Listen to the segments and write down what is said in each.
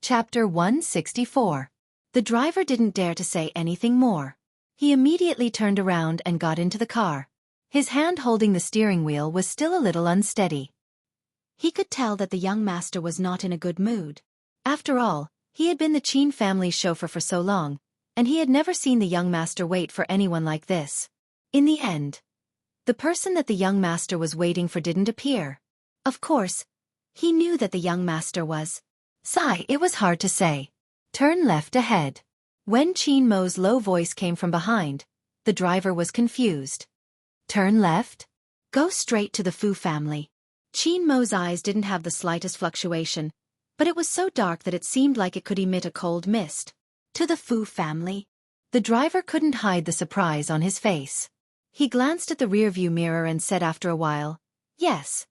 Chapter 164. The driver didn't dare to say anything more. He immediately turned around and got into the car. His hand holding the steering wheel was still a little unsteady. He could tell that the young master was not in a good mood. After all, he had been the Chin family's chauffeur for so long, and he had never seen the young master wait for anyone like this. In the end, the person that the young master was waiting for didn't appear. Of course, he knew that the young master was. It was hard to say. Turn left ahead. When Chin Mo's low voice came from behind, the driver was confused. Turn left? Go straight to the Fu family. Chin Mo's eyes didn't have the slightest fluctuation, but it was so dark that it seemed like it could emit a cold mist. To the Fu family? The driver couldn't hide the surprise on his face. He glanced at the rearview mirror and said after a while, yes.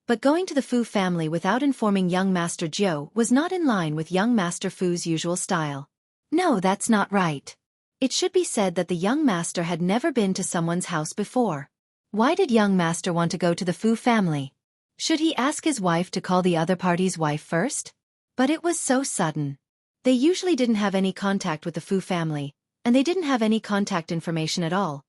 But going to the Fu family without informing young Master Jiu was not in line with young Master Fu's usual style. No, that's not right. It should be said that the young master had never been to someone's house before. Why did young master want to go to the Fu family? Should he ask his wife to call the other party's wife first? But it was so sudden. They usually didn't have any contact with the Fu family, and they didn't have any contact information at all.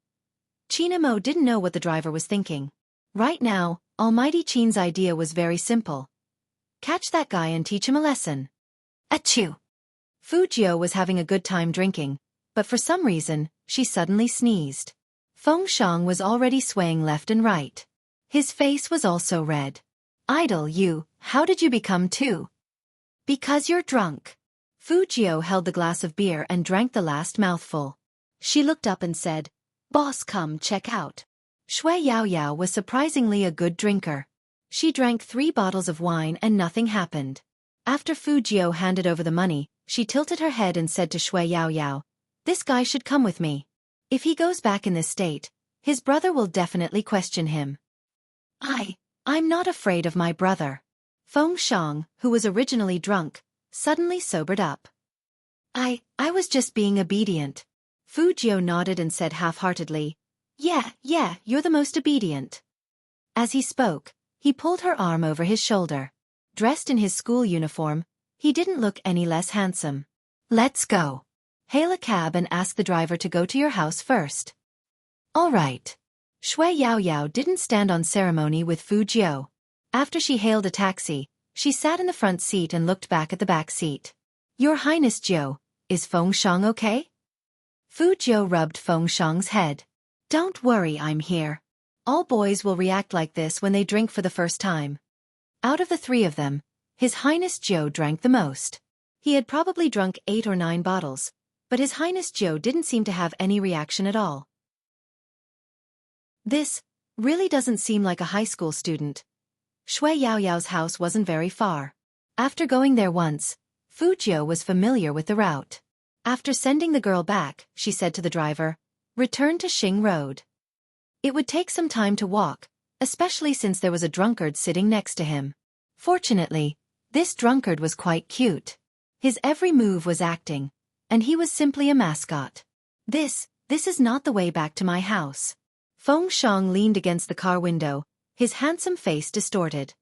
Chin Mo didn't know what the driver was thinking. Right now, Almighty Chin's idea was very simple. Catch that guy and teach him a lesson. Achoo! Fu Jiu was having a good time drinking, but for some reason, she suddenly sneezed. Feng Shang was already swaying left and right. His face was also red. Idle you, how did you become two? Because you're drunk. Fu Jiu held the glass of beer and drank the last mouthful. She looked up and said, Boss, come check out. Shui Yao Yao was surprisingly a good drinker. She drank 3 bottles of wine and nothing happened. After Fu Jiu handed over the money, she tilted her head and said to Shui Yao Yao, this guy should come with me. If he goes back in this state, his brother will definitely question him. I'm not afraid of my brother. Feng Shang, who was originally drunk, suddenly sobered up. I was just being obedient. Fu Jiu nodded and said half-heartedly, Yeah, you're the most obedient. As he spoke, he pulled her arm over his shoulder. Dressed in his school uniform, he didn't look any less handsome. Let's go. Hail a cab and ask the driver to go to your house first. All right. Shui Yao Yao didn't stand on ceremony with Fu Jiu. After she hailed a taxi, she sat in the front seat and looked back at the back seat. Your Highness Jiu, is Feng Shang okay? Fu Jiu rubbed Feng Shang's head. Don't worry, I'm here. All boys will react like this when they drink for the first time. Out of the 3 of them, His Highness Jiu drank the most. He had probably drunk 8 or 9 bottles, but His Highness Jiu didn't seem to have any reaction at all. This really doesn't seem like a high school student. Shui Yao Yao's house wasn't very far. After going there once, Fu Jiu was familiar with the route. After sending the girl back, she said to the driver, return to Xing Road. It would take some time to walk, especially since there was a drunkard sitting next to him. Fortunately, this drunkard was quite cute. His every move was acting, and he was simply a mascot. This is not the way back to my house. Feng Shang leaned against the car window, his handsome face distorted.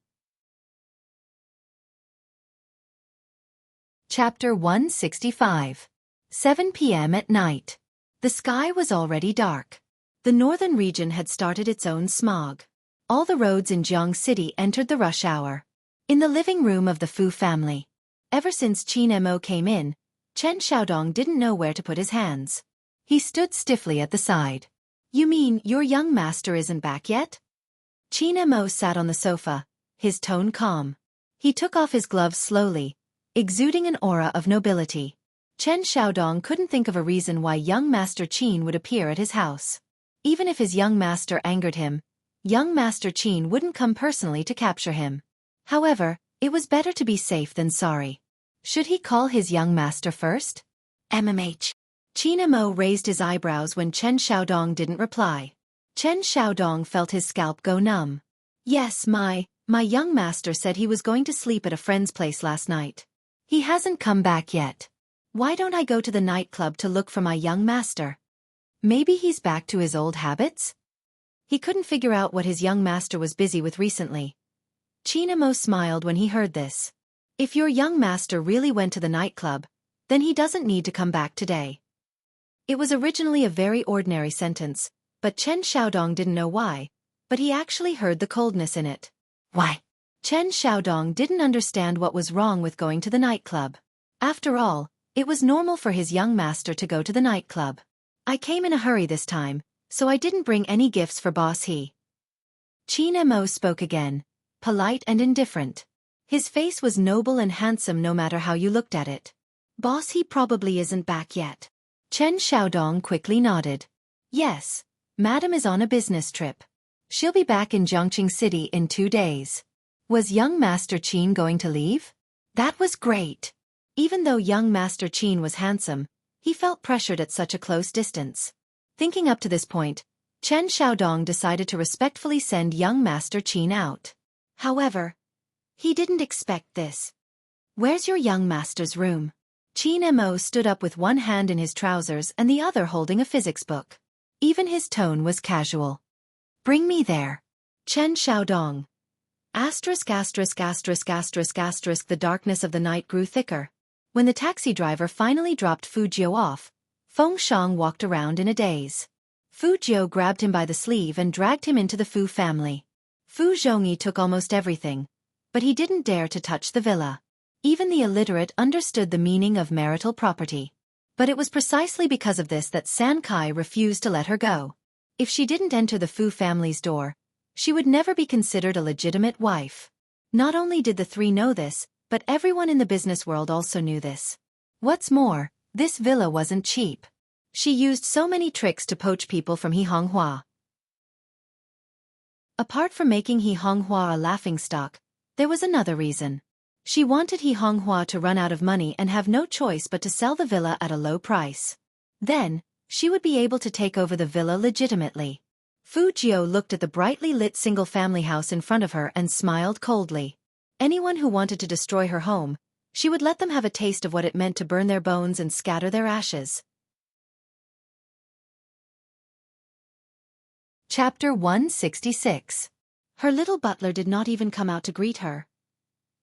Chapter 165. 7 p.m. at night. The sky was already dark. The northern region had started its own smog. All the roads in Jiang City entered the rush hour. In the living room of the Fu family. Ever since Chin Mo came in, Chen Xiaodong didn't know where to put his hands. He stood stiffly at the side. You mean your young master isn't back yet? Chin Mo sat on the sofa, his tone calm. He took off his gloves slowly, exuding an aura of nobility. Chen Xiaodong couldn't think of a reason why young Master Qin would appear at his house. Even if his young master angered him, young Master Qin wouldn't come personally to capture him. However, it was better to be safe than sorry. Should he call his young master first? MMH. Chin Mo raised his eyebrows when Chen Xiaodong didn't reply. Chen Xiaodong felt his scalp go numb. Yes, my young master said he was going to sleep at a friend's place last night. He hasn't come back yet. Why don't I go to the nightclub to look for my young master? Maybe he's back to his old habits? He couldn't figure out what his young master was busy with recently. Chin Mo smiled when he heard this. If your young master really went to the nightclub, then he doesn't need to come back today. It was originally a very ordinary sentence, but Chen Xiaodong didn't know why, but he actually heard the coldness in it. Why? Chen Xiaodong didn't understand what was wrong with going to the nightclub. After all, it was normal for his young master to go to the nightclub. I came in a hurry this time, so I didn't bring any gifts for Boss He. Qin Mo spoke again, polite and indifferent. His face was noble and handsome no matter how you looked at it. Boss He probably isn't back yet. Chen Xiaodong quickly nodded. Yes, Madam is on a business trip. She'll be back in Jiangqing City in 2 days. Was young Master Qin going to leave? That was great. Even though young Master Qin was handsome, he felt pressured at such a close distance. Thinking up to this point, Chen Xiaodong decided to respectfully send young Master Qin out. However, he didn't expect this. Where's your young master's room? Qin Mo stood up with one hand in his trousers and the other holding a physics book. Even his tone was casual. Bring me there. Chen Xiaodong. The darkness of the night grew thicker. When the taxi driver finally dropped Fu Jiu off, Feng Shang walked around in a daze. Fu Jiu grabbed him by the sleeve and dragged him into the Fu family. Fu Zhongyi took almost everything, but he didn't dare to touch the villa. Even the illiterate understood the meaning of marital property. But it was precisely because of this that San Kai refused to let her go. If she didn't enter the Fu family's door, she would never be considered a legitimate wife. Not only did the three know this, but everyone in the business world also knew this. What's more, this villa wasn't cheap. She used so many tricks to poach people from He Honghua. Apart from making He Honghua a laughingstock, there was another reason. She wanted He Honghua to run out of money and have no choice but to sell the villa at a low price. Then, she would be able to take over the villa legitimately. Fu Jiu looked at the brightly lit single-family house in front of her and smiled coldly. Anyone who wanted to destroy her home, she would let them have a taste of what it meant to burn their bones and scatter their ashes. Chapter 166. Her little butler did not even come out to greet her.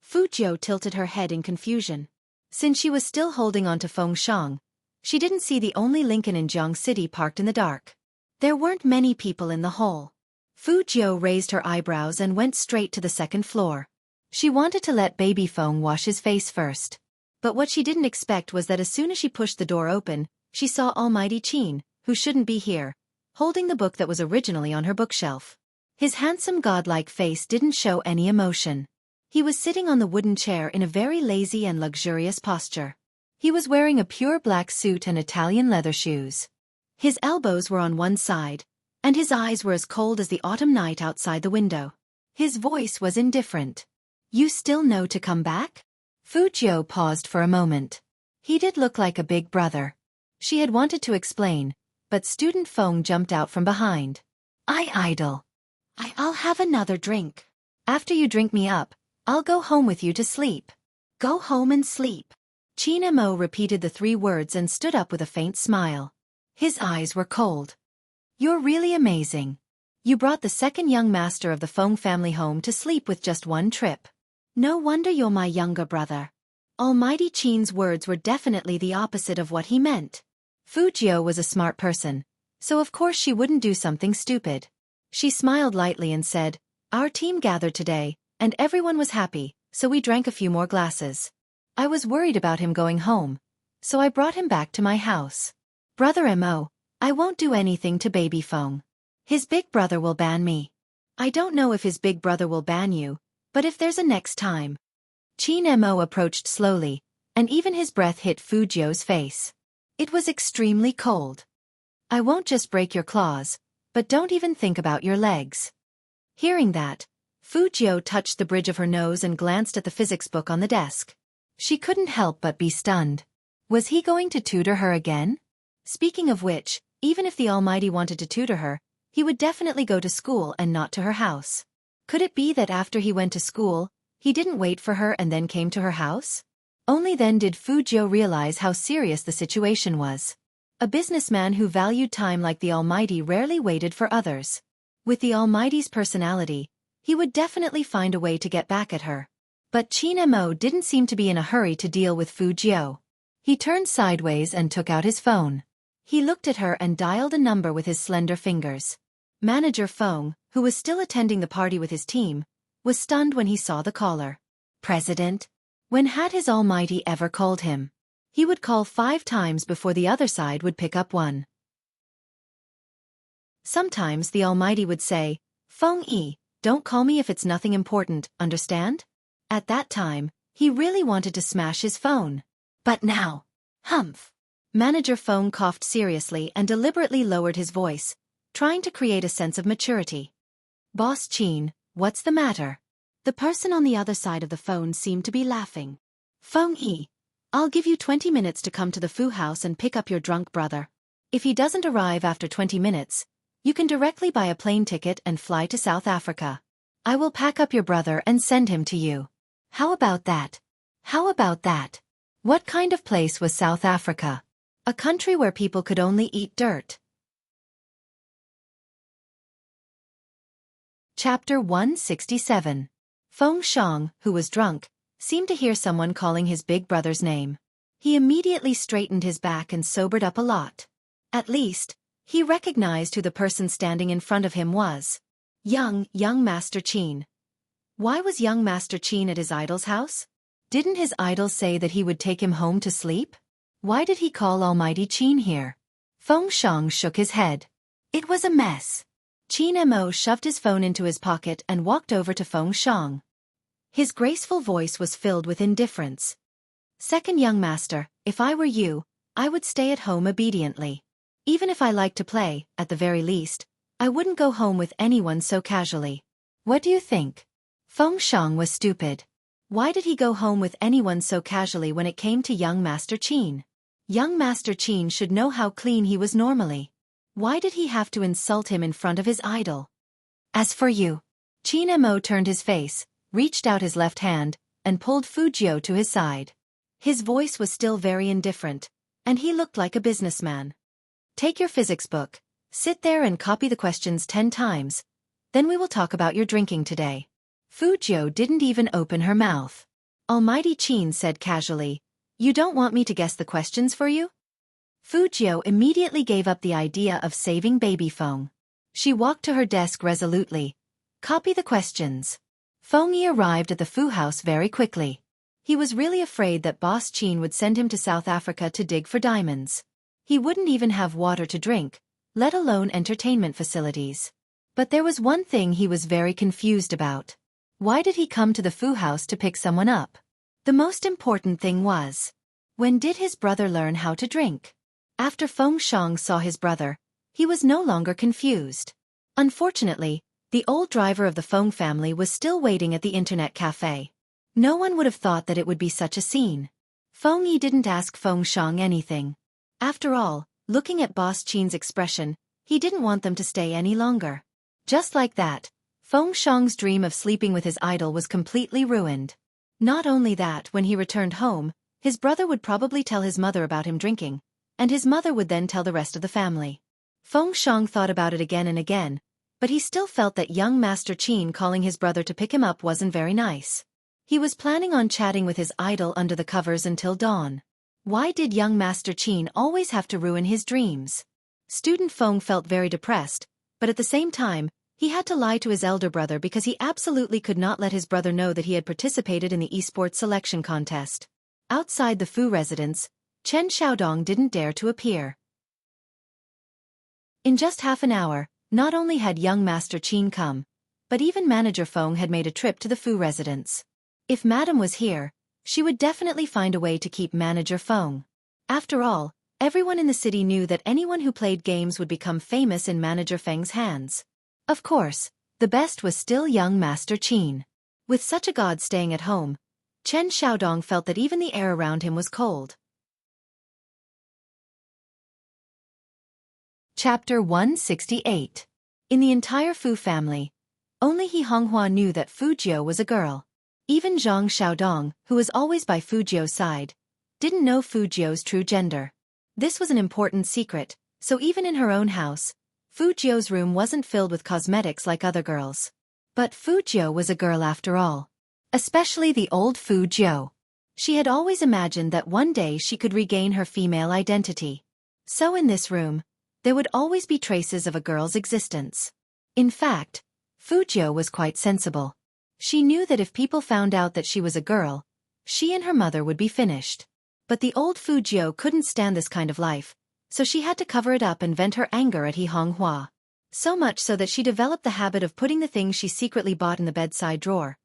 Fu Jiu tilted her head in confusion. Since she was still holding on to Feng Shang, she didn't see the only Lincoln in Jiang City parked in the dark. There weren't many people in the hall. Fu Jiu raised her eyebrows and went straight to the second floor. She wanted to let baby Feng wash his face first. But what she didn't expect was that as soon as she pushed the door open, she saw Almighty Qin, who shouldn't be here, holding the book that was originally on her bookshelf. His handsome godlike face didn't show any emotion. He was sitting on the wooden chair in a very lazy and luxurious posture. He was wearing a pure black suit and Italian leather shoes. His elbows were on one side, and his eyes were as cold as the autumn night outside the window. His voice was indifferent. You still know to come back? Fu Jiu paused for a moment. He did look like a big brother. She had wanted to explain, but student Feng jumped out from behind. I idle. I'll have another drink. After you drink me up, I'll go home with you to sleep. Go home and sleep. Qin Mo repeated the 3 words and stood up with a faint smile. His eyes were cold. You're really amazing. You brought the second young master of the Feng family home to sleep with just 1 trip. No wonder you're my younger brother. Almighty Qin's words were definitely the opposite of what he meant. Fu Jiu was a smart person, so of course she wouldn't do something stupid. She smiled lightly and said, Our team gathered today, and everyone was happy, so we drank a few more glasses. I was worried about him going home, so I brought him back to my house. Brother Mo, I won't do anything to baby Feng. His big brother will ban me. I don't know if his big brother will ban you, but if there's a next time. Qin Mo approached slowly, and even his breath hit Fu Jiu's face. It was extremely cold. I won't just break your claws, but don't even think about your legs. Hearing that, Fu Jiu touched the bridge of her nose and glanced at the physics book on the desk. She couldn't help but be stunned. Was he going to tutor her again? Speaking of which, even if the Almighty wanted to tutor her, he would definitely go to school and not to her house. Could it be that after he went to school, he didn't wait for her and then came to her house? Only then did Fu Jiu realize how serious the situation was. A businessman who valued time like the Almighty rarely waited for others. With the Almighty's personality, he would definitely find a way to get back at her. But Qin Mo didn't seem to be in a hurry to deal with Fu Jiu. He turned sideways and took out his phone. He looked at her and dialed a number with his slender fingers. Manager Feng, who was still attending the party with his team, was stunned when he saw the caller. President? When had his almighty ever called him? He would call 5 times before the other side would pick up one. Sometimes the almighty would say, Feng Yi, don't call me if it's nothing important, understand? At that time, he really wanted to smash his phone. But now, humph. Manager Feng coughed seriously and deliberately lowered his voice, trying to create a sense of maturity. Boss Qin, what's the matter? The person on the other side of the phone seemed to be laughing. Feng Yi, I'll give you 20 minutes to come to the Fu house and pick up your drunk brother. If he doesn't arrive after 20 minutes, you can directly buy a plane ticket and fly to South Africa. I will pack up your brother and send him to you. How about that? How about that? What kind of place was South Africa? A country where people could only eat dirt. Chapter 167. Feng Shang, who was drunk, seemed to hear someone calling his big brother's name. He immediately straightened his back and sobered up a lot. At least, he recognized who the person standing in front of him was. Young Master Qin. Why was young Master Qin at his idol's house? Didn't his idol say that he would take him home to sleep? Why did he call Almighty Qin here? Feng Shang shook his head. It was a mess. Qin Mo shoved his phone into his pocket and walked over to Feng Shang. His graceful voice was filled with indifference. Second young master, if I were you, I would stay at home obediently. Even if I like to play, at the very least, I wouldn't go home with anyone so casually. What do you think? Feng Shang was stupid. Why did he go home with anyone so casually when it came to young Master Qin? Young Master Qin should know how clean he was normally. Why did he have to insult him in front of his idol? As for you, Qin Mo turned his face, reached out his left hand, and pulled Fu Jiu to his side. His voice was still very indifferent, and he looked like a businessman. Take your physics book, sit there and copy the questions 10 times, then we will talk about your drinking today. Fu Jiu didn't even open her mouth. Almighty Qin said casually, You don't want me to guess the questions for you? Fu Jiu immediately gave up the idea of saving baby Feng. She walked to her desk resolutely. Copy the questions. Feng Yi arrived at the Fu house very quickly. He was really afraid that Boss Qin would send him to South Africa to dig for diamonds. He wouldn't even have water to drink, let alone entertainment facilities. But there was one thing he was very confused about. Why did he come to the Fu house to pick someone up? The most important thing was, when did his brother learn how to drink? After Feng Shang saw his brother, he was no longer confused. Unfortunately, the old driver of the Feng family was still waiting at the internet cafe. No one would have thought that it would be such a scene. Feng Yi didn't ask Feng Shang anything. After all, looking at Boss Qin's expression, he didn't want them to stay any longer. Just like that, Feng Shang's dream of sleeping with his idol was completely ruined. Not only that, when he returned home, his brother would probably tell his mother about him drinking, and his mother would then tell the rest of the family. Feng Shang thought about it again and again, but he still felt that young Master Qin calling his brother to pick him up wasn't very nice. He was planning on chatting with his idol under the covers until dawn. Why did young Master Qin always have to ruin his dreams? Student Feng felt very depressed, but at the same time, he had to lie to his elder brother because he absolutely could not let his brother know that he had participated in the esports selection contest. Outside the Fu residence, Chen Xiaodong didn't dare to appear. In just half an hour, not only had young Master Qin come, but even Manager Feng had made a trip to the Fu residence. If Madame was here, she would definitely find a way to keep Manager Feng. After all, everyone in the city knew that anyone who played games would become famous in Manager Feng's hands. Of course, the best was still young Master Qin. With such a god staying at home, Chen Xiaodong felt that even the air around him was cold. Chapter 168. In the entire Fu family, only He Honghua knew that Fu Jiu was a girl. Even Zhang Xiaodong, who was always by Fu Jiu's side, didn't know Fu Jiu's true gender. This was an important secret, so even in her own house, Fu Jiu's room wasn't filled with cosmetics like other girls. But Fu Jiu was a girl after all. especially the old Fu Jiu. She had always imagined that one day she could regain her female identity. So in this room, there would always be traces of a girl's existence. In fact, Fu Jiu was quite sensible. She knew that if people found out that she was a girl, she and her mother would be finished. But the old Fu Jiu couldn't stand this kind of life, so she had to cover it up and vent her anger at He Honghua. So much so that she developed the habit of putting the things she secretly bought in the bedside drawer.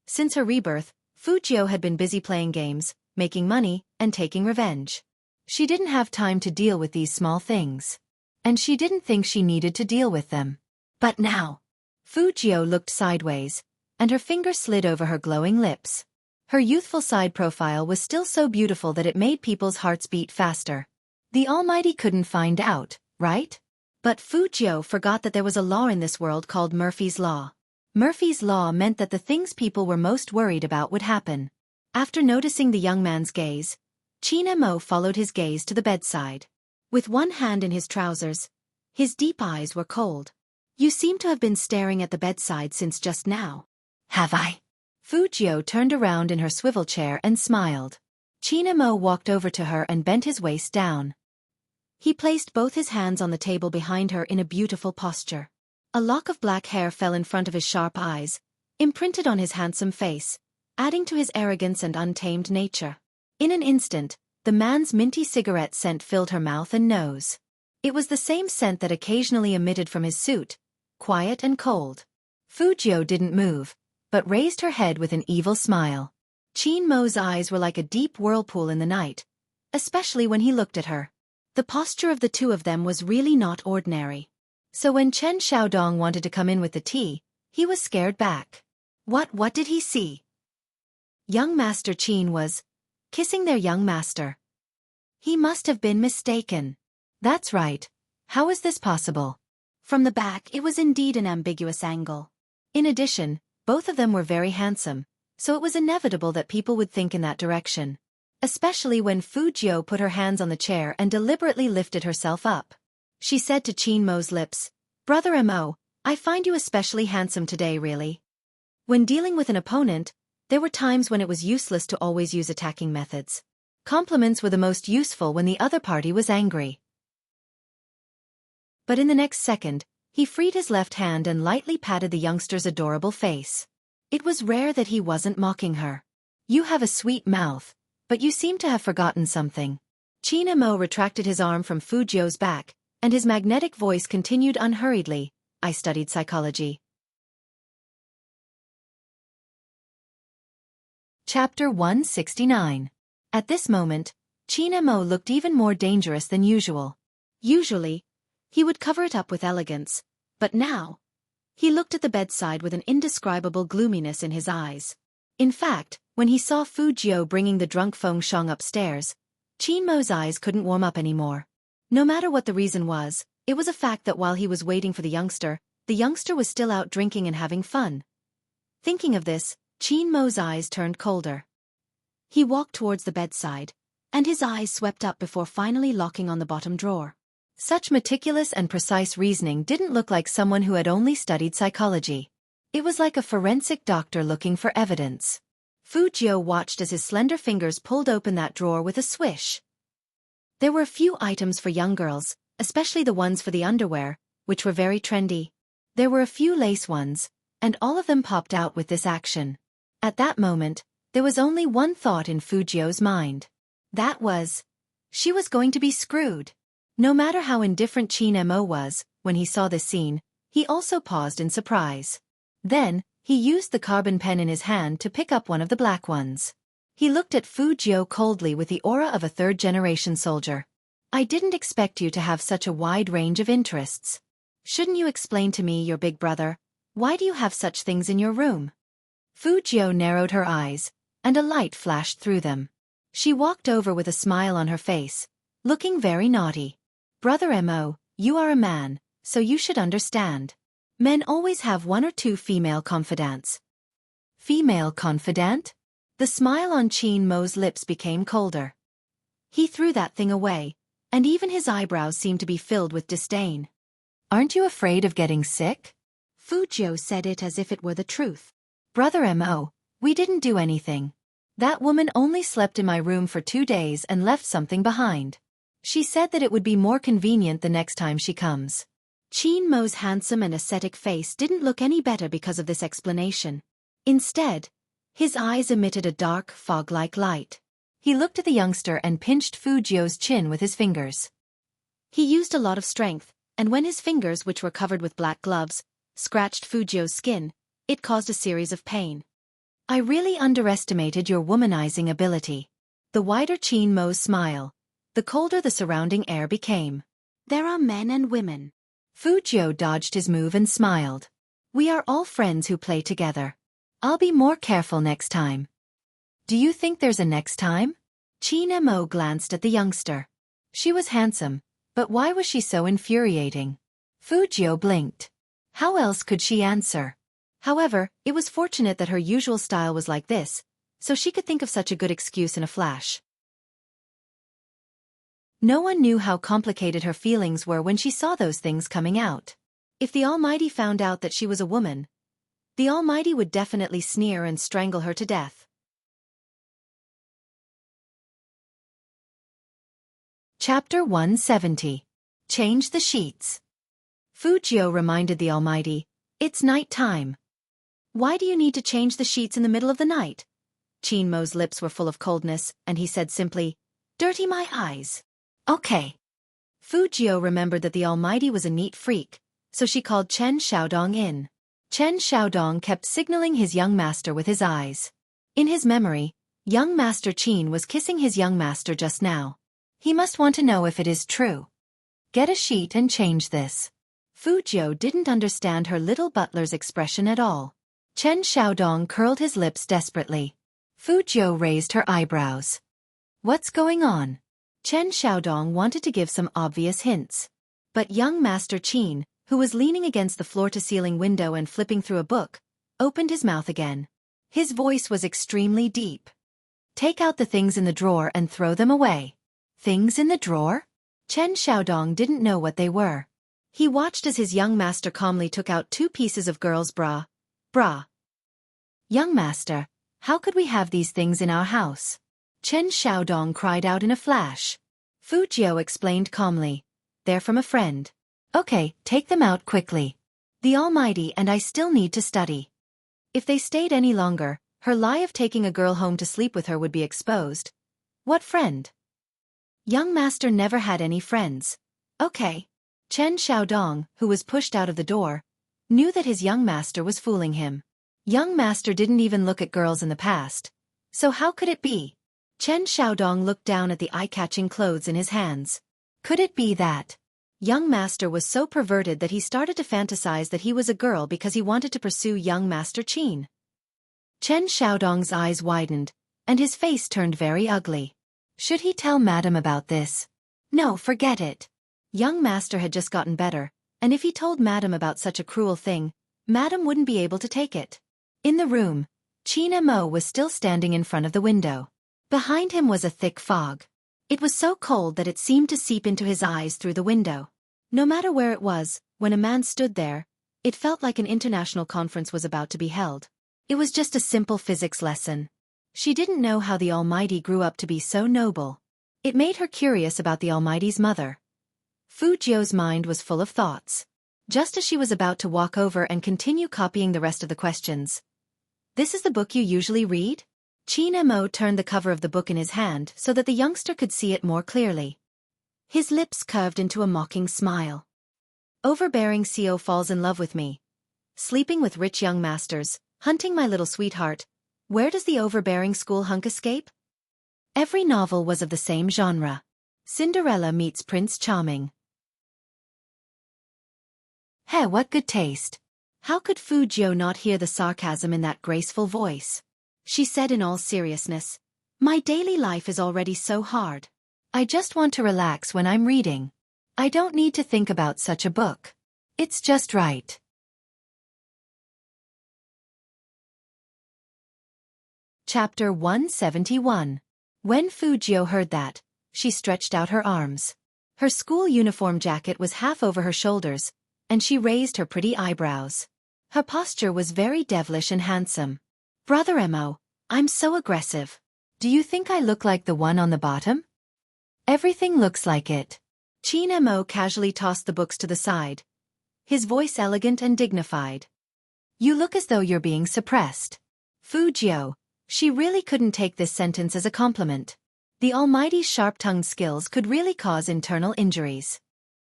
Since her rebirth, Fu Jiu had been busy playing games, making money, and taking revenge. She didn't have time to deal with these small things. And she didn't think she needed to deal with them. But now, Fu Jiu looked sideways, and her finger slid over her glowing lips. Her youthful side profile was still so beautiful that it made people's hearts beat faster. The Almighty couldn't find out, right? But Fu Jiu forgot that there was a law in this world called Murphy's Law. Murphy's Law meant that the things people were most worried about would happen. After noticing the young man's gaze, Qin Mo followed his gaze to the bedside. With one hand in his trousers, his deep eyes were cold. You seem to have been staring at the bedside since just now. Have I? Fu Jiu turned around in her swivel chair and smiled. Qin Mo walked over to her and bent his waist down. He placed both his hands on the table behind her in a beautiful posture. A lock of black hair fell in front of his sharp eyes, imprinted on his handsome face, adding to his arrogance and untamed nature. In an instant, the man's minty cigarette scent filled her mouth and nose. It was the same scent that occasionally emitted from his suit, quiet and cold. Fu Jiu didn't move, but raised her head with an evil smile. Qin Mo's eyes were like a deep whirlpool in the night, especially when he looked at her. The posture of the two of them was really not ordinary. So when Chen Xiaodong wanted to come in with the tea, he was scared back. What did he see? Young Master Qin was kissing their young master. He must have been mistaken. That's right. How is this possible? From the back it was indeed an ambiguous angle. In addition, both of them were very handsome, so it was inevitable that people would think in that direction. Especially when Fu Jiu put her hands on the chair and deliberately lifted herself up. She said to Qin Mo's lips, "Brother Mo, I find you especially handsome today, really." When dealing with an opponent, there were times when it was useless to always use attacking methods. Compliments were the most useful when the other party was angry. But in the next second, he freed his left hand and lightly patted the youngster's adorable face. It was rare that he wasn't mocking her. "You have a sweet mouth, but you seem to have forgotten something." Qin Mo retracted his arm from Fu Jiu's back, and his magnetic voice continued unhurriedly, "I studied psychology." Chapter 169. At this moment, Qin Mo looked even more dangerous than usual. Usually, he would cover it up with elegance, but now, he looked at the bedside with an indescribable gloominess in his eyes. In fact, when he saw Fu Jiu bringing the drunk Feng Shang upstairs, Qin Mo's eyes couldn't warm up anymore. No matter what the reason was, it was a fact that while he was waiting for the youngster was still out drinking and having fun. Thinking of this, Qin Mo's eyes turned colder. He walked towards the bedside, and his eyes swept up before finally locking on the bottom drawer. Such meticulous and precise reasoning didn't look like someone who had only studied psychology. It was like a forensic doctor looking for evidence. Fu Jiu watched as his slender fingers pulled open that drawer with a swish. There were a few items for young girls, especially the ones for the underwear, which were very trendy. There were a few lace ones, and all of them popped out with this action. At that moment, there was only one thought in Fu Jiu's mind. That was, she was going to be screwed. No matter how indifferent Qin Mo was, when he saw this scene, he also paused in surprise. Then, he used the carbon pen in his hand to pick up one of the black ones. He looked at Fu Jiu coldly with the aura of a third-generation soldier. "I didn't expect you to have such a wide range of interests. Shouldn't you explain to me, your big brother, why do you have such things in your room?" Fu Jiu narrowed her eyes, and a light flashed through them. She walked over with a smile on her face, looking very naughty. "Brother Mo, you are a man, so you should understand. Men always have one or two female confidants." "Female confidant?" The smile on Qin Mo's lips became colder. He threw that thing away, and even his eyebrows seemed to be filled with disdain. "Aren't you afraid of getting sick?" Fu Jiu said it as if it were the truth. "Brother Mo, We didn't do anything. That woman only slept in my room for 2 days and left something behind. She said that it would be more convenient the next time she comes. Chin Mo's handsome and ascetic face didn't look any better because of this explanation. Instead, his eyes emitted a dark, fog-like light. He looked at the youngster and pinched Fujio's chin with his fingers. He used a lot of strength, and when his fingers, which were covered with black gloves, scratched Fujio's skin, it caused a series of pain. I really underestimated your womanizing ability. The wider Chin Mo's smile, the colder the surrounding air became. There are men and women. Fujio dodged his move and smiled. We are all friends who play together. I'll be more careful next time. Do you think there's a next time? Chin Mo glanced at the youngster. She was handsome, but why was she so infuriating? Fujio blinked. How else could she answer? However, it was fortunate that her usual style was like this, so she could think of such a good excuse in a flash. No one knew how complicated her feelings were when she saw those things coming out. If the Almighty found out that she was a woman, the Almighty would definitely sneer and strangle her to death. Chapter 170. Change the sheets. Fujio reminded the Almighty, "It's night time." "Why do you need to change the sheets in the middle of the night?" Chin Mo's lips were full of coldness, and he said simply, "Dirty my eyes." Okay. Fujio remembered that the Almighty was a neat freak, so she called Chen Xiaodong in. Chen Xiaodong kept signaling his young master with his eyes. In his memory, young Master Qin was kissing his young master just now. He must want to know if it is true. Get a sheet and change this. Fujio didn't understand her little butler's expression at all. Chen Xiaodong curled his lips desperately. Fujio raised her eyebrows. What's going on? Chen Xiaodong wanted to give some obvious hints. But young Master Qin, who was leaning against the floor-to-ceiling window and flipping through a book, opened his mouth again. His voice was extremely deep. Take out the things in the drawer and throw them away. Things in the drawer? Chen Xiaodong didn't know what they were. He watched as his young master calmly took out 2 pieces of girl's bra. Young master, how could we have these things in our house? Chen Xiaodong cried out in a flash. Fujio explained calmly. They're from a friend. Okay, take them out quickly. The Almighty and I still need to study. If they stayed any longer, her lie of taking a girl home to sleep with her would be exposed. What friend? Young master never had any friends. Okay. Chen Xiaodong, who was pushed out of the door, knew that his young master was fooling him. Young master didn't even look at girls in the past. So how could it be? Chen Xiaodong looked down at the eye-catching clothes in his hands. Could it be that? Young master was so perverted that he started to fantasize that he was a girl because he wanted to pursue young Master Qin. Chen Xiaodong's eyes widened, and his face turned very ugly. Should he tell Madam about this? No, forget it. Young master had just gotten better, and if he told Madam about such a cruel thing, Madam wouldn't be able to take it. In the room, Chin Mo was still standing in front of the window. Behind him was a thick fog. It was so cold that it seemed to seep into his eyes through the window. No matter where it was, when a man stood there, it felt like an international conference was about to be held. It was just a simple physics lesson. She didn't know how the Almighty grew up to be so noble. It made her curious about the Almighty's mother. Fujio's mind was full of thoughts. Just as she was about to walk over and continue copying the rest of the questions. This is the book you usually read? Chin Mo turned the cover of the book in his hand so that the youngster could see it more clearly. His lips curved into a mocking smile. Overbearing CO falls in love with me. Sleeping with rich young masters, hunting my little sweetheart. Where does the overbearing school hunk escape? Every novel was of the same genre. Cinderella meets Prince Charming. Hey, what good taste. How could Fujio not hear the sarcasm in that graceful voice? She said in all seriousness, my daily life is already so hard. I just want to relax when I'm reading. I don't need to think about such a book. It's just right. Chapter 171. When Fujio heard that, she stretched out her arms. Her school uniform jacket was half over her shoulders, and she raised her pretty eyebrows. Her posture was very devilish and handsome. Brother Mo, I'm so aggressive. Do you think I look like the one on the bottom? Everything looks like it. Chin Mo casually tossed the books to the side, his voice elegant and dignified. You look as though you're being suppressed. Fu Jiao, she really couldn't take this sentence as a compliment. The Almighty's sharp-tongued skills could really cause internal injuries.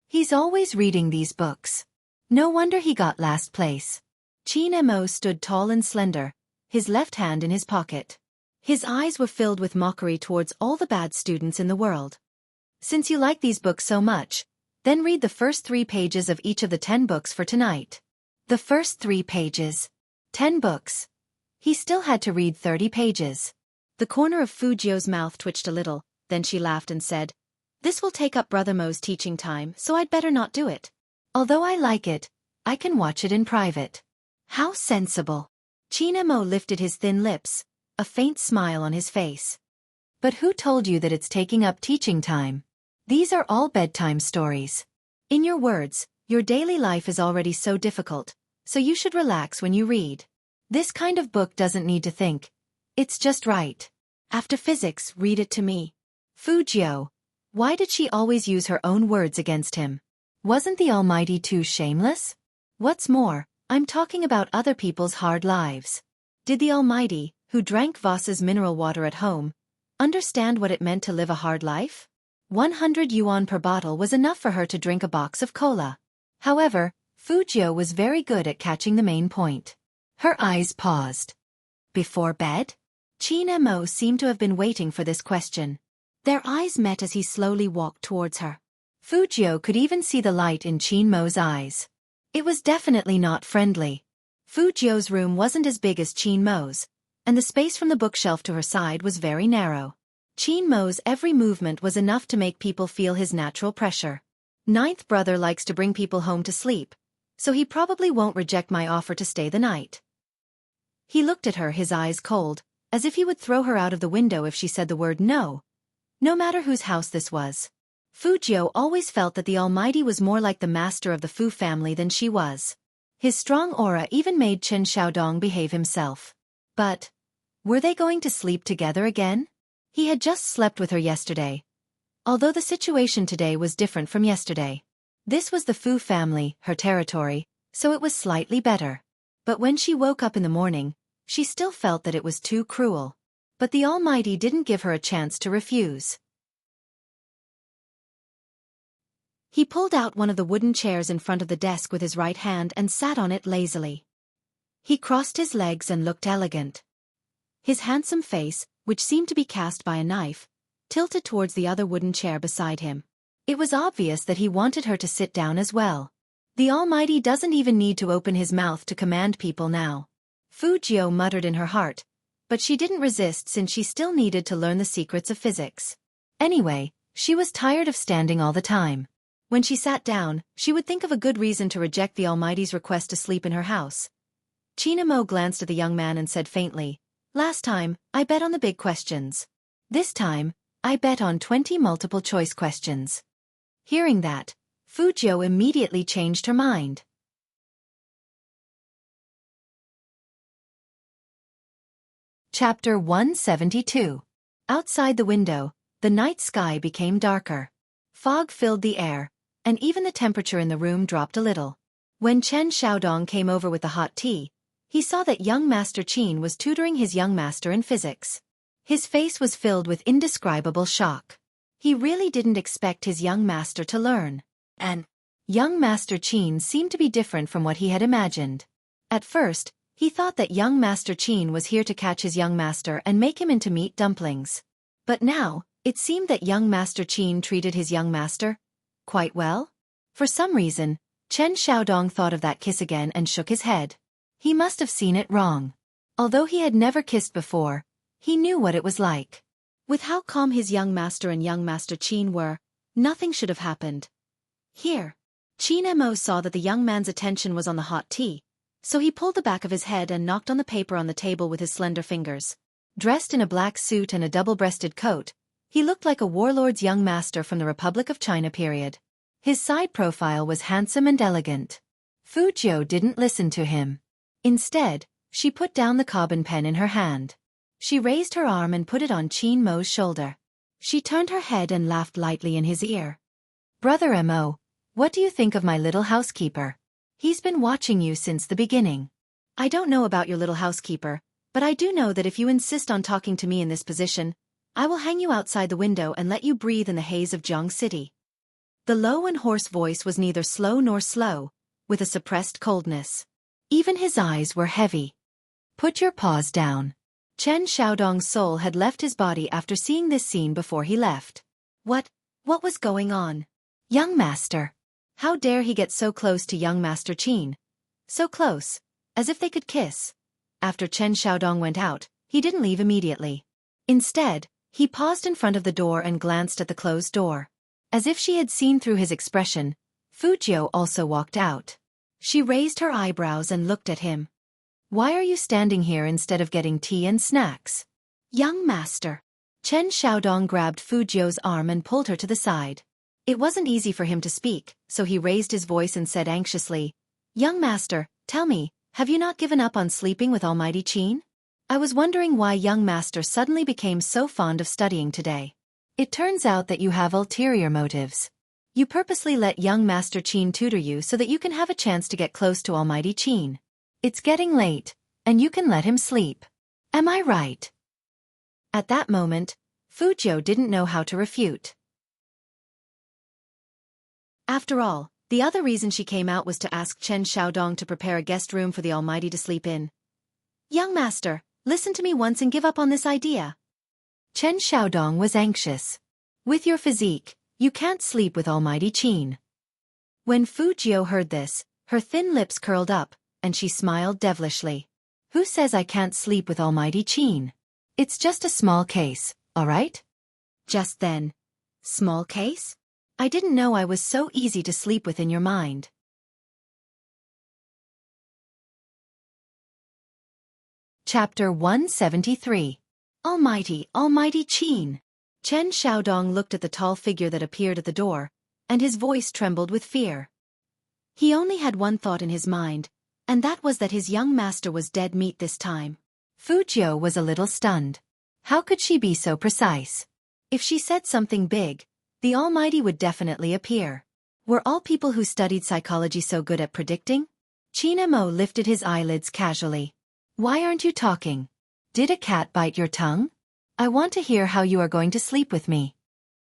He's always reading these books. No wonder he got last place. Chin Mo stood tall and slender, his left hand in his pocket. His eyes were filled with mockery towards all the bad students in the world. Since you like these books so much, then read the first 3 pages of each of the 10 books for tonight. The first 3 pages. 10 books. He still had to read 30 pages. The corner of Fu Jiao's mouth twitched a little, then she laughed and said, "This will take up Brother Mo's teaching time, so I'd better not do it. Although I like it, I can watch it in private." How sensible. Chin Mo lifted his thin lips, a faint smile on his face. But who told you that it's taking up teaching time? These are all bedtime stories. In your words, your daily life is already so difficult, so you should relax when you read. This kind of book doesn't need to think. It's just right. After physics, read it to me. Fu Jiao, why did she always use her own words against him? Wasn't the Almighty too shameless? What's more, I'm talking about other people's hard lives. Did the Almighty, who drank Voss's mineral water at home, understand what it meant to live a hard life? 100 yuan per bottle was enough for her to drink a box of cola. However, Fu Jiao was very good at catching the main point. Her eyes paused. Before bed? Chin Mo seemed to have been waiting for this question. Their eyes met as he slowly walked towards her. Fu Jiao could even see the light in Chin Mo's eyes. It was definitely not friendly. Fu Jiao's room wasn't as big as Chin Mo's, and the space from the bookshelf to her side was very narrow. Chin Mo's every movement was enough to make people feel his natural pressure. Ninth brother likes to bring people home to sleep, so he probably won't reject my offer to stay the night. He looked at her, his eyes cold, as if he would throw her out of the window if she said the word no. No matter whose house this was. Fu Jiao always felt that the Almighty was more like the master of the Fu family than she was. His strong aura even made Chen Xiaodong behave himself. But were they going to sleep together again? He had just slept with her yesterday. Although the situation today was different from yesterday. This was the Fu family, her territory, so it was slightly better. But when she woke up in the morning, she still felt that it was too cruel. But the Almighty didn't give her a chance to refuse. He pulled out one of the wooden chairs in front of the desk with his right hand and sat on it lazily. He crossed his legs and looked elegant. His handsome face, which seemed to be cast by a knife, tilted towards the other wooden chair beside him. It was obvious that he wanted her to sit down as well. The Almighty doesn't even need to open his mouth to command people now. Fu Jiao muttered in her heart, but she didn't resist since she still needed to learn the secrets of physics. Anyway, she was tired of standing all the time. When she sat down, she would think of a good reason to reject the Almighty's request to sleep in her house. Chin Mo glanced at the young man and said faintly, "Last time, I bet on the big questions. This time, I bet on 20 multiple-choice questions." Hearing that, Fu Jiao immediately changed her mind. Chapter 172. Outside the window, the night sky became darker. Fog filled the air, and even the temperature in the room dropped a little. When Chen Xiaodong came over with the hot tea, he saw that young Master Qin was tutoring his young master in physics. His face was filled with indescribable shock. He really didn't expect his young master to learn. And young Master Qin seemed to be different from what he had imagined. At first, he thought that young Master Qin was here to catch his young master and make him into meat dumplings. But now, it seemed that young Master Qin treated his young master quite well. For some reason, Chen Xiaodong thought of that kiss again and shook his head. He must have seen it wrong. Although he had never kissed before, he knew what it was like. With how calm his young master and young Master Qin were, nothing should have happened. Here, Chin Mo saw that the young man's attention was on the hot tea, so he pulled the back of his head and knocked on the paper on the table with his slender fingers. Dressed in a black suit and a double-breasted coat, he looked like a warlord's young master from the Republic of China period. His side profile was handsome and elegant. Fu Jiao didn't listen to him. Instead, She put down the carbon pen in her hand. She raised her arm and put it on Chin Mo's shoulder. She turned her head and laughed lightly in his ear. Brother Mo, what do you think of my little housekeeper? He's been watching you since the beginning. I don't know about your little housekeeper, but I do know that if you insist on talking to me in this position, I will hang you outside the window and let you breathe in the haze of Jiang City. The low and hoarse voice was neither slow nor slow, with a suppressed coldness. Even his eyes were heavy. Put your paws down. Chen Xiaodong's soul had left his body after seeing this scene before he left. What was going on? Young master. How dare he get so close to young Master Qin? So close, as if they could kiss. After Chen Xiaodong went out, he didn't leave immediately. Instead, he paused in front of the door and glanced at the closed door. As if she had seen through his expression, Fu Jiu also walked out. She raised her eyebrows and looked at him. Why are you standing here instead of getting tea and snacks? Young master. Chen Xiaodong grabbed Fu Jiu's arm and pulled her to the side. It wasn't easy for him to speak, so he raised his voice and said anxiously, Young master, tell me, have you not given up on sleeping with Almighty Qin? I was wondering why young master suddenly became so fond of studying today. It turns out that you have ulterior motives. You purposely let young Master Qin tutor you so that you can have a chance to get close to Almighty Qin. It's getting late, and you can let him sleep. Am I right? At that moment, Fu Jiu didn't know how to refute. After all, the other reason she came out was to ask Chen Xiaodong to prepare a guest room for the Almighty to sleep in. Young master, listen to me once and give up on this idea. Chen Xiaodong was anxious. With your physique, you can't sleep with Almighty Qin. When Fu Jiu heard this, her thin lips curled up, and she smiled devilishly. Who says I can't sleep with Almighty Qin? It's just a small case, all right? Just then. Small case? I didn't know I was so easy to sleep with in your mind. Chapter 173. Almighty Qin. Chen Xiaodong looked at the tall figure that appeared at the door, and his voice trembled with fear. He only had one thought in his mind, and that was that his young master was dead meat this time. Fu Jiu was a little stunned. How could she be so precise? If she said something big, the Almighty would definitely appear. Were all people who studied psychology so good at predicting? Qin Mo lifted his eyelids casually. Why aren't you talking? Did a cat bite your tongue? I want to hear how you are going to sleep with me.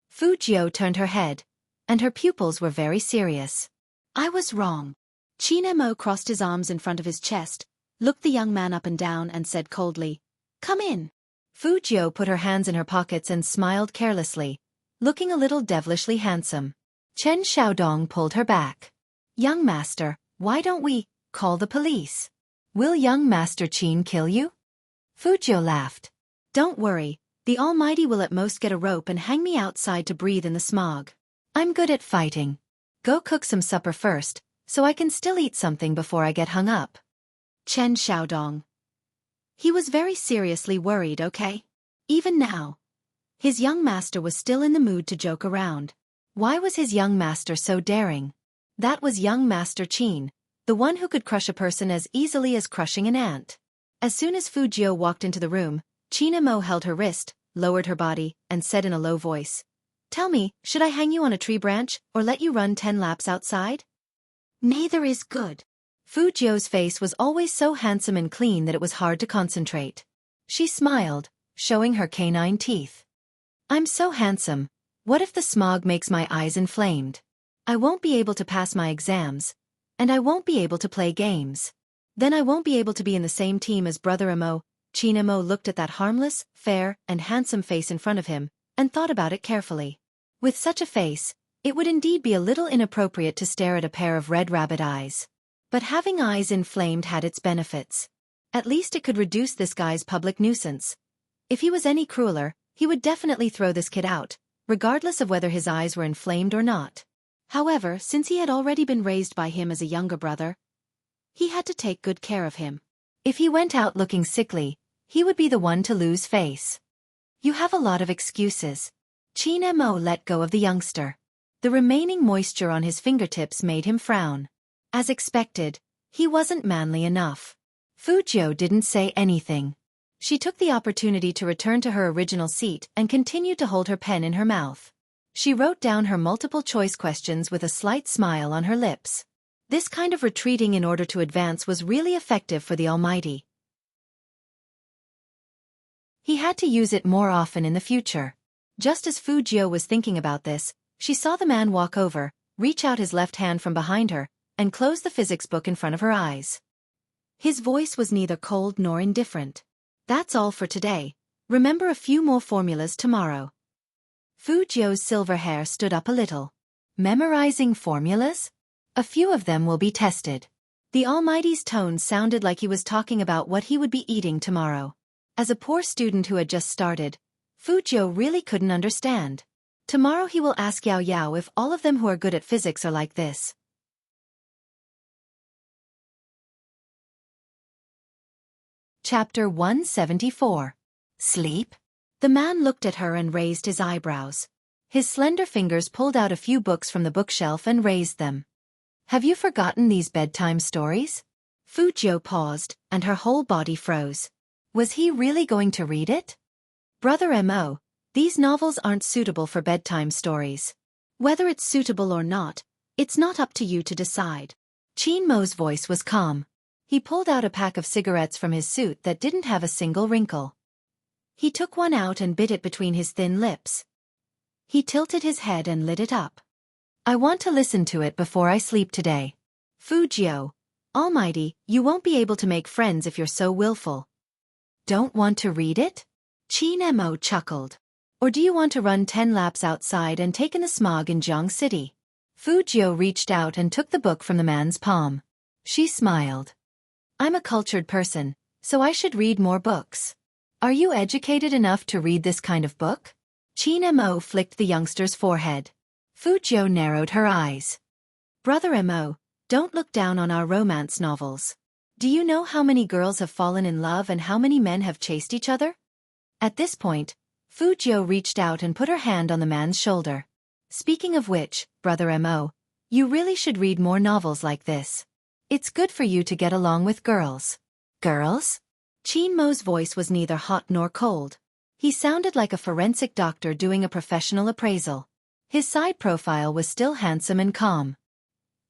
Fu Jiu turned her head, and her pupils were very serious. I was wrong. Qin Mo crossed his arms in front of his chest, looked the young man up and down and said coldly, Come in. Fu Jiu put her hands in her pockets and smiled carelessly, looking a little devilishly handsome. Chen Xiaodong pulled her back. Young master, why don't we call the police? Will young Master Qin kill you? Fu Jiu laughed. Don't worry, the Almighty will at most get a rope and hang me outside to breathe in the smog. I'm good at fighting. Go cook some supper first, so I can still eat something before I get hung up. Chen Xiaodong. He was very seriously worried, okay? Even now. His young master was still in the mood to joke around. Why was his young master so daring? That was young Master Qin, the one who could crush a person as easily as crushing an ant. As soon as Fu Jiu walked into the room, Qin Mo held her wrist, lowered her body, and said in a low voice, Tell me, should I hang you on a tree branch, or let you run 10 laps outside? Neither is good. Fu Jiu's face was always so handsome and clean that it was hard to concentrate. She smiled, showing her canine teeth. I'm so handsome. What if the smog makes my eyes inflamed? I won't be able to pass my exams, and I won't be able to play games. Then I won't be able to be in the same team as Brother Mo. Qin Mo looked at that harmless, fair, and handsome face in front of him, and thought about it carefully. With such a face, it would indeed be a little inappropriate to stare at a pair of red rabbit eyes. But having eyes inflamed had its benefits. At least it could reduce this guy's public nuisance. If he was any crueler, he would definitely throw this kid out, regardless of whether his eyes were inflamed or not. However, since he had already been raised by him as a younger brother, he had to take good care of him. If he went out looking sickly, he would be the one to lose face. You have a lot of excuses. Qin Mo let go of the youngster. The remaining moisture on his fingertips made him frown. As expected, he wasn't manly enough. Fujiu didn't say anything. She took the opportunity to return to her original seat and continued to hold her pen in her mouth. She wrote down her multiple-choice questions with a slight smile on her lips. This kind of retreating in order to advance was really effective for the Almighty. He had to use it more often in the future. Just as Fujiu was thinking about this, she saw the man walk over, reach out his left hand from behind her, and close the physics book in front of her eyes. His voice was neither cold nor indifferent. That's all for today. Remember a few more formulas tomorrow. Fujiu's silver hair stood up a little. Memorizing formulas? A few of them will be tested. The Almighty's tone sounded like he was talking about what he would be eating tomorrow. As a poor student who had just started, Fujiu really couldn't understand. Tomorrow he will ask Yao Yao if all of them who are good at physics are like this. Chapter 174. Sleep? The man looked at her and raised his eyebrows. His slender fingers pulled out a few books from the bookshelf and raised them. Have you forgotten these bedtime stories? Fujiu paused, and her whole body froze. Was he really going to read it? Brother Mo, these novels aren't suitable for bedtime stories. Whether it's suitable or not, it's not up to you to decide. Qin Mo's voice was calm. He pulled out a pack of cigarettes from his suit that didn't have a single wrinkle. He took one out and bit it between his thin lips. He tilted his head and lit it up. I want to listen to it before I sleep today. Fujiu, Almighty, you won't be able to make friends if you're so willful. Don't want to read it? Qin Mo chuckled. Or do you want to run 10 laps outside and take in the smog in Jiang City? Fujiu reached out and took the book from the man's palm. She smiled. I'm a cultured person, so I should read more books. Are you educated enough to read this kind of book? Qin Mo flicked the youngster's forehead. Fujiu narrowed her eyes. Brother Mo, don't look down on our romance novels. Do you know how many girls have fallen in love and how many men have chased each other? At this point, Fujiu reached out and put her hand on the man's shoulder. Speaking of which, Brother Mo, you really should read more novels like this. It's good for you to get along with girls. Girls? Qin Mo's voice was neither hot nor cold. He sounded like a forensic doctor doing a professional appraisal. His side profile was still handsome and calm.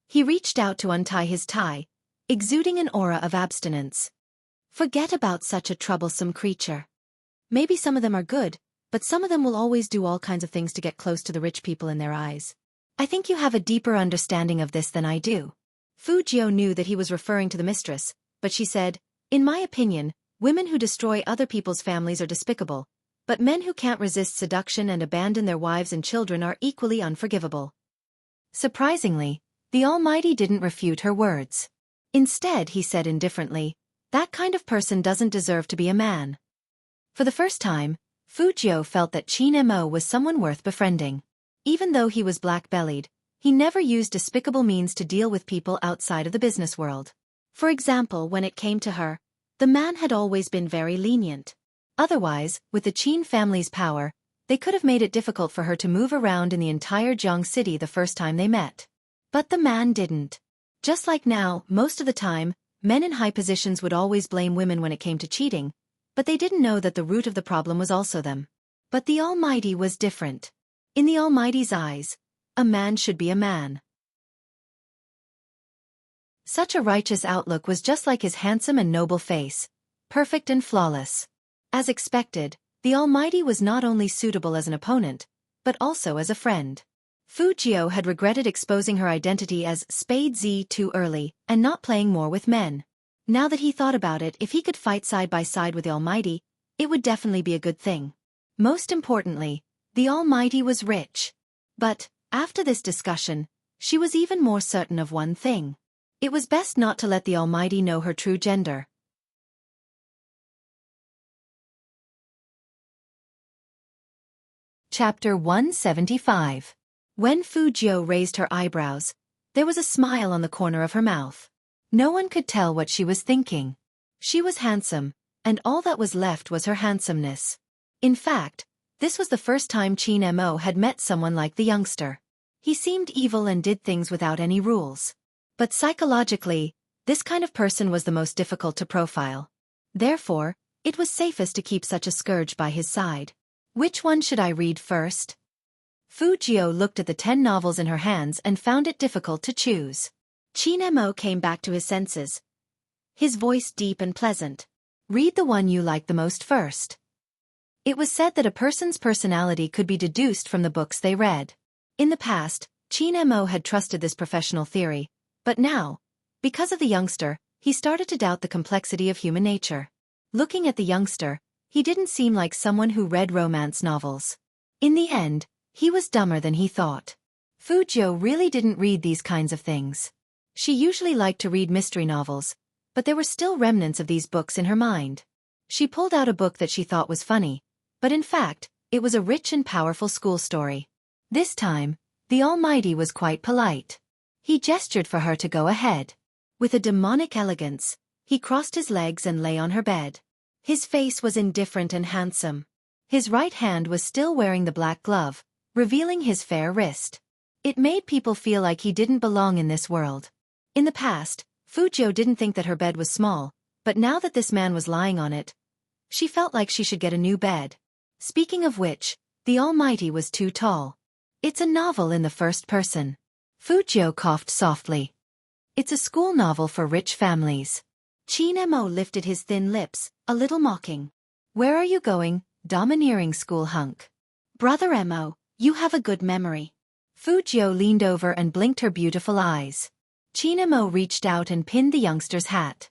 He reached out to untie his tie, exuding an aura of abstinence. Forget about such a troublesome creature. Maybe some of them are good, but some of them will always do all kinds of things to get close to the rich people in their eyes. I think you have a deeper understanding of this than I do. Fujiu knew that he was referring to the mistress, but she said, in my opinion, women who destroy other people's families are despicable, but men who can't resist seduction and abandon their wives and children are equally unforgivable. Surprisingly, the Almighty didn't refute her words. Instead, he said indifferently, that kind of person doesn't deserve to be a man. For the first time, Fujiu felt that Qin Mo was someone worth befriending. Even though he was black-bellied, he never used despicable means to deal with people outside of the business world. For example, when it came to her, the man had always been very lenient. Otherwise, with the Qin family's power, they could have made it difficult for her to move around in the entire Jiang City the first time they met. But the man didn't. Just like now, most of the time, men in high positions would always blame women when it came to cheating, but they didn't know that the root of the problem was also them. But the Almighty was different. In the Almighty's eyes, a man should be a man. Such a righteous outlook was just like his handsome and noble face, perfect and flawless. As expected, the Almighty was not only suitable as an opponent, but also as a friend. Fujiu had regretted exposing her identity as Spade Z too early and not playing more with men. Now that he thought about it, if he could fight side by side with the Almighty, it would definitely be a good thing. Most importantly, the Almighty was rich. But, after this discussion, she was even more certain of one thing. It was best not to let the Almighty know her true gender. Chapter 175. When Fujiu raised her eyebrows, there was a smile on the corner of her mouth. No one could tell what she was thinking. She was handsome, and all that was left was her handsomeness. In fact, this was the first time Qin Mo had met someone like the youngster. He seemed evil and did things without any rules. But psychologically, This kind of person was the most difficult to profile. Therefore, it was safest to keep such a scourge by his side. Which one should I read first? Fu Jiu looked at the 10 novels in her hands and found it difficult to choose. Qin Mo came back to his senses. His voice deep and pleasant. Read the one you like the most first. It was said that a person's personality could be deduced from the books they read. In the past, Qin Mo had trusted this professional theory, but now, because of the youngster, he started to doubt the complexity of human nature. Looking at the youngster, he didn't seem like someone who read romance novels. In the end, he was dumber than he thought. Fu Jiu really didn't read these kinds of things. She usually liked to read mystery novels, but there were still remnants of these books in her mind. She pulled out a book that she thought was funny, but in fact, it was a rich and powerful school story. This time, the Almighty was quite polite. He gestured for her to go ahead. With a demonic elegance, he crossed his legs and lay on her bed. His face was indifferent and handsome. His right hand was still wearing the black glove, revealing his fair wrist. It made people feel like he didn't belong in this world. In the past, Fu Jiu didn't think that her bed was small, but now that this man was lying on it, she felt like she should get a new bed. Speaking of which, the Almighty was too tall. It's a novel in the first person. Fu Jiu coughed softly. It's a school novel for rich families. Qin Mo lifted his thin lips, a little mocking. Where are you going, domineering school hunk? Brother Mo, you have a good memory. Fu Jiu leaned over and blinked her beautiful eyes. Qin Mo reached out and pinned the youngster's hat.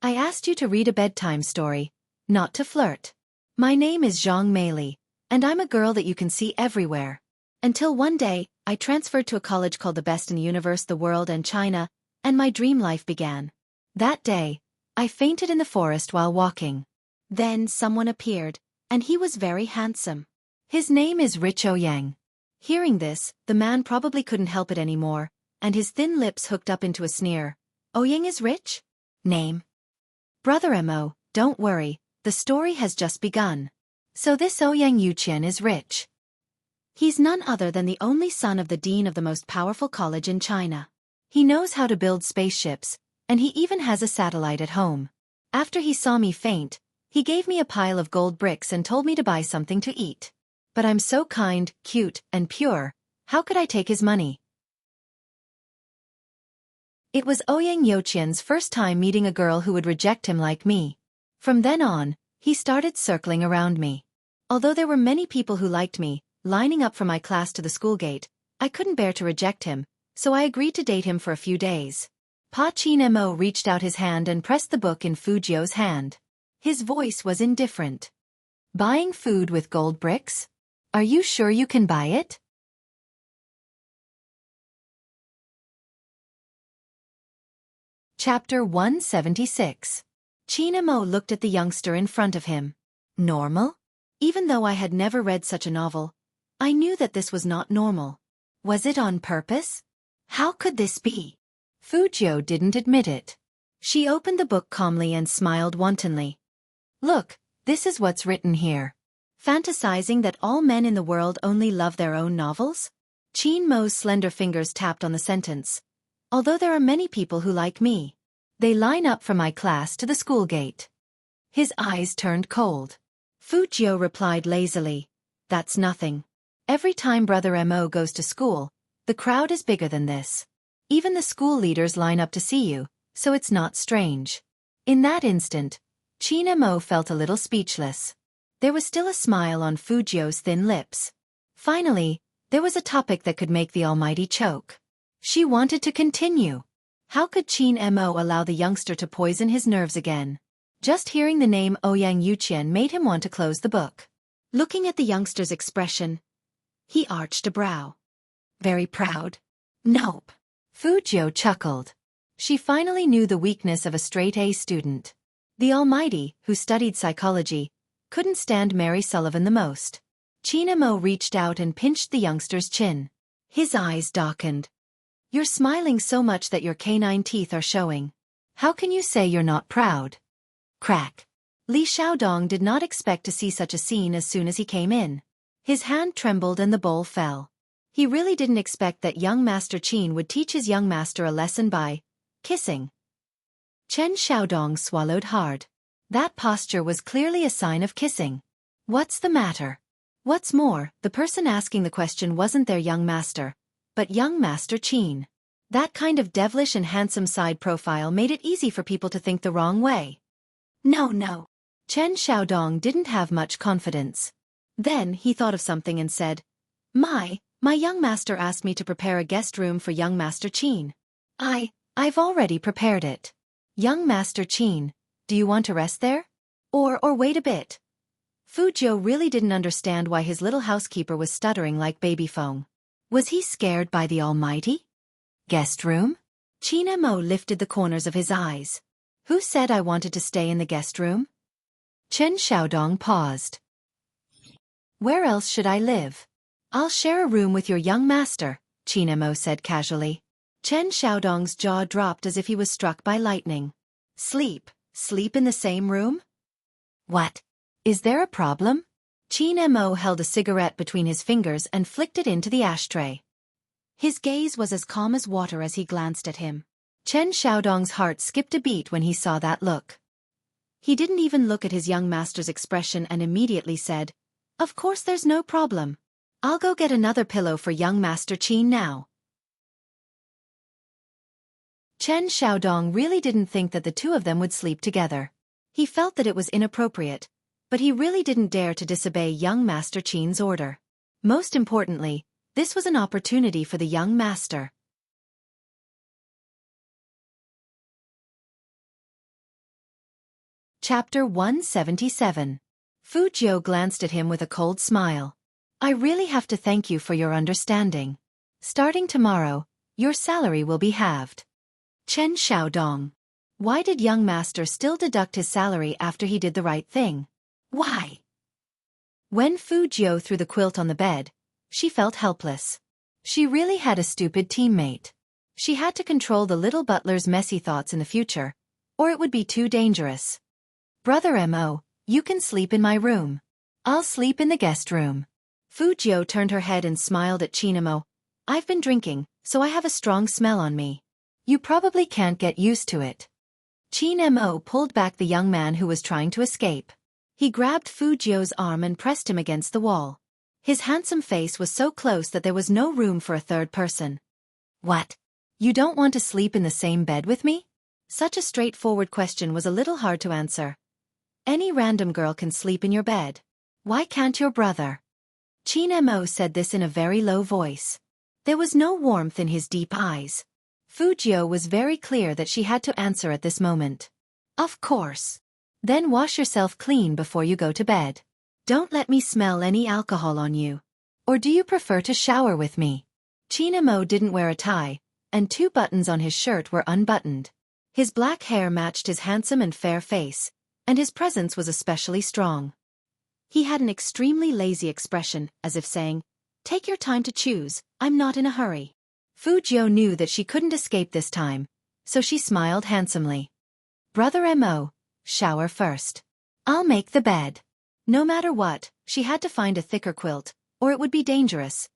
I asked you to read a bedtime story, not to flirt. My name is Zhang Meili, and I'm a girl that you can see everywhere. Until one day, I transferred to a college called the best in the universe, the world and China, and my dream life began. That day, I fainted in the forest while walking. Then someone appeared, and he was very handsome. His name is Rich Ouyang. Hearing this, the man probably couldn't help it anymore, and his thin lips hooked up into a sneer. Ouyang is rich? Name? Brother Mo, don't worry, the story has just begun. So this Ouyang Yuqian is rich. He's none other than the only son of the dean of the most powerful college in China. He knows how to build spaceships, and he even has a satellite at home. After he saw me faint, he gave me a pile of gold bricks and told me to buy something to eat. But I'm so kind, cute, and pure, how could I take his money? It was Ouyang Yuqian's first time meeting a girl who would reject him like me. From then on, he started circling around me. Although there were many people who liked me, lining up from my class to the school gate, I couldn't bear to reject him, so I agreed to date him for a few days. Pa Qin Mo reached out his hand and pressed the book in Fu Jiu's hand. His voice was indifferent. Buying food with gold bricks? Are you sure you can buy it? Chapter 176. Qin Mo looked at the youngster in front of him. Normal? Even though I had never read such a novel, I knew that this was not normal. Was it on purpose? How could this be? Fu Jiu didn't admit it. She opened the book calmly and smiled wantonly. Look, this is what's written here. Fantasizing that all men in the world only love their own novels? Qin Mo's slender fingers tapped on the sentence. Although there are many people who like me. They line up from my class to the school gate. His eyes turned cold. Fu Jiu replied lazily. That's nothing. Every time Brother Mo goes to school, the crowd is bigger than this. Even the school leaders line up to see you, so it's not strange. In that instant, Qin Mo felt a little speechless. There was still a smile on Fu Jiu's thin lips. Finally, there was a topic that could make the Almighty choke. She wanted to continue. How could Qin Mo allow the youngster to poison his nerves again? Just hearing the name Ouyang Yuqian made him want to close the book. Looking at the youngster's expression, he arched a brow. Very proud. Nope. Fu Jiu chuckled. She finally knew the weakness of a straight-A student. The Almighty, who studied psychology, couldn't stand Mary Sullivan the most. Qin Mo reached out and pinched the youngster's chin. His eyes darkened. You're smiling so much that your canine teeth are showing. How can you say you're not proud? Crack. Li Xiaodong did not expect to see such a scene as soon as he came in. His hand trembled and the bowl fell. He really didn't expect that young Master Qin would teach his young master a lesson by kissing. Chen Xiaodong swallowed hard. That posture was clearly a sign of kissing. What's the matter? What's more, the person asking the question wasn't their young master, but young Master Qin. That kind of devilish and handsome side profile made it easy for people to think the wrong way. No. Chen Xiaodong didn't have much confidence. Then he thought of something and said, My young master asked me to prepare a guest room for young Master Qin. I've already prepared it. Young Master Qin, do you want to rest there? Or wait a bit? Fu Jiu really didn't understand why his little housekeeper was stuttering like baby Feng. Was he scared by the Almighty? Guest room? Qin Mo lifted the corners of his eyes. Who said I wanted to stay in the guest room? Chen Xiaodong paused. Where else should I live? I'll share a room with your young master, Qin Mo said casually. Chen Xiaodong's jaw dropped as if he was struck by lightning. Sleep in the same room? What? Is there a problem? Qin Mo held a cigarette between his fingers and flicked it into the ashtray. His gaze was as calm as water as he glanced at him. Chen Xiaodong's heart skipped a beat when he saw that look. He didn't even look at his young master's expression and immediately said, Of course there's no problem. I'll go get another pillow for young Master Qin now. Chen Xiaodong really didn't think that the two of them would sleep together. He felt that it was inappropriate, but he really didn't dare to disobey young Master Qin's order. Most importantly, this was an opportunity for the young master. Chapter 177. Fu Jiu glanced at him with a cold smile. I really have to thank you for your understanding. Starting tomorrow, your salary will be halved. Chen Xiaodong. Why did young master still deduct his salary after he did the right thing? Why? When Fu Jiu threw the quilt on the bed, she felt helpless. She really had a stupid teammate. She had to control the little butler's messy thoughts in the future, or it would be too dangerous. Brother Mo, you can sleep in my room. I'll sleep in the guest room. Fu Jiu turned her head and smiled at Qin Mo. I've been drinking, so I have a strong smell on me. You probably can't get used to it. Qin Mo pulled back the young man who was trying to escape. He grabbed Fu Jiu's arm and pressed him against the wall. His handsome face was so close that there was no room for a third person. What? You don't want to sleep in the same bed with me? Such a straightforward question was a little hard to answer. Any random girl can sleep in your bed. Why can't your brother? Qin Mo said this in a very low voice. There was no warmth in his deep eyes. Fu Jiu was very clear that she had to answer at this moment. Of course. Then wash yourself clean before you go to bed. Don't let me smell any alcohol on you. Or do you prefer to shower with me? Qin Mo didn't wear a tie, and 2 buttons on his shirt were unbuttoned. His black hair matched his handsome and fair face, and his presence was especially strong. He had an extremely lazy expression, as if saying, Take your time to choose, I'm not in a hurry. Fu Jiu knew that she couldn't escape this time, so she smiled handsomely. Brother Mo, shower first. I'll make the bed. No matter what, she had to find a thicker quilt, or it would be dangerous.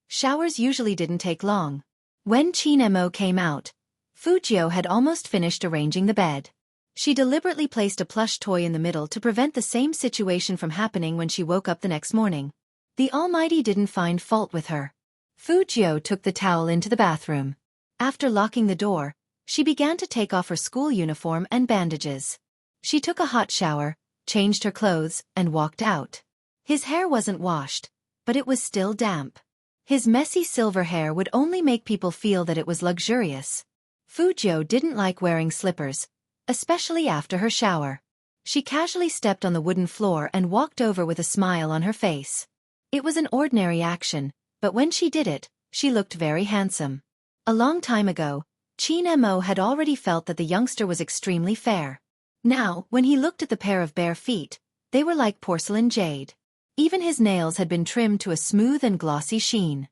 Showers usually didn't take long. When Qin Mo came out, Fu Jiu had almost finished arranging the bed. She deliberately placed a plush toy in the middle to prevent the same situation from happening when she woke up the next morning. The Almighty didn't find fault with her. Fu Jiu took the towel into the bathroom. After locking the door, she began to take off her school uniform and bandages. She took a hot shower, changed her clothes, and walked out. His hair wasn't washed, but it was still damp. His messy silver hair would only make people feel that it was luxurious. Fu Jiu didn't like wearing slippers, especially after her shower. She casually stepped on the wooden floor and walked over with a smile on her face. It was an ordinary action, but when she did it, she looked very handsome. A long time ago, Qin Mo had already felt that the youngster was extremely fair. Now, when he looked at the pair of bare feet, they were like porcelain jade. Even his nails had been trimmed to a smooth and glossy sheen.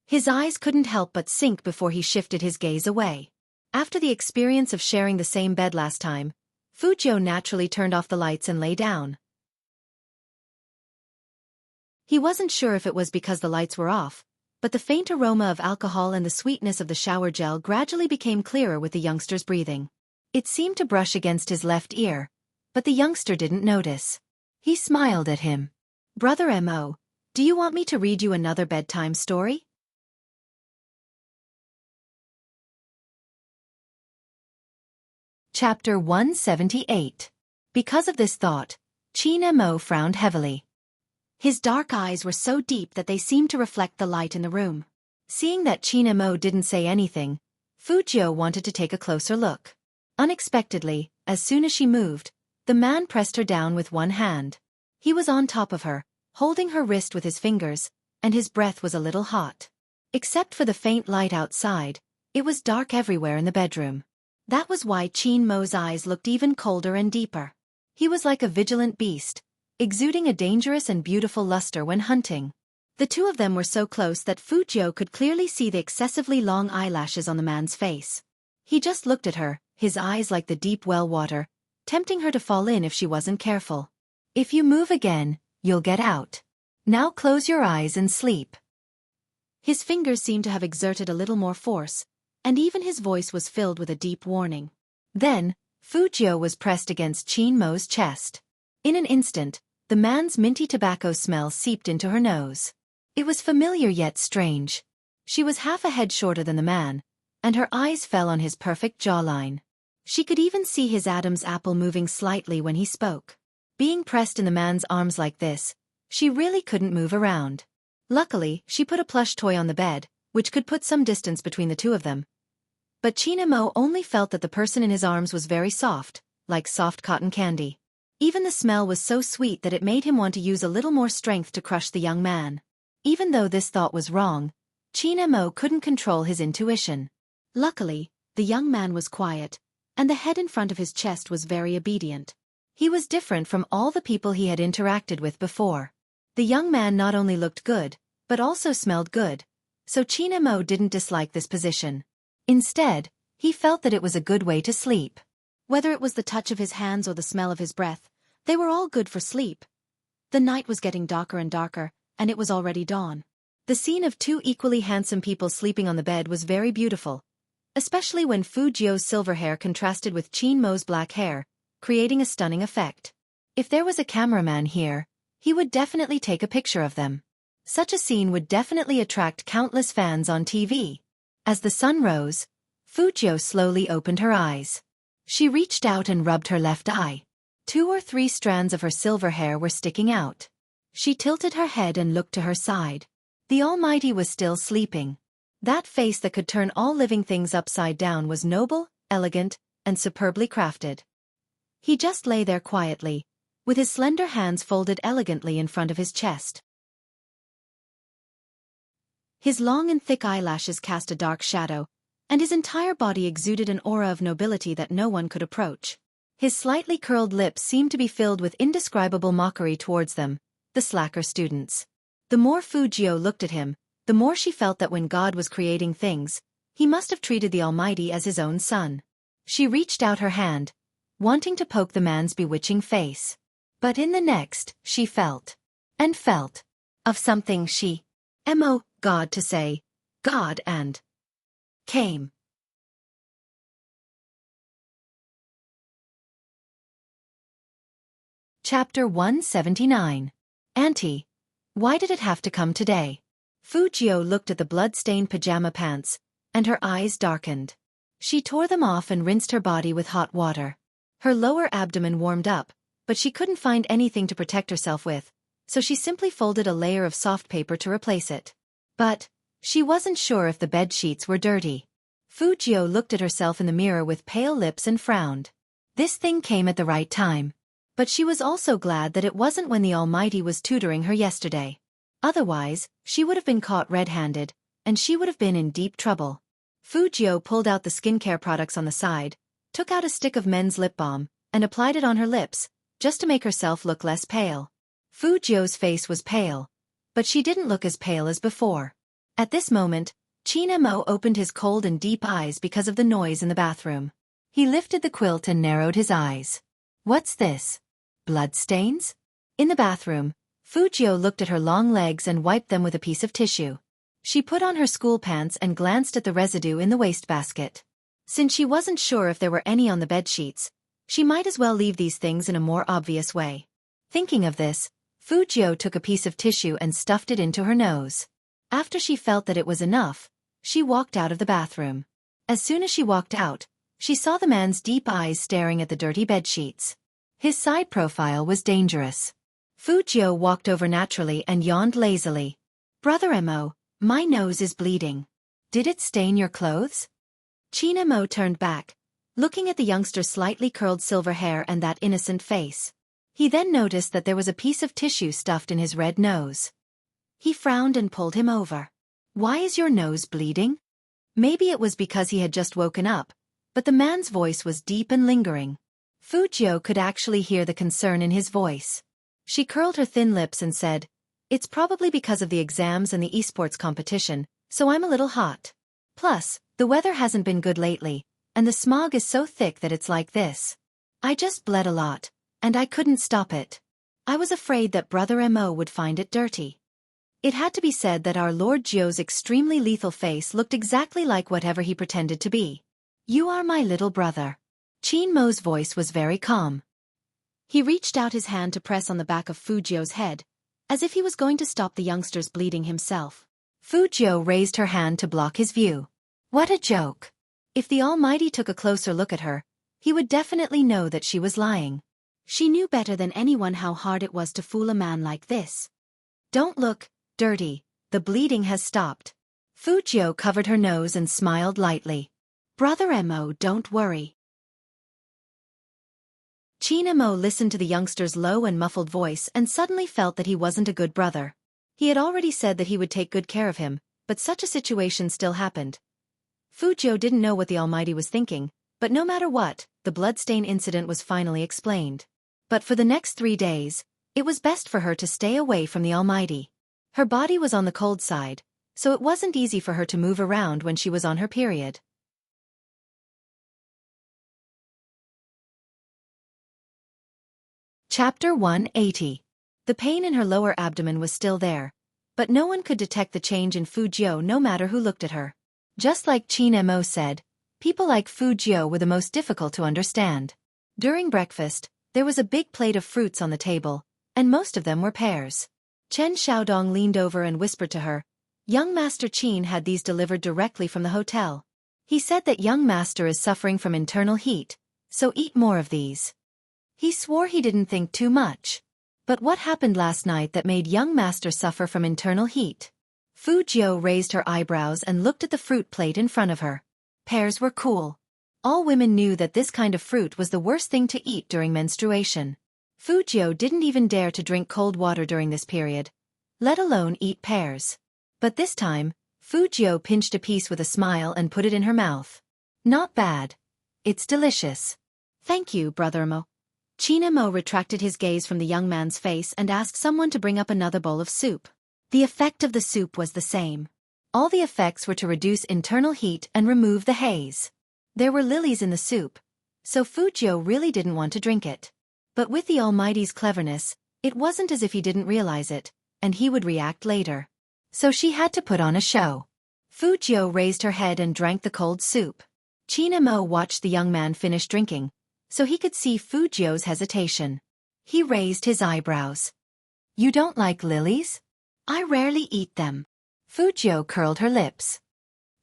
His eyes couldn't help but sink before he shifted his gaze away. After the experience of sharing the same bed last time, Fu Jiu naturally turned off the lights and lay down. He wasn't sure if it was because the lights were off, but the faint aroma of alcohol and the sweetness of the shower gel gradually became clearer with the youngster's breathing. It seemed to brush against his left ear, but the youngster didn't notice. He smiled at him. "Brother M.O., do you want me to read you another bedtime story?" Chapter 178. Because of this thought, Chin Mo frowned heavily. His dark eyes were so deep that they seemed to reflect the light in the room. Seeing that Chin Mo didn't say anything, Fujio wanted to take a closer look. Unexpectedly, as soon as she moved, the man pressed her down with one hand. He was on top of her, holding her wrist with his fingers, and his breath was a little hot. Except for the faint light outside, it was dark everywhere in the bedroom. That was why Chin Mo's eyes looked even colder and deeper. He was like a vigilant beast, exuding a dangerous and beautiful luster when hunting. The two of them were so close that Fujio could clearly see the excessively long eyelashes on the man's face. He just looked at her, his eyes like the deep well water, tempting her to fall in if she wasn't careful. "If you move again, you'll get out. Now close your eyes and sleep." His fingers seemed to have exerted a little more force, and even his voice was filled with a deep warning. Then, Fujio was pressed against Chin Mo's chest. In an instant, the man's minty tobacco smell seeped into her nose. It was familiar yet strange. She was half a head shorter than the man, and her eyes fell on his perfect jawline. She could even see his Adam's apple moving slightly when he spoke. Being pressed in the man's arms like this, she really couldn't move around. Luckily, she put a plush toy on the bed, which could put some distance between the two of them. But Chin Mo only felt that the person in his arms was very soft, like soft cotton candy. Even the smell was so sweet that it made him want to use a little more strength to crush the young man. Even though this thought was wrong, Chin Mo couldn't control his intuition. Luckily, the young man was quiet, and the head in front of his chest was very obedient. He was different from all the people he had interacted with before. The young man not only looked good, but also smelled good, so Chin Mo didn't dislike this position. Instead, he felt that it was a good way to sleep. Whether it was the touch of his hands or the smell of his breath, they were all good for sleep. The night was getting darker and darker, and it was already dawn. The scene of two equally handsome people sleeping on the bed was very beautiful, especially when Fujio's silver hair contrasted with Chin Mo's black hair, creating a stunning effect. If there was a cameraman here, he would definitely take a picture of them. Such a scene would definitely attract countless fans on TV. As the sun rose, Fujio slowly opened her eyes. She reached out and rubbed her left eye. 2 or 3 strands of her silver hair were sticking out. She tilted her head and looked to her side. The Almighty was still sleeping. That face that could turn all living things upside down was noble, elegant, and superbly crafted. He just lay there quietly, with his slender hands folded elegantly in front of his chest. His long and thick eyelashes cast a dark shadow, and his entire body exuded an aura of nobility that no one could approach. His slightly curled lips seemed to be filled with indescribable mockery towards them, the slacker students. The more Fujio looked at him, the more she felt that when God was creating things, he must have treated the Almighty as his own son. She reached out her hand, wanting to poke the man's bewitching face. But in the next, she felt of something she God to say, God and came. Chapter 179. Auntie, why did it have to come today? Fujio looked at the blood-stained pajama pants, and her eyes darkened. She tore them off and rinsed her body with hot water. Her lower abdomen warmed up, but she couldn't find anything to protect herself with, so she simply folded a layer of soft paper to replace it. But she wasn't sure if the bed sheets were dirty. Fujio looked at herself in the mirror with pale lips and frowned. This thing came at the right time. But she was also glad that it wasn't when the Almighty was tutoring her yesterday. Otherwise, she would have been caught red-handed, and she would have been in deep trouble. Fujio pulled out the skincare products on the side, took out a stick of men's lip balm, and applied it on her lips, just to make herself look less pale. Fujio's face was pale, but she didn't look as pale as before. At this moment, Chin Mo opened his cold and deep eyes because of the noise in the bathroom. He lifted the quilt and narrowed his eyes. What's this? Bloodstains? In the bathroom, Fujio looked at her long legs and wiped them with a piece of tissue. She put on her school pants and glanced at the residue in the wastebasket. Since she wasn't sure if there were any on the bedsheets, she might as well leave these things in a more obvious way. Thinking of this, Fujio took a piece of tissue and stuffed it into her nose. After she felt that it was enough, she walked out of the bathroom. As soon as she walked out, she saw the man's deep eyes staring at the dirty bedsheets. His side profile was dangerous. Fujio walked over naturally and yawned lazily. "Brother Mo, my nose is bleeding. Did it stain your clothes?" China Mo turned back, looking at the youngster's slightly curled silver hair and that innocent face. He then noticed that there was a piece of tissue stuffed in his red nose. He frowned and pulled him over. "Why is your nose bleeding?" Maybe it was because he had just woken up, but the man's voice was deep and lingering. Fujio could actually hear the concern in his voice. She curled her thin lips and said, "It's probably because of the exams and the esports competition, so I'm a little hot. Plus, the weather hasn't been good lately, and the smog is so thick that it's like this. I just bled a lot, and I couldn't stop it. I was afraid that Brother Mo would find it dirty." It had to be said that our Lord Jio's extremely lethal face looked exactly like whatever he pretended to be. "You are my little brother." Chin Mo's voice was very calm. He reached out his hand to press on the back of Fujio's head, as if he was going to stop the youngster's bleeding himself. Fujio raised her hand to block his view. What a joke. If the Almighty took a closer look at her, he would definitely know that she was lying. She knew better than anyone how hard it was to fool a man like this. "Don't look dirty, the bleeding has stopped." Fujio covered her nose and smiled lightly. "Brother Mo, don't worry." China Mo listened to the youngster's low and muffled voice and suddenly felt that he wasn't a good brother. He had already said that he would take good care of him, but such a situation still happened. Fujio didn't know what the Almighty was thinking, but no matter what, the bloodstain incident was finally explained. But for the next 3 days, it was best for her to stay away from the Almighty. Her body was on the cold side, so it wasn't easy for her to move around when she was on her period. Chapter 180. The pain in her lower abdomen was still there, but no one could detect the change in Fujio no matter who looked at her. Just like Chin Mo said, people like Fujio were the most difficult to understand. During breakfast, there was a big plate of fruits on the table, and most of them were pears. Chen Xiaodong leaned over and whispered to her, "Young Master Qin had these delivered directly from the hotel. He said that young master is suffering from internal heat, so eat more of these." He swore he didn't think too much. But what happened last night that made young master suffer from internal heat? Fujio raised her eyebrows and looked at the fruit plate in front of her. Pears were cool. All women knew that this kind of fruit was the worst thing to eat during menstruation. Fujio didn't even dare to drink cold water during this period, let alone eat pears. But this time, Fujio pinched a piece with a smile and put it in her mouth. "Not bad. It's delicious." "Thank you, Brother Mo." China Mo retracted his gaze from the young man's face and asked someone to bring up another bowl of soup. The effect of the soup was the same. All the effects were to reduce internal heat and remove the haze. There were lilies in the soup, so Fujio really didn't want to drink it. But with the Almighty's cleverness, it wasn't as if he didn't realize it, and he would react later. So she had to put on a show. Fujio raised her head and drank the cold soup. China Mo watched the young man finish drinking, so he could see Fujio's hesitation. He raised his eyebrows. "You don't like lilies?" "I rarely eat them." Fujio curled her lips.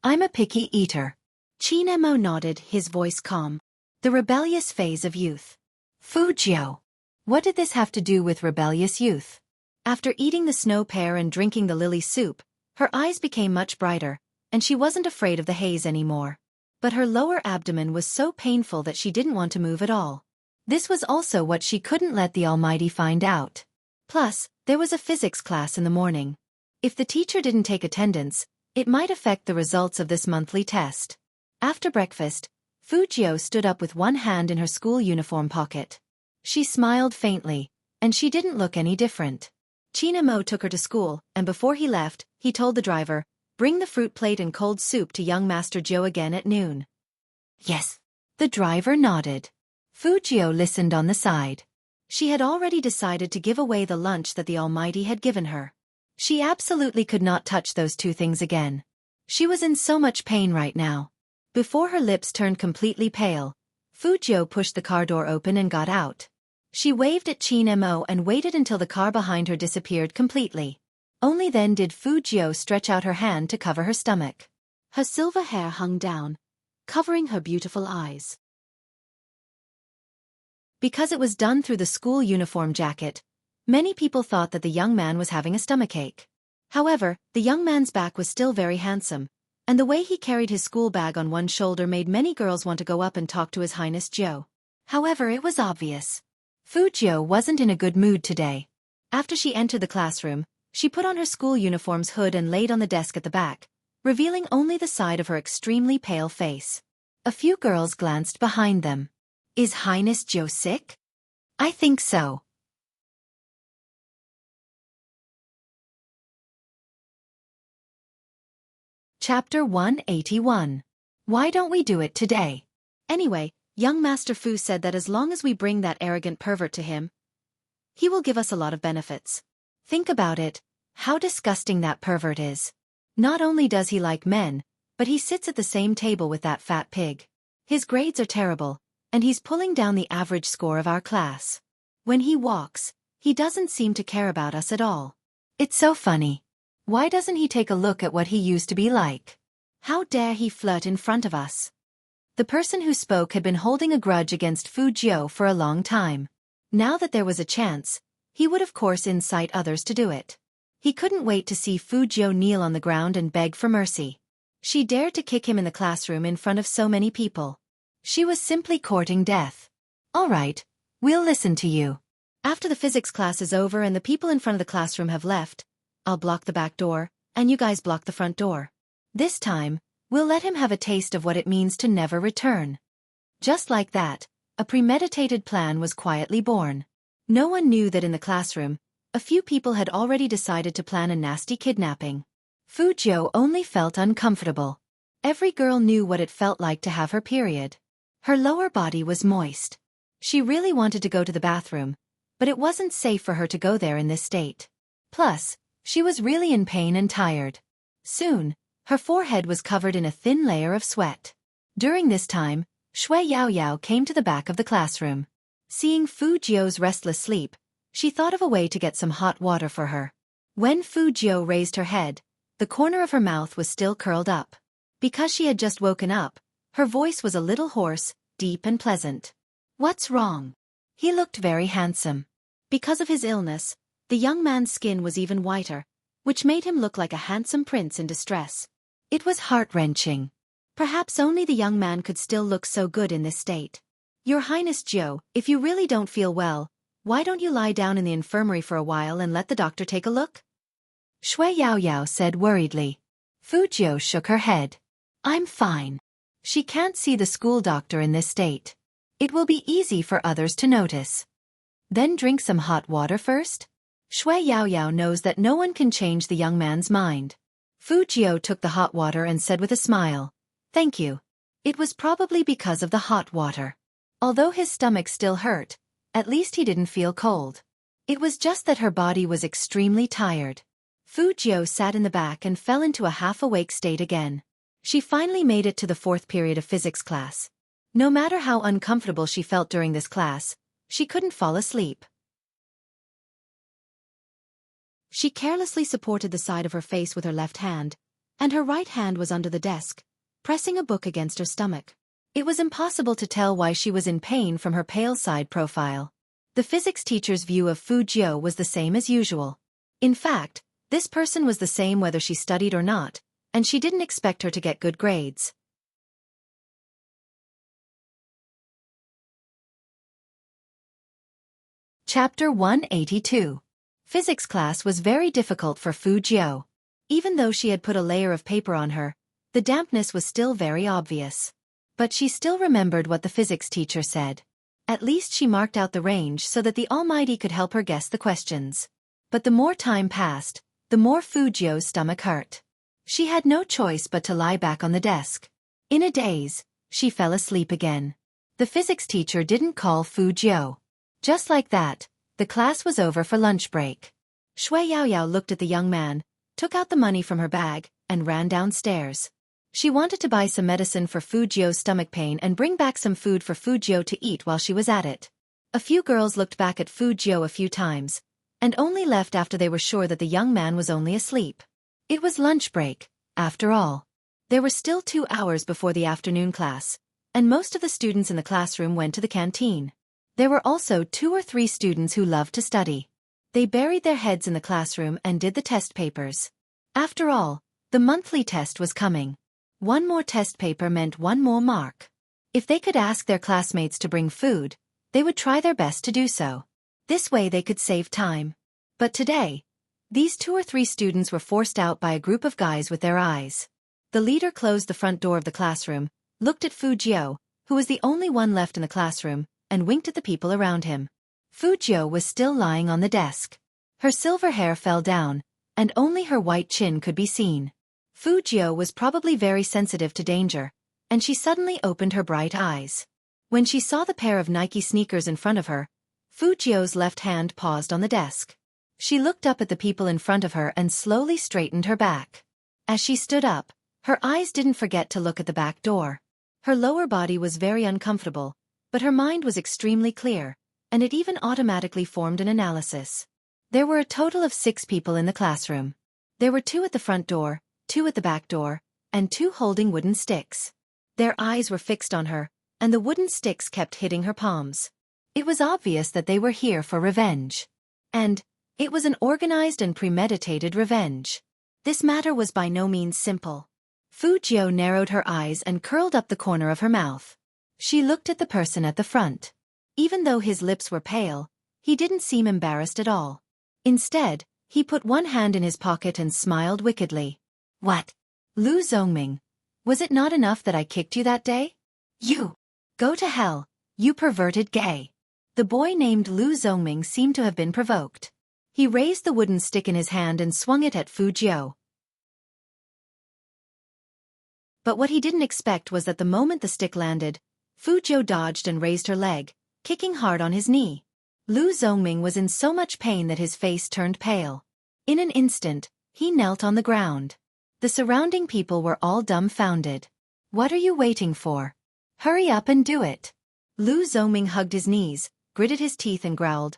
"I'm a picky eater." China Mo nodded, his voice calm. The rebellious phase of youth. Fujio. What did this have to do with rebellious youth? After eating the snow pear and drinking the lily soup, her eyes became much brighter, and she wasn't afraid of the haze anymore. But her lower abdomen was so painful that she didn't want to move at all. This was also what she couldn't let the Almighty find out. Plus, there was a physics class in the morning. If the teacher didn't take attendance, it might affect the results of this monthly test. After breakfast, Fujio stood up with one hand in her school uniform pocket. She smiled faintly, and she didn't look any different. China Mo took her to school, and before he left, he told the driver, "Bring the fruit plate and cold soup to young Master Joe again at noon." "Yes." The driver nodded. Fujio listened on the side. She had already decided to give away the lunch that the Almighty had given her. She absolutely could not touch those two things again. She was in so much pain right now. Before her lips turned completely pale, Fu Jiu pushed the car door open and got out. She waved at Qin Mo and waited until the car behind her disappeared completely. Only then did Fu Jiu stretch out her hand to cover her stomach. Her silver hair hung down, covering her beautiful eyes. Because it was done through the school uniform jacket, many people thought that the young man was having a stomachache. However, the young man's back was still very handsome, and the way he carried his school bag on one shoulder made many girls want to go up and talk to His Highness Jiu. However, it was obvious. Fu Jiu wasn't in a good mood today. After she entered the classroom, she put on her school uniform's hood and laid on the desk at the back, revealing only the side of her extremely pale face. A few girls glanced behind them. Is Highness Jiu sick? I think so. Chapter 181. Why don't we do it today? Anyway, young Master Fu said that as long as we bring that arrogant pervert to him, he will give us a lot of benefits. Think about it, how disgusting that pervert is. Not only does he like men, but he sits at the same table with that fat pig. His grades are terrible, and he's pulling down the average score of our class. When he walks, he doesn't seem to care about us at all. It's so funny. Why doesn't he take a look at what he used to be like? How dare he flirt in front of us? The person who spoke had been holding a grudge against Fu Jiu for a long time. Now that there was a chance, he would of course incite others to do it. He couldn't wait to see Fu Jiu kneel on the ground and beg for mercy. She dared to kick him in the classroom in front of so many people. She was simply courting death. All right, we'll listen to you. After the physics class is over and the people in front of the classroom have left, I'll block the back door, and you guys block the front door. This time, we'll let him have a taste of what it means to never return. Just like that, a premeditated plan was quietly born. No one knew that in the classroom, a few people had already decided to plan a nasty kidnapping. Fu Jiu only felt uncomfortable. Every girl knew what it felt like to have her period. Her lower body was moist. She really wanted to go to the bathroom, but it wasn't safe for her to go there in this state. Plus, she was really in pain and tired. Soon, her forehead was covered in a thin layer of sweat. During this time, Shui Yaoyao came to the back of the classroom. Seeing Fu Jiu's restless sleep, she thought of a way to get some hot water for her. When Fu Jiu raised her head, the corner of her mouth was still curled up. Because she had just woken up, her voice was a little hoarse, deep and pleasant. What's wrong? He looked very handsome. Because of his illness, the young man's skin was even whiter, which made him look like a handsome prince in distress. It was heart-wrenching. Perhaps only the young man could still look so good in this state. Your Highness Jiu, if you really don't feel well, why don't you lie down in the infirmary for a while and let the doctor take a look? Shui Yaoyao said worriedly. Fu Jiu shook her head. I'm fine. She can't see the school doctor in this state. It will be easy for others to notice. Then drink some hot water first? Shui Yaoyao knows that no one can change the young man's mind. Fu Jiu took the hot water and said with a smile, "Thank you." It was probably because of the hot water. Although his stomach still hurt, at least he didn't feel cold. It was just that her body was extremely tired. Fu Jiu sat in the back and fell into a half-awake state again. She finally made it to the fourth period of physics class. No matter how uncomfortable she felt during this class, she couldn't fall asleep. She carelessly supported the side of her face with her left hand, and her right hand was under the desk, pressing a book against her stomach. It was impossible to tell why she was in pain from her pale side profile. The physics teacher's view of Fu Jiu was the same as usual. In fact, this person was the same whether she studied or not, and she didn't expect her to get good grades. Chapter 182. Physics class was very difficult for Fu Jiu. Even though she had put a layer of paper on her, the dampness was still very obvious. But she still remembered what the physics teacher said. At least she marked out the range so that the Almighty could help her guess the questions. But the more time passed, the more Fu Jiu's stomach hurt. She had no choice but to lie back on the desk. In a daze, she fell asleep again. The physics teacher didn't call Fu Jiu. Just like that, the class was over for lunch break. Shui Yaoyao looked at the young man, took out the money from her bag, and ran downstairs. She wanted to buy some medicine for Fujio's stomach pain and bring back some food for Fujio to eat while she was at it. A few girls looked back at Fujio a few times, and only left after they were sure that the young man was only asleep. It was lunch break, after all. There were still 2 hours before the afternoon class, and most of the students in the classroom went to the canteen. There were also 2 or 3 students who loved to study. They buried their heads in the classroom and did the test papers. After all, the monthly test was coming. One more test paper meant one more mark. If they could ask their classmates to bring food, they would try their best to do so. This way they could save time. But today, these 2 or 3 students were forced out by a group of guys with their eyes. The leader closed the front door of the classroom, looked at Fujio, who was the only one left in the classroom, and winked at the people around him. Fujio was still lying on the desk. Her silver hair fell down, and only her white chin could be seen. Fujio was probably very sensitive to danger, and she suddenly opened her bright eyes. When she saw the pair of Nike sneakers in front of her, Fujio's left hand paused on the desk. She looked up at the people in front of her and slowly straightened her back. As she stood up, her eyes didn't forget to look at the back door. Her lower body was very uncomfortable, but her mind was extremely clear, and it even automatically formed an analysis. There were a total of 6 people in the classroom. There were 2 at the front door, 2 at the back door, and 2 holding wooden sticks. Their eyes were fixed on her, and the wooden sticks kept hitting her palms. It was obvious that they were here for revenge. And it was an organized and premeditated revenge. This matter was by no means simple. Fujio narrowed her eyes and curled up the corner of her mouth. She looked at the person at the front. Even though his lips were pale, he didn't seem embarrassed at all. Instead, he put one hand in his pocket and smiled wickedly. "What? Lu Zongming, was it not enough that I kicked you that day? You! Go to hell, you perverted gay." The boy named Lu Zongming seemed to have been provoked. He raised the wooden stick in his hand and swung it at Fujio. But what he didn't expect was that the moment the stick landed, Fujio dodged and raised her leg, kicking hard on his knee. Lu Zongming was in so much pain that his face turned pale. In an instant, he knelt on the ground. The surrounding people were all dumbfounded. "What are you waiting for? Hurry up and do it." Lu Zongming hugged his knees, gritted his teeth and growled,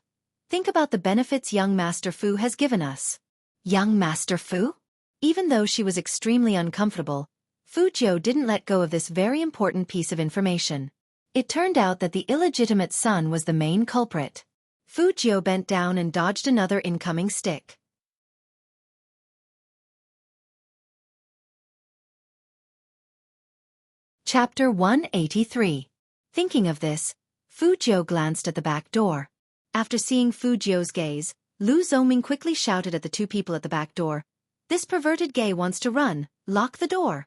"Think about the benefits young Master Fu has given us." Young Master Fu? Even though she was extremely uncomfortable, Fujio didn't let go of this very important piece of information. It turned out that the illegitimate son was the main culprit. Fujio bent down and dodged another incoming stick. Chapter 183. Thinking of this, Fujio glanced at the back door. After seeing Fujio's gaze, Lu Zongming quickly shouted at the 2 people at the back door, "This perverted gay wants to run, lock the door."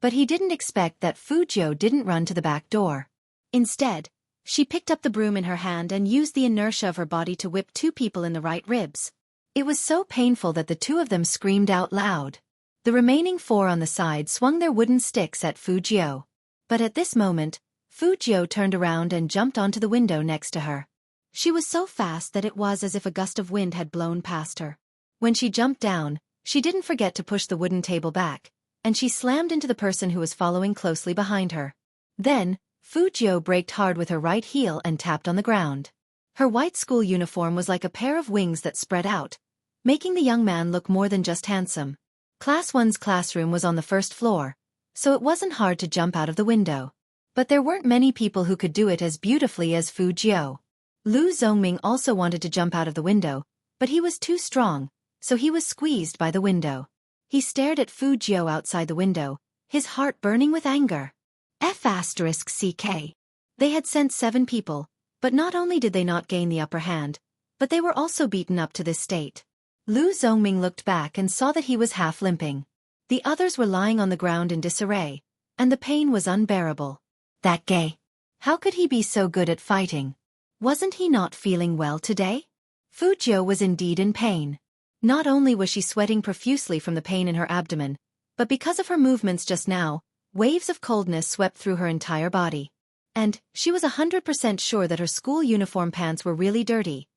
But he didn't expect that Fujio didn't run to the back door. Instead, she picked up the broom in her hand and used the inertia of her body to whip 2 people in the right ribs. It was so painful that the 2 of them screamed out loud. The remaining 4 on the side swung their wooden sticks at Fujio. But at this moment, Fujio turned around and jumped onto the window next to her. She was so fast that it was as if a gust of wind had blown past her. When she jumped down, she didn't forget to push the wooden table back, and she slammed into the person who was following closely behind her. Then, Fujio braked hard with her right heel and tapped on the ground. Her white school uniform was like a pair of wings that spread out, making the young man look more than just handsome. Class 1's classroom was on the first floor, so it wasn't hard to jump out of the window. But there weren't many people who could do it as beautifully as Fujio. Lu Zongming also wanted to jump out of the window, but he was too strong, so he was squeezed by the window. He stared at Fujio outside the window, his heart burning with anger. F***CK. They had sent 7 people, but not only did they not gain the upper hand, but they were also beaten up to this state. Lu Zongming looked back and saw that he was half limping. The others were lying on the ground in disarray, and the pain was unbearable. That gay. How could he be so good at fighting? Wasn't he not feeling well today? Fujio was indeed in pain. Not only was she sweating profusely from the pain in her abdomen, but because of her movements just now, waves of coldness swept through her entire body. And she was 100% sure that her school uniform pants were really dirty.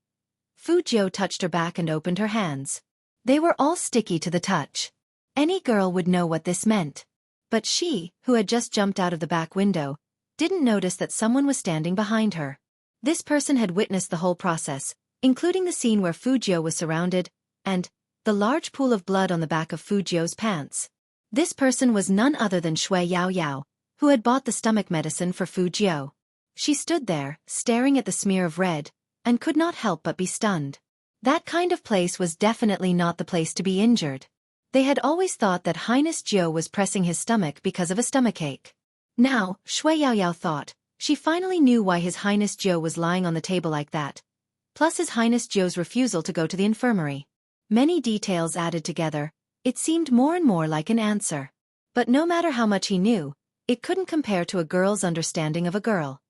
Fujio touched her back and opened her hands. They were all sticky to the touch. Any girl would know what this meant. But she, who had just jumped out of the back window, didn't notice that someone was standing behind her. This person had witnessed the whole process, including the scene where Fujio was surrounded, and the large pool of blood on the back of Fujio's pants. This person was none other than Shui Yao Yao, who had bought the stomach medicine for Fujio. She stood there, staring at the smear of red, and could not help but be stunned. That kind of place was definitely not the place to be injured. They had always thought that Highness Jiu was pressing his stomach because of a stomachache. Now, Shui Yao Yao thought, she finally knew why His Highness Jiu was lying on the table like that. Plus His Highness Jiu's refusal to go to the infirmary. Many details added together, it seemed more and more like an answer. But no matter how much he knew, it couldn't compare to a girl's understanding of a girl.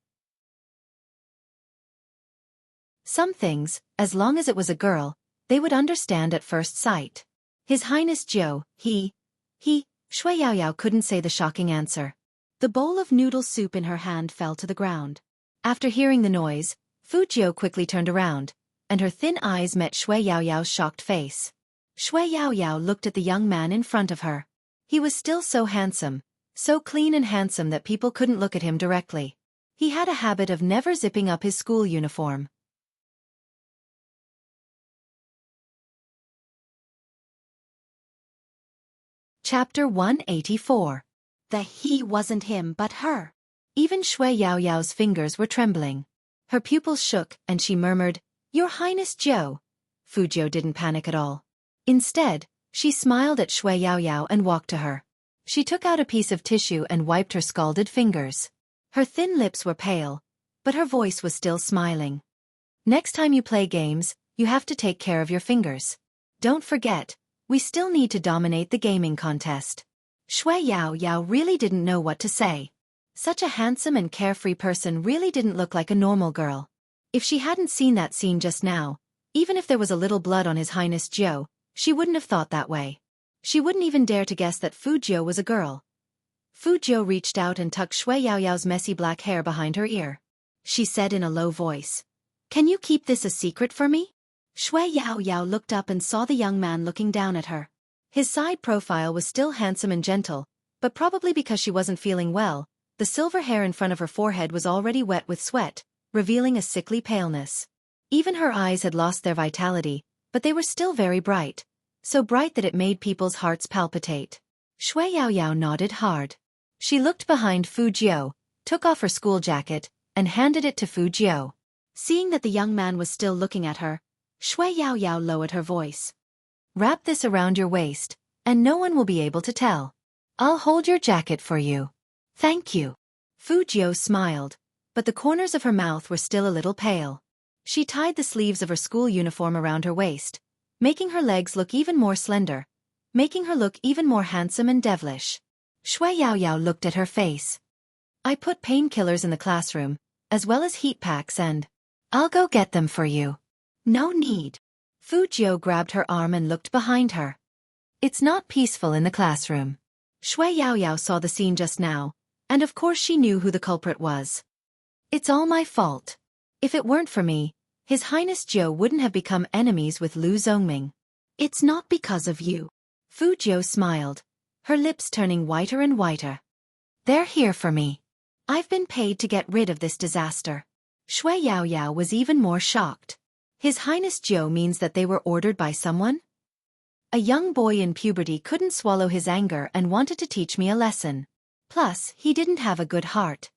Some things, as long as it was a girl, they would understand at first sight. His Highness Jiu, Shui Yao Yao couldn't say the shocking answer. The bowl of noodle soup in her hand fell to the ground. After hearing the noise, Fujio quickly turned around, and her thin eyes met Shui Yao Yao's shocked face. Shui Yao Yao looked at the young man in front of her. He was still so handsome, so clean and handsome that people couldn't look at him directly. He had a habit of never zipping up his school uniform. Chapter 184. The he wasn't him but her. Even Shui Yao Yao's fingers were trembling. Her pupils shook, and she murmured, "Your Highness Jiu." Fujio didn't panic at all. Instead, she smiled at Shui Yao Yao and walked to her. She took out a piece of tissue and wiped her scalded fingers. Her thin lips were pale, but her voice was still smiling. "Next time you play games, you have to take care of your fingers. Don't forget, we still need to dominate the gaming contest." Shui Yao Yao really didn't know what to say. Such a handsome and carefree person really didn't look like a normal girl. If she hadn't seen that scene just now, even if there was a little blood on His Highness Jiu, she wouldn't have thought that way. She wouldn't even dare to guess that Fujio was a girl. Fujio reached out and tucked Shui Yao Yao's messy black hair behind her ear. She said in a low voice, "Can you keep this a secret for me?" Shui Yao Yao looked up and saw the young man looking down at her. His side profile was still handsome and gentle, but probably because she wasn't feeling well, the silver hair in front of her forehead was already wet with sweat, revealing a sickly paleness. Even her eyes had lost their vitality, but they were still very bright, so bright that it made people's hearts palpitate. Shui Yao Yao nodded hard. She looked behind Fujio, took off her school jacket, and handed it to Fujio. Seeing that the young man was still looking at her, Shui Yao Yao lowered her voice. "Wrap this around your waist, and no one will be able to tell. I'll hold your jacket for you." "Thank you." Fujio smiled, but the corners of her mouth were still a little pale. She tied the sleeves of her school uniform around her waist, making her legs look even more slender, making her look even more handsome and devilish. Shui Yao Yao looked at her face. "I put painkillers in the classroom, as well as heat packs, and I'll go get them for you." "No need." Fujio grabbed her arm and looked behind her. "It's not peaceful in the classroom." Shui Yao Yao saw the scene just now, and of course she knew who the culprit was. "It's all my fault. If it weren't for me, His Highness Jiu wouldn't have become enemies with Lu Zongming." "It's not because of you." Fujio smiled, her lips turning whiter and whiter. "They're here for me. I've been paid to get rid of this disaster." Shui Yao Yao was even more shocked. His Highness Jiu means that they were ordered by someone? A young boy in puberty couldn't swallow his anger and wanted to teach me a lesson. Plus, he didn't have a good heart.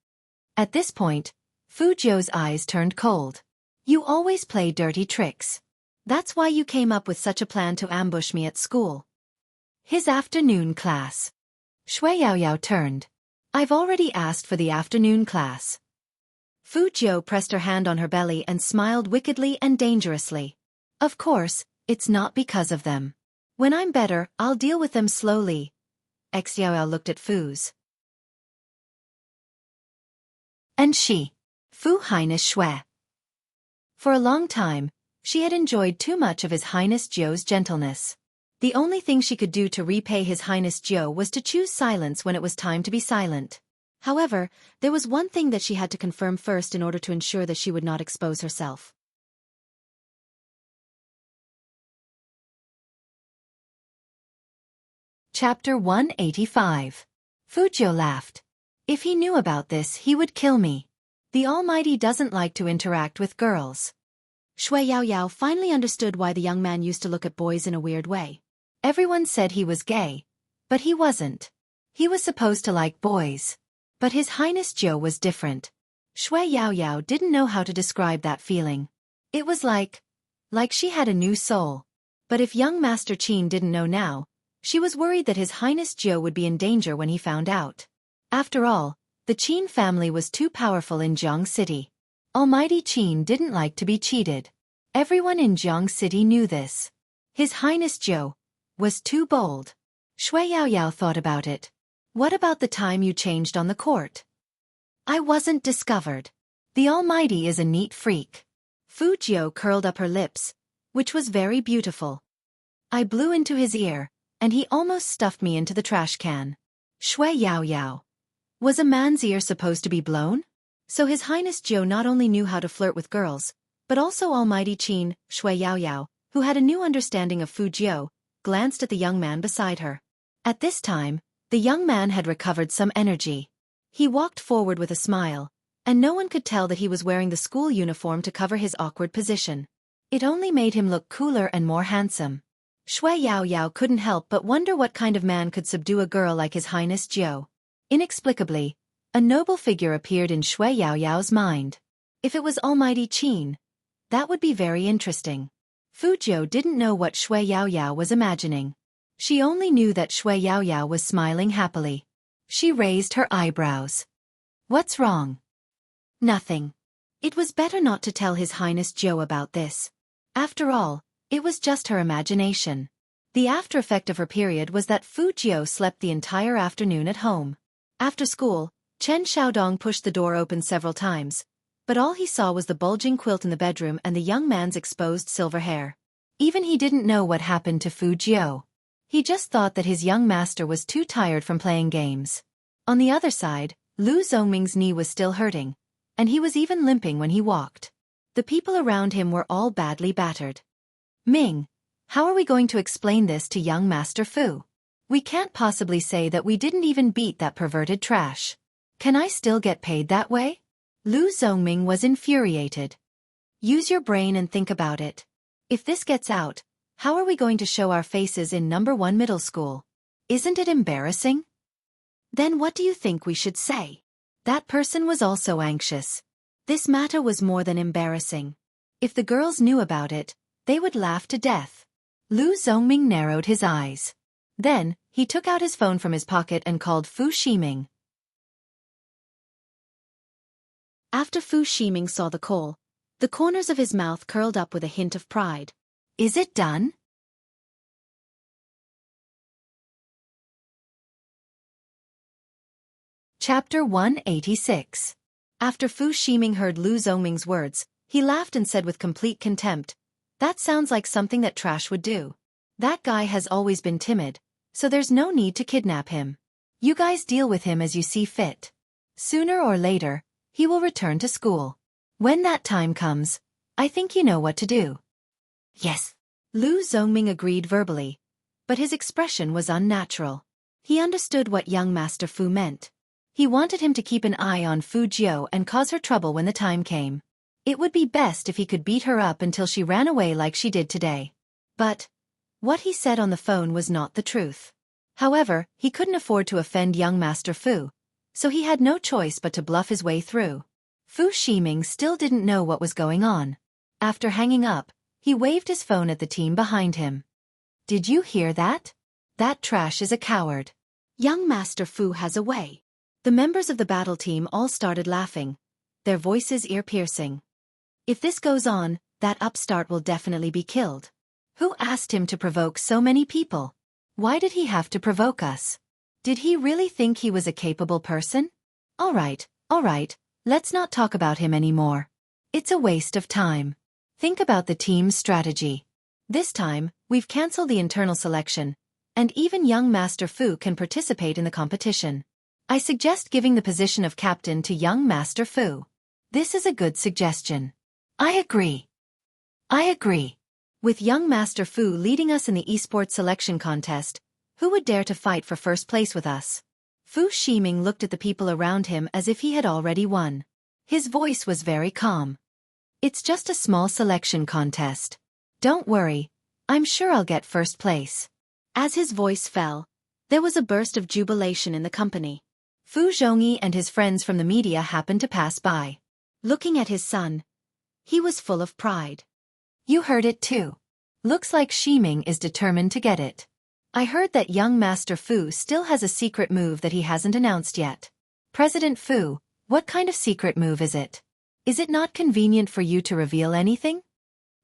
At this point, Fujio's eyes turned cold. "You always play dirty tricks. That's why you came up with such a plan to ambush me at school." His afternoon class. Shui Yao Yao turned. "I've already asked for the afternoon class." Fujio pressed her hand on her belly and smiled wickedly and dangerously. "Of course, it's not because of them. When I'm better, I'll deal with them slowly." Xiao looked at Fuz. And she. Fu Highness Shui. For a long time, she had enjoyed too much of His Highness Jiu's gentleness. The only thing she could do to repay His Highness Jiu was to choose silence when it was time to be silent. However, there was one thing that she had to confirm first in order to ensure that she would not expose herself. Chapter 185. Fujio laughed. If he knew about this, he would kill me. The Almighty doesn't like to interact with girls. Shui Yaoyao finally understood why the young man used to look at boys in a weird way. Everyone said he was gay, but he wasn't. He was supposed to like boys. But His Highness Zhou was different. Shui Yaoyao didn't know how to describe that feeling. It was like she had a new soul. But if young Master Qin didn't know now, she was worried that His Highness Zhou would be in danger when he found out. After all, the Qin family was too powerful in Jiang City. Almighty Qin didn't like to be cheated. Everyone in Jiang City knew this. His Highness Zhou was too bold. Shui Yaoyao thought about it. What about the time you changed on the court? I wasn't discovered. The Almighty is a neat freak. Fujio curled up her lips, which was very beautiful. I blew into his ear, and he almost stuffed me into the trash can. Shui Yaoyao. Was a man's ear supposed to be blown? So His Highness Zhou not only knew how to flirt with girls, but also Almighty Qin. Shui Yaoyao, who had a new understanding of Fujio, glanced at the young man beside her. At this time, the young man had recovered some energy. He walked forward with a smile, and no one could tell that he was wearing the school uniform to cover his awkward position. It only made him look cooler and more handsome. Shui Yaoyao couldn't help but wonder what kind of man could subdue a girl like His Highness Zhou. Inexplicably, a noble figure appeared in Shui Yaoyao's mind. If it was Almighty Qin, that would be very interesting. Fujio didn't know what Shui Yaoyao was imagining. She only knew that Shui Yaoyao was smiling happily. She raised her eyebrows. What's wrong? Nothing. It was better not to tell His Highness Zhou about this. After all, it was just her imagination. The after effect of her period was that Fujio slept the entire afternoon at home. After school, Chen Xiaodong pushed the door open several times, but all he saw was the bulging quilt in the bedroom and the young man's exposed silver hair. Even he didn't know what happened to Fujio. He just thought that his young master was too tired from playing games. On the other side, Lu Zongming's knee was still hurting, and he was even limping when he walked. The people around him were all badly battered. Ming, how are we going to explain this to young Master Fu? We can't possibly say that we didn't even beat that perverted trash. Can I still get paid that way? Lu Zongming was infuriated. Use your brain and think about it. If this gets out, how are we going to show our faces in number 1 middle school? Isn't it embarrassing? Then what do you think we should say? That person was also anxious. This matter was more than embarrassing. If the girls knew about it, they would laugh to death. Lu Zongming narrowed his eyes. Then, he took out his phone from his pocket and called Fu Shiming. After Fu Shiming saw the call, the corners of his mouth curled up with a hint of pride. Is it done? Chapter 186. After Fu Shiming heard Lu Zongming's words, he laughed and said with complete contempt, "That sounds like something that trash would do. That guy has always been timid, so there's no need to kidnap him. You guys deal with him as you see fit. Sooner or later, he will return to school. When that time comes, I think you know what to do." Yes. Lu Zongming agreed verbally, but his expression was unnatural. He understood what young Master Fu meant. He wanted him to keep an eye on Fujio and cause her trouble when the time came. It would be best if he could beat her up until she ran away like she did today. But what he said on the phone was not the truth. However, he couldn't afford to offend young Master Fu, so he had no choice but to bluff his way through. Fu Shiming still didn't know what was going on. After hanging up, he waved his phone at the team behind him. Did you hear that? That trash is a coward. Young Master Fu has a way. The members of the battle team all started laughing, their voices ear-piercing. If this goes on, that upstart will definitely be killed. Who asked him to provoke so many people? Why did he have to provoke us? Did he really think he was a capable person? All right, let's not talk about him anymore. It's a waste of time. Think about the team's strategy. This time, we've cancelled the internal selection, and even young Master Fu can participate in the competition. I suggest giving the position of captain to young Master Fu. This is a good suggestion. I agree. With young Master Fu leading us in the esports selection contest, who would dare to fight for first place with us? Fu Shiming looked at the people around him as if he had already won. His voice was very calm. It's just a small selection contest. Don't worry, I'm sure I'll get first place. As his voice fell, there was a burst of jubilation in the company. Fu Zhongyi and his friends from the media happened to pass by. Looking at his son, he was full of pride. You heard it too. Looks like Shiming is determined to get it. I heard that young Master Fu still has a secret move that he hasn't announced yet. President Fu, what kind of secret move is it? Is it not convenient for you to reveal anything?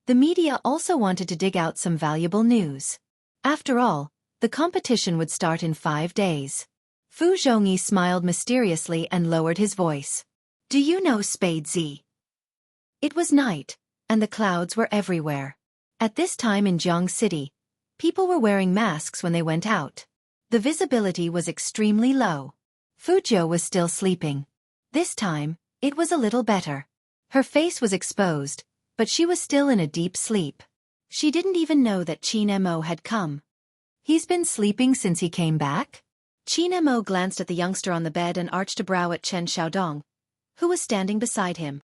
The media also wanted to dig out some valuable news. After all, the competition would start in 5 days. Fu Zhongyi smiled mysteriously and lowered his voice. Do you know Spade Z? It was night, and the clouds were everywhere. At this time in Jiang City, people were wearing masks when they went out. The visibility was extremely low. Fuzhou was still sleeping. This time, it was a little better. Her face was exposed, but she was still in a deep sleep. She didn't even know that Qin Mo had come. He's been sleeping since he came back? Qin Mo glanced at the youngster on the bed and arched a brow at Chen Xiaodong, who was standing beside him.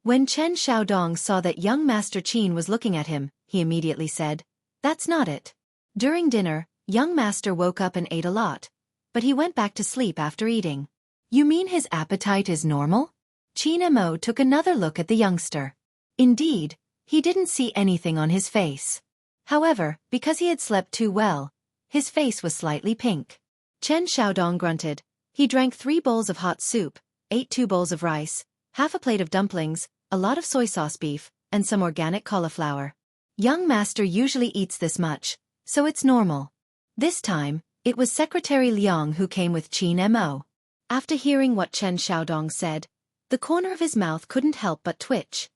When Chen Xiaodong saw that young Master Qin was looking at him, he immediately said, "That's not it." During dinner, young Master woke up and ate a lot, but he went back to sleep after eating. You mean his appetite is normal? Qin Mo took another look at the youngster. Indeed, he didn't see anything on his face. However, because he had slept too well, his face was slightly pink. Chen Xiaodong grunted. He drank 3 bowls of hot soup, ate 2 bowls of rice, half a plate of dumplings, a lot of soy sauce beef, and some organic cauliflower. Young Master usually eats this much, so it's normal. This time, it was Secretary Liang who came with Qin Mo. After hearing what Chen Xiaodong said, the corner of his mouth couldn't help but twitch.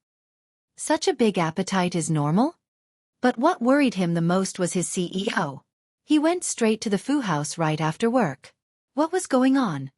Such a big appetite is normal? But what worried him the most was his CEO. He went straight to the Fu house right after work. What was going on?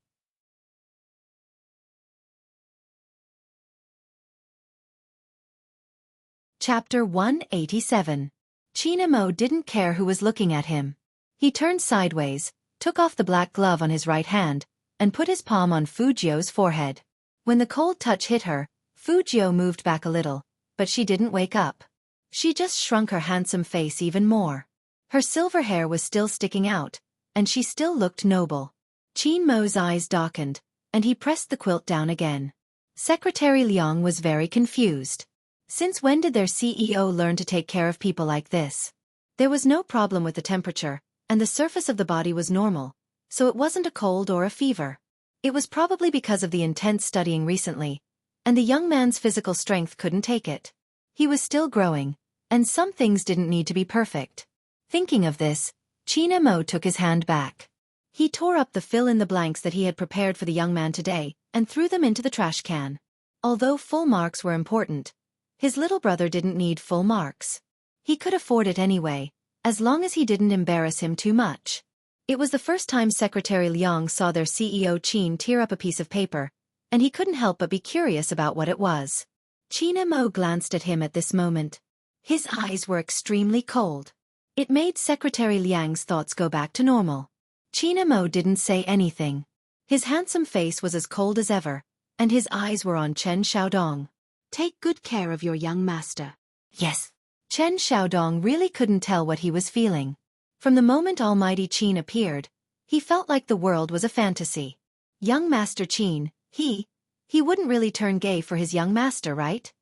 Chapter 187. Qin Mo didn't care who was looking at him. He turned sideways, took off the black glove on his right hand, and put his palm on Fuzhou's forehead. When the cold touch hit her, Fuzhou moved back a little, but she didn't wake up. She just shrunk her handsome face even more. Her silver hair was still sticking out, and she still looked noble. Qin Mo's eyes darkened, and he pressed the quilt down again. Secretary Liang was very confused. Since when did their CEO learn to take care of people like this? There was no problem with the temperature, and the surface of the body was normal, so it wasn't a cold or a fever. It was probably because of the intense studying recently, and the young man's physical strength couldn't take it. He was still growing, and some things didn't need to be perfect. Thinking of this, Qin Mo took his hand back. He tore up the fill-in-the-blanks that he had prepared for the young man today, and threw them into the trash can. Although full marks were important, his little brother didn't need full marks. He could afford it anyway, as long as he didn't embarrass him too much. It was the first time Secretary Liang saw their CEO Qin tear up a piece of paper, and he couldn't help but be curious about what it was. Qin Mo glanced at him at this moment. His eyes were extremely cold. It made Secretary Liang's thoughts go back to normal. Qin Mo didn't say anything. His handsome face was as cold as ever, and his eyes were on Chen Xiaodong. Take good care of your young master. Yes. Chen Xiaodong really couldn't tell what he was feeling. From the moment Almighty Qin appeared, he felt like the world was a fantasy. Young Master Qin, he wouldn't really turn gay for his young master, right?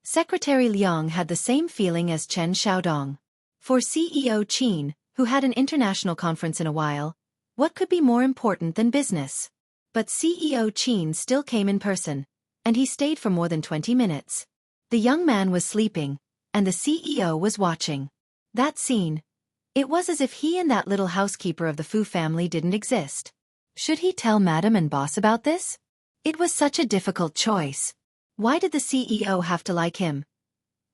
Secretary Liang had the same feeling as Chen Xiaodong. For CEO Qin, who had an international conference in a while, what could be more important than business? But CEO Qin still came in person, and he stayed for more than 20 minutes. The young man was sleeping, and the CEO was watching. That scene, it was as if he and that little housekeeper of the Fu family didn't exist. Should he tell Madam and Boss about this? It was such a difficult choice. Why did the CEO have to like him?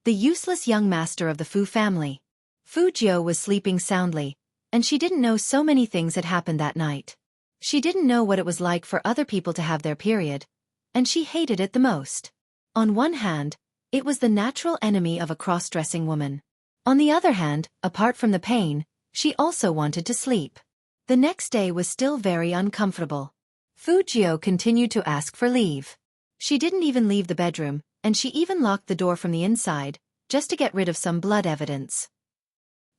The useless young master of the Fu family. Fuzhou was sleeping soundly, and she didn't know so many things had happened that night. She didn't know what it was like for other people to have their period, and she hated it the most. On one hand, it was the natural enemy of a cross-dressing woman. On the other hand, apart from the pain, she also wanted to sleep. The next day was still very uncomfortable. Fu Jiu continued to ask for leave. She didn't even leave the bedroom, and she even locked the door from the inside, just to get rid of some blood evidence.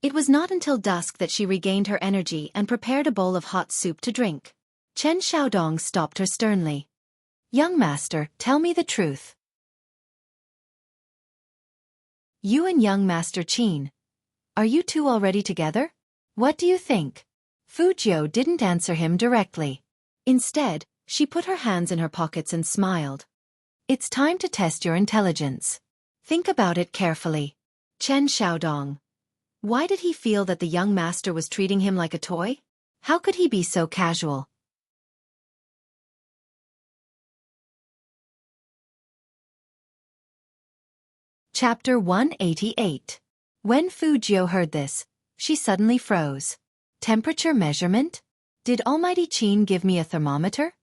It was not until dusk that she regained her energy and prepared a bowl of hot soup to drink. Chen Xiaodong stopped her sternly. "Young master, tell me the truth. You and young master Qin, are you two already together? What do you think?" Fu Jiu didn't answer him directly. Instead, she put her hands in her pockets and smiled. "It's time to test your intelligence. Think about it carefully. Chen Xiaodong. Why did he feel that the young master was treating him like a toy? How could he be so casual?" Chapter 188. When Fu Jiu heard this, she suddenly froze. Temperature measurement? Did Almighty Qin give me a thermometer?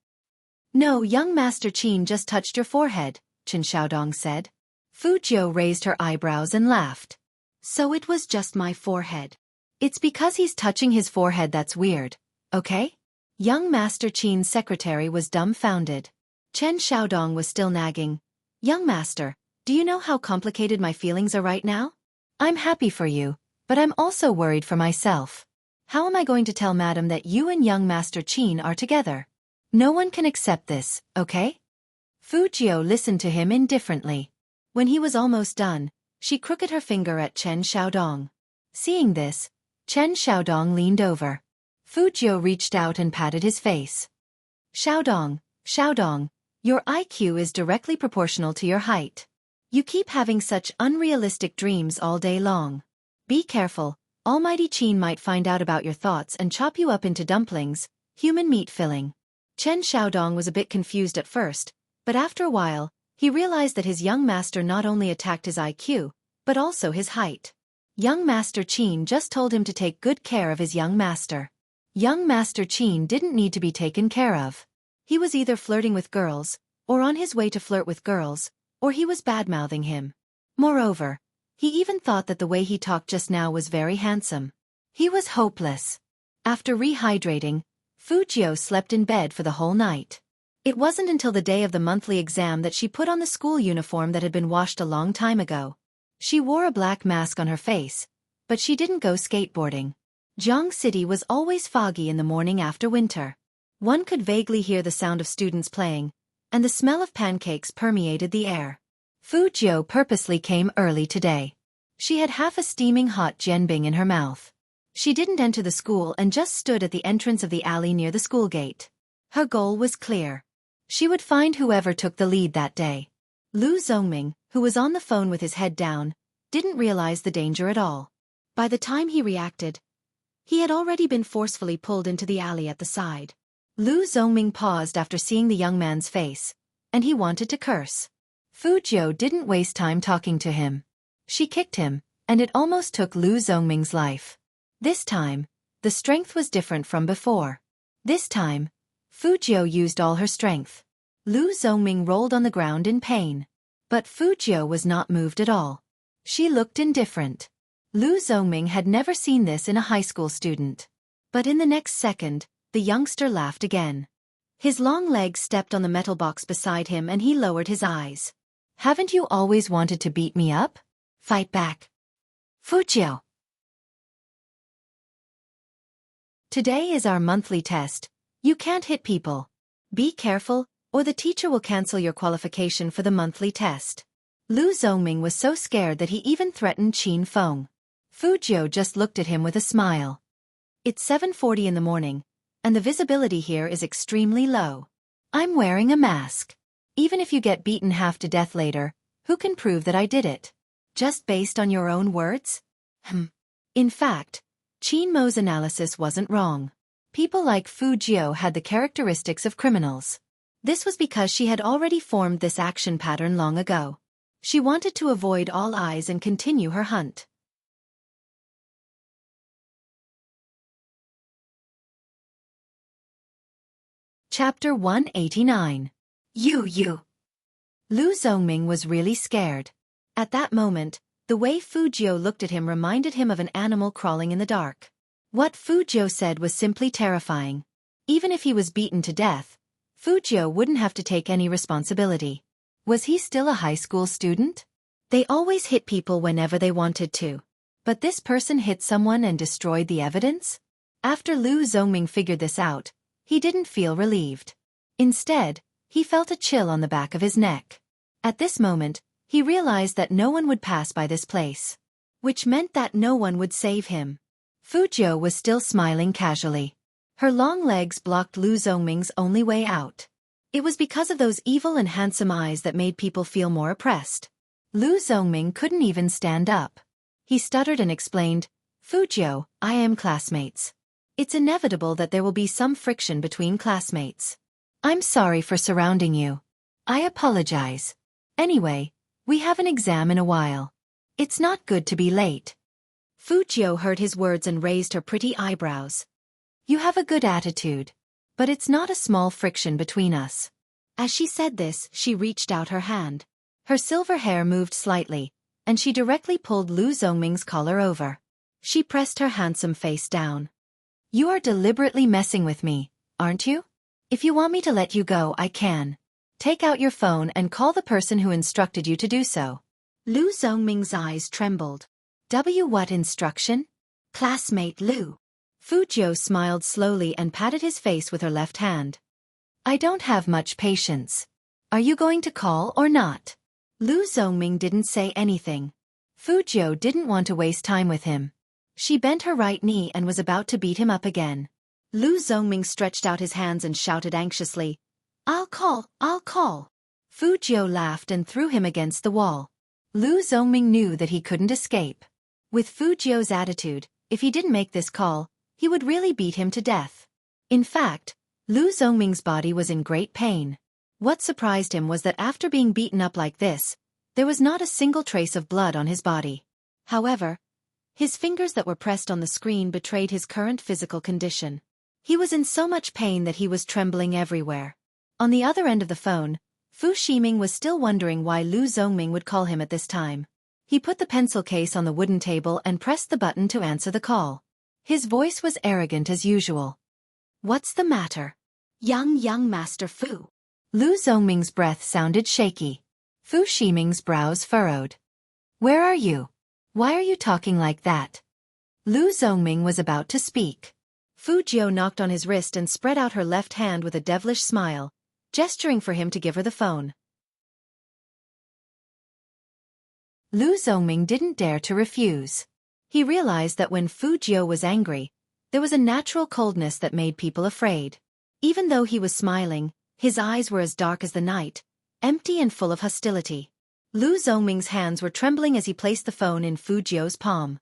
"No, young Master Qin just touched your forehead," Chen Xiaodong said. Fu Jiu raised her eyebrows and laughed. "So it was just my forehead. It's because he's touching his forehead that's weird, okay?" Young Master Qin's secretary was dumbfounded. Chen Xiaodong was still nagging. "Young Master, do you know how complicated my feelings are right now? I'm happy for you, but I'm also worried for myself. How am I going to tell Madam that you and young Master Qin are together? No one can accept this, okay?" Fu Jiu listened to him indifferently. When he was almost done, she crooked her finger at Chen Xiaodong. Seeing this, Chen Xiaodong leaned over. Fu Jiu reached out and patted his face. Xiaodong, your IQ is directly proportional to your height. You keep having such unrealistic dreams all day long. Be careful, Almighty Qin might find out about your thoughts and chop you up into dumplings, human meat filling." Chen Xiaodong was a bit confused at first, but after a while, he realized that his young master not only attacked his IQ, but also his height. Young Master Qin just told him to take good care of his young master. Young Master Qin didn't need to be taken care of. He was either flirting with girls, or on his way to flirt with girls, or he was bad-mouthing him. Moreover, he even thought that the way he talked just now was very handsome. He was hopeless. After rehydrating, Fu Jiu slept in bed for the whole night. It wasn't until the day of the monthly exam that she put on the school uniform that had been washed a long time ago. She wore a black mask on her face, but she didn't go skateboarding. Jiang City was always foggy in the morning after winter. One could vaguely hear the sound of students playing, and the smell of pancakes permeated the air. Fu Jiu purposely came early today. She had half a steaming hot jianbing in her mouth. She didn't enter the school and just stood at the entrance of the alley near the school gate. Her goal was clear. She would find whoever took the lead that day. Lu Zongming, who was on the phone with his head down, didn't realize the danger at all. By the time he reacted, he had already been forcefully pulled into the alley at the side. Lu Zongming paused after seeing the young man's face, and he wanted to curse. Fu Jiu didn't waste time talking to him. She kicked him, and it almost took Lu Zongming's life. This time, the strength was different from before. This time, Fu Jiu used all her strength. Lu Zongming rolled on the ground in pain. But Fu Jiu was not moved at all. She looked indifferent. Lu Zongming had never seen this in a high school student. But in the next second, the youngster laughed again. His long legs stepped on the metal box beside him and he lowered his eyes. "Haven't you always wanted to beat me up? Fight back. Fu Jiu. Today is our monthly test. You can't hit people. Be careful, or the teacher will cancel your qualification for the monthly test." Lu Zongming was so scared that he even threatened Qin Feng. Fu Jiu just looked at him with a smile. "It's 7:40 in the morning, and the visibility here is extremely low. I'm wearing a mask. Even if you get beaten half to death later, who can prove that I did it? Just based on your own words?" In fact, Qin Mo's analysis wasn't wrong. People like Fu Jiu had the characteristics of criminals. This was because she had already formed this action pattern long ago. She wanted to avoid all eyes and continue her hunt. Chapter 189. You. Lu Zongming was really scared. At that moment, the way Fu Jiu looked at him reminded him of an animal crawling in the dark. What Fu Jiu said was simply terrifying. Even if he was beaten to death, Fu Jiu wouldn't have to take any responsibility. Was he still a high school student? They always hit people whenever they wanted to. But this person hit someone and destroyed the evidence? After Lu Zongming figured this out, he didn't feel relieved. Instead, he felt a chill on the back of his neck. At this moment, he realized that no one would pass by this place. Which meant that no one would save him. Fu Jiu was still smiling casually. Her long legs blocked Lu Zongming's only way out. It was because of those evil and handsome eyes that made people feel more oppressed. Lu Zongming couldn't even stand up. He stuttered and explained, "Fu Jiu, I am classmates. It's inevitable that there will be some friction between classmates. I'm sorry for surrounding you. I apologize. Anyway, we have an exam in a while. It's not good to be late." Fu Jiu heard his words and raised her pretty eyebrows. "You have a good attitude. But it's not a small friction between us." As she said this, she reached out her hand. Her silver hair moved slightly, and she directly pulled Lu Zongming's collar over. She pressed her handsome face down. "You are deliberately messing with me, aren't you? If you want me to let you go, I can. Take out your phone and call the person who instructed you to do so." Lu Zongming's eyes trembled. What instruction? Classmate Lu. Fu Jiu smiled slowly and patted his face with her left hand. "I don't have much patience. Are you going to call or not?" Lu Zongming didn't say anything. Fu Jiu didn't want to waste time with him. She bent her right knee and was about to beat him up again. Lu Zongming stretched out his hands and shouted anxiously, I'll call. Fu Jiu laughed and threw him against the wall. Lu Zongming knew that he couldn't escape. With Fu Jiu's attitude, if he didn't make this call, he would really beat him to death. In fact, Lu Zongming's body was in great pain. What surprised him was that after being beaten up like this, there was not a single trace of blood on his body. However, his fingers that were pressed on the screen betrayed his current physical condition. He was in so much pain that he was trembling everywhere. On the other end of the phone, Fu Shiming was still wondering why Lu Zongming would call him at this time. He put the pencil case on the wooden table and pressed the button to answer the call. His voice was arrogant as usual. "What's the matter?" Young Master Fu." Lu Zongming's breath sounded shaky. Fu Shiming's brows furrowed. "Where are you? Why are you talking like that?" Lu Zongming was about to speak. Fu Jiu knocked on his wrist and spread out her left hand with a devilish smile, gesturing for him to give her the phone. Lu Zongming didn't dare to refuse. He realized that when Fu Jiu was angry, there was a natural coldness that made people afraid. Even though he was smiling, his eyes were as dark as the night, empty and full of hostility. Lu Zongming's hands were trembling as he placed the phone in Fu Jiu's palm.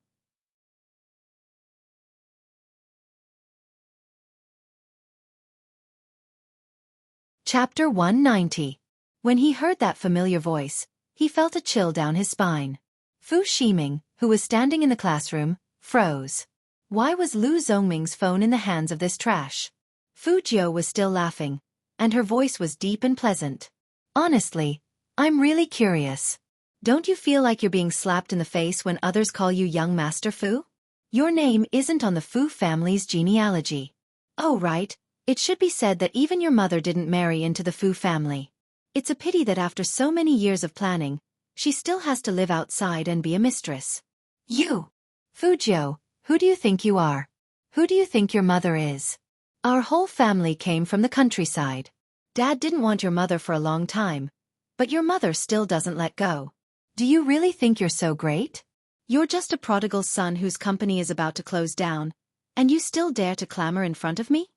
Chapter 190. When he heard that familiar voice, he felt a chill down his spine. Fu Shiming, who was standing in the classroom, froze. Why was Lu Zongming's phone in the hands of this trash? Fu Jiu was still laughing, and her voice was deep and pleasant. "Honestly, I'm really curious. Don't you feel like you're being slapped in the face when others call you young Master Fu? Your name isn't on the Fu family's genealogy. Oh right, it should be said that even your mother didn't marry into the Fu family. It's a pity that after so many years of planning, she still has to live outside and be a mistress. You! Fu Jiu, who do you think you are? Who do you think your mother is? Our whole family came from the countryside. Dad didn't want your mother for a long time, but your mother still doesn't let go. Do you really think you're so great? You're just a prodigal son whose company is about to close down, and you still dare to clamor in front of me?"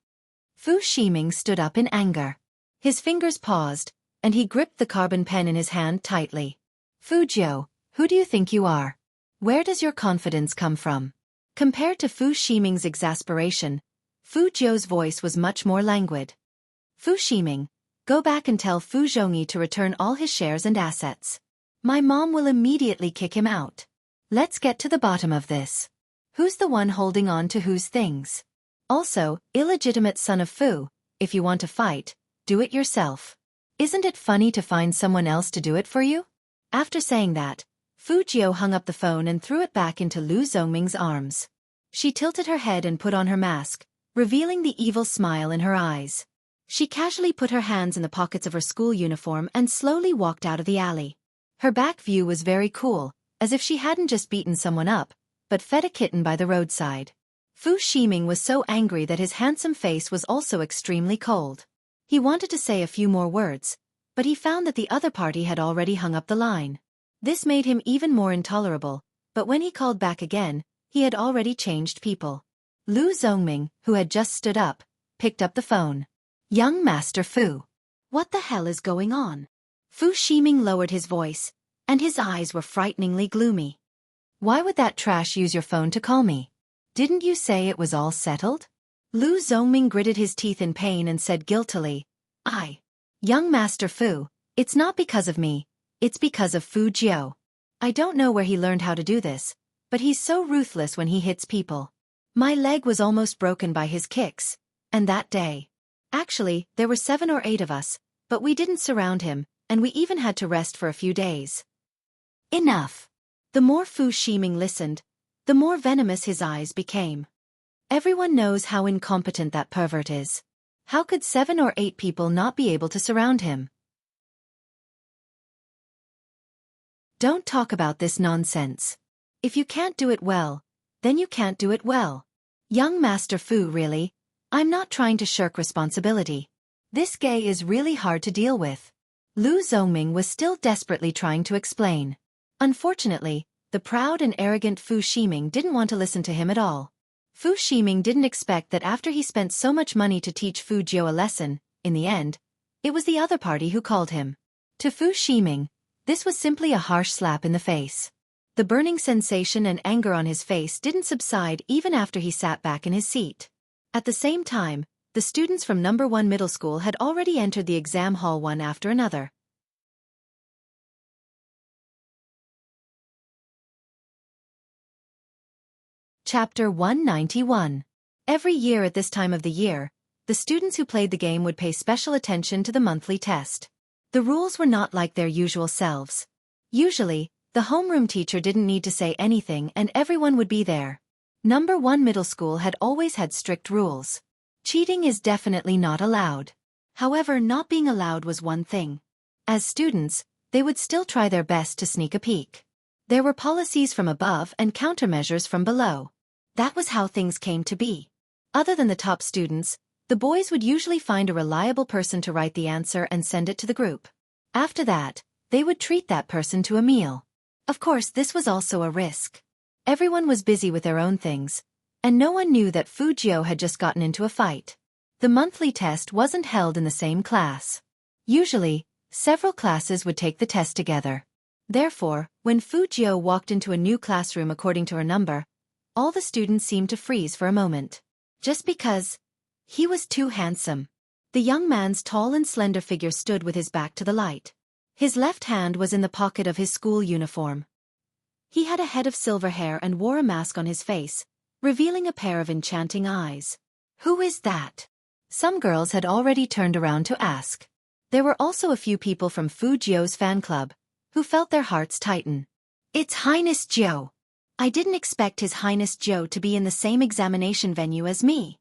Fu Shiming stood up in anger. His fingers paused, and he gripped the carbon pen in his hand tightly. "Fu Jiu, who do you think you are? Where does your confidence come from?" Compared to Fu Shiming's exasperation, Fu Jiu's voice was much more languid. "Fu Shiming, go back and tell Fu Zhongyi to return all his shares and assets. My mom will immediately kick him out. Let's get to the bottom of this. Who's the one holding on to whose things? Also, illegitimate son of Fu, if you want to fight, do it yourself. Isn't it funny to find someone else to do it for you?" After saying that, Fu Jiu hung up the phone and threw it back into Lu Zongming's arms. She tilted her head and put on her mask, revealing the evil smile in her eyes. She casually put her hands in the pockets of her school uniform and slowly walked out of the alley. Her back view was very cool, as if she hadn't just beaten someone up, but fed a kitten by the roadside. Fu Ximing was so angry that his handsome face was also extremely cold. He wanted to say a few more words, but he found that the other party had already hung up the line. This made him even more intolerable, but when he called back again, he had already changed people. Lu Zongming, who had just stood up, picked up the phone. Young Master Fu. What the hell is going on? Fu Ximing lowered his voice, and his eyes were frighteningly gloomy. Why would that trash use your phone to call me? Didn't you say it was all settled? Lu Zongming gritted his teeth in pain and said guiltily, Young Master Fu, it's not because of me, it's because of Fu Jiu. I don't know where he learned how to do this, but he's so ruthless when he hits people. My leg was almost broken by his kicks, and that day. Actually, there were 7 or 8 of us, but we didn't surround him, and we even had to rest for a few days. Enough. The more Fu Ximing listened, the more venomous his eyes became. Everyone knows how incompetent that pervert is. How could 7 or 8 people not be able to surround him? Don't talk about this nonsense. If you can't do it well, then you can't do it well. Young Master Fu, really? I'm not trying to shirk responsibility. This gay is really hard to deal with. Lu Zongming was still desperately trying to explain. Unfortunately, the proud and arrogant Fu Ximing didn't want to listen to him at all. Fu Ximing didn't expect that after he spent so much money to teach Fu Jiu a lesson, in the end, it was the other party who called him. To Fu Ximing, this was simply a harsh slap in the face. The burning sensation and anger on his face didn't subside even after he sat back in his seat. At the same time, the students from No. 1 middle school had already entered the exam hall one after another. Chapter 191. Every year at this time of the year, the students who played the game would pay special attention to the monthly test. The rules were not like their usual selves. Usually, the homeroom teacher didn't need to say anything and everyone would be there. No. 1 middle school had always had strict rules. Cheating is definitely not allowed. However, not being allowed was one thing. As students, they would still try their best to sneak a peek. There were policies from above and countermeasures from below. That was how things came to be. Other than the top students, the boys would usually find a reliable person to write the answer and send it to the group. After that, they would treat that person to a meal. Of course, this was also a risk. Everyone was busy with their own things, and no one knew that Fu Jiu had just gotten into a fight. The monthly test wasn't held in the same class. Usually, several classes would take the test together. Therefore, when Fu Jiu walked into a new classroom according to her number, all the students seemed to freeze for a moment. Just because he was too handsome. The young man's tall and slender figure stood with his back to the light. His left hand was in the pocket of his school uniform. He had a head of silver hair and wore a mask on his face, revealing a pair of enchanting eyes. Who is that? Some girls had already turned around to ask. There were also a few people from Fu Jiu's fan club, who felt their hearts tighten. It's Highness Jiu. I didn't expect His Highness Jiu to be in the same examination venue as me.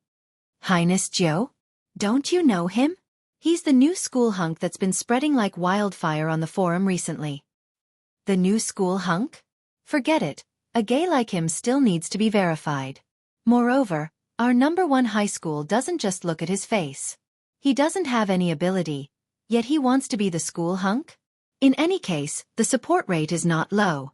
Highness Jiu? Don't you know him? He's the new school hunk that's been spreading like wildfire on the forum recently. The new school hunk? Forget it, a gay like him still needs to be verified. Moreover, our No. 1 high school doesn't just look at his face. He doesn't have any ability, yet he wants to be the school hunk? In any case, the support rate is not low.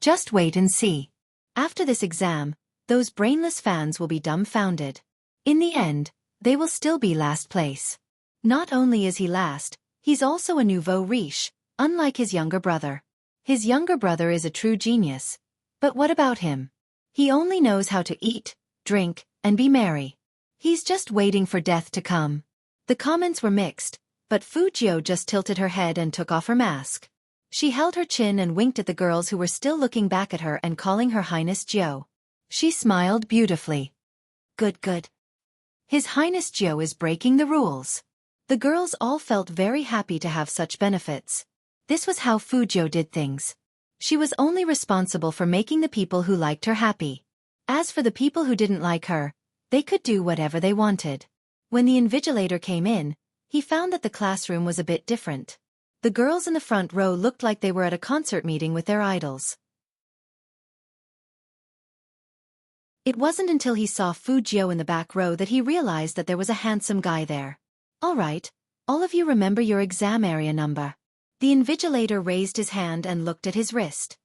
Just wait and see. After this exam, those brainless fans will be dumbfounded. In the end, they will still be last place. Not only is he last, he's also a nouveau riche, unlike his younger brother. His younger brother is a true genius. But what about him? He only knows how to eat, drink, and be merry. He's just waiting for death to come. The comments were mixed, but Fu Jiu just tilted her head and took off her mask. She held her chin and winked at the girls who were still looking back at her and calling her Highness Jiu. She smiled beautifully. Good. His Highness Jiu is breaking the rules. The girls all felt very happy to have such benefits. This was how Fu Jiu did things. She was only responsible for making the people who liked her happy. As for the people who didn't like her, they could do whatever they wanted. When the invigilator came in, he found that the classroom was a bit different. The girls in the front row looked like they were at a concert meeting with their idols. It wasn't until he saw Fujio in the back row that he realized that there was a handsome guy there. "All right, all of you remember your exam area number." The invigilator raised his hand and looked at his wrist.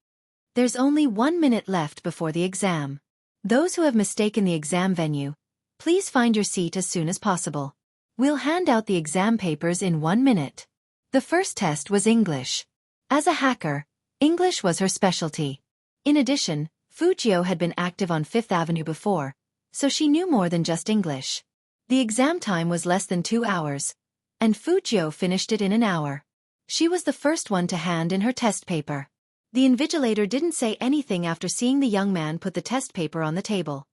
"There's only 1 minute left before the exam. Those who have mistaken the exam venue, please find your seat as soon as possible. We'll hand out the exam papers in 1 minute." The first test was English. As a hacker, English was her specialty. In addition, Fujio had been active on Fifth Avenue before, so she knew more than just English. The exam time was less than 2 hours, and Fujio finished it in an hour. She was the first one to hand in her test paper. The invigilator didn't say anything after seeing the young man put the test paper on the table.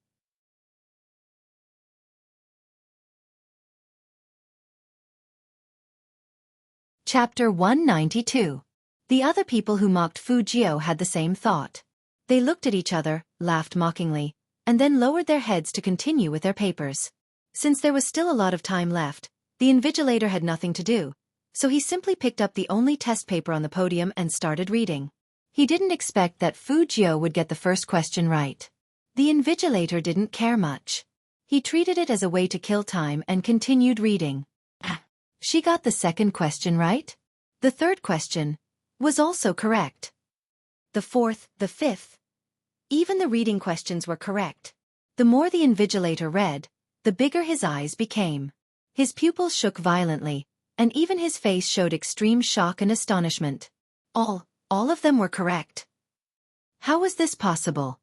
Chapter 192. The other people who mocked Fujio had the same thought. They looked at each other, laughed mockingly, and then lowered their heads to continue with their papers. Since there was still a lot of time left, the invigilator had nothing to do, so he simply picked up the only test paper on the podium and started reading. He didn't expect that Fujio would get the first question right. The invigilator didn't care much. He treated it as a way to kill time and continued reading. She got the second question right. The third question was also correct. The fourth, the fifth. Even the reading questions were correct. The more the invigilator read, the bigger his eyes became. His pupils shook violently, and even his face showed extreme shock and astonishment. All of them were correct. How was this possible?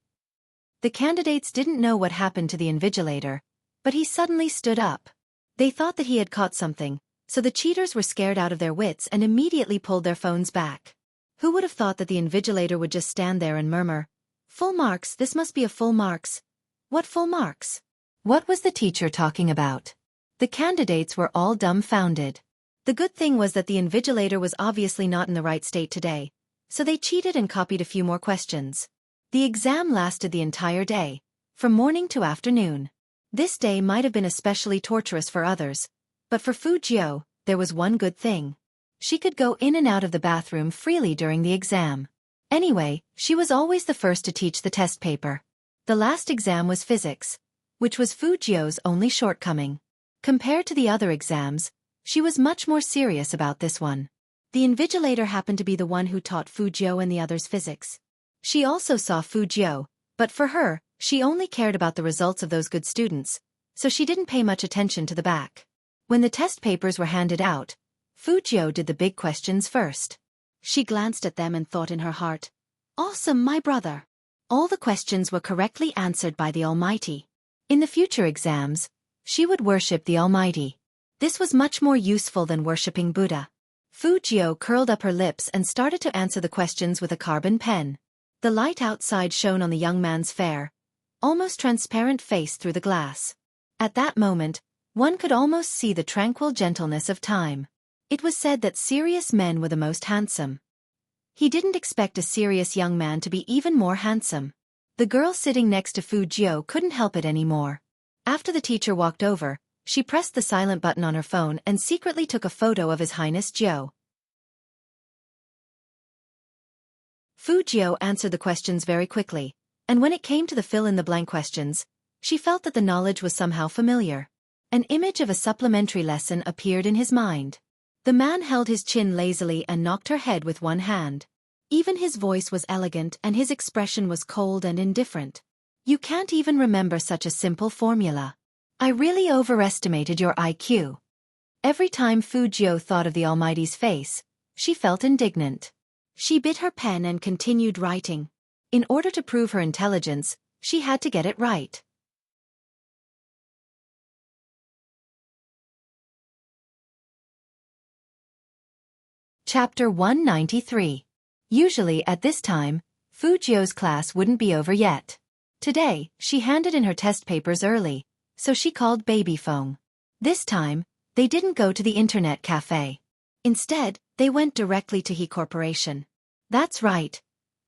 The candidates didn't know what happened to the invigilator, but he suddenly stood up. They thought that he had caught something, so the cheaters were scared out of their wits and immediately pulled their phones back. Who would have thought that the invigilator would just stand there and murmur, "Full marks, this must be a full marks." What full marks? What was the teacher talking about? The candidates were all dumbfounded. The good thing was that the invigilator was obviously not in the right state today, so they cheated and copied a few more questions. The exam lasted the entire day, from morning to afternoon. This day might have been especially torturous for others, but for Fujio, there was one good thing. She could go in and out of the bathroom freely during the exam. Anyway, she was always the first to teach the test paper. The last exam was physics, which was Fujio's only shortcoming. Compared to the other exams, she was much more serious about this one. The invigilator happened to be the one who taught Fujio and the others physics. She also saw Fujio, but for her, she only cared about the results of those good students, so she didn't pay much attention to the back. When the test papers were handed out, Fujio did the big questions first. She glanced at them and thought in her heart, "Awesome, my brother." All the questions were correctly answered by the Almighty. In the future exams, she would worship the Almighty. This was much more useful than worshipping Buddha. Fujio curled up her lips and started to answer the questions with a carbon pen. The light outside shone on the young man's fair, almost transparent face through the glass. At that moment, one could almost see the tranquil gentleness of time. It was said that serious men were the most handsome. He didn't expect a serious young man to be even more handsome. The girl sitting next to Fujio couldn't help it anymore. After the teacher walked over, she pressed the silent button on her phone and secretly took a photo of His Highness Joe. Fujio answered the questions very quickly, and when it came to the fill-in-the-blank questions, she felt that the knowledge was somehow familiar. An image of a supplementary lesson appeared in his mind. The man held his chin lazily and knocked her head with one hand. Even his voice was elegant and his expression was cold and indifferent. "You can't even remember such a simple formula. I really overestimated your IQ." Every time Fujio thought of the Almighty's face, she felt indignant. She bit her pen and continued writing. In order to prove her intelligence, she had to get it right. Chapter 193. Usually at this time, Fujio's class wouldn't be over yet. Today, she handed in her test papers early, so she called babyphone. This time, they didn't go to the internet cafe. Instead, they went directly to He Corporation. That's right.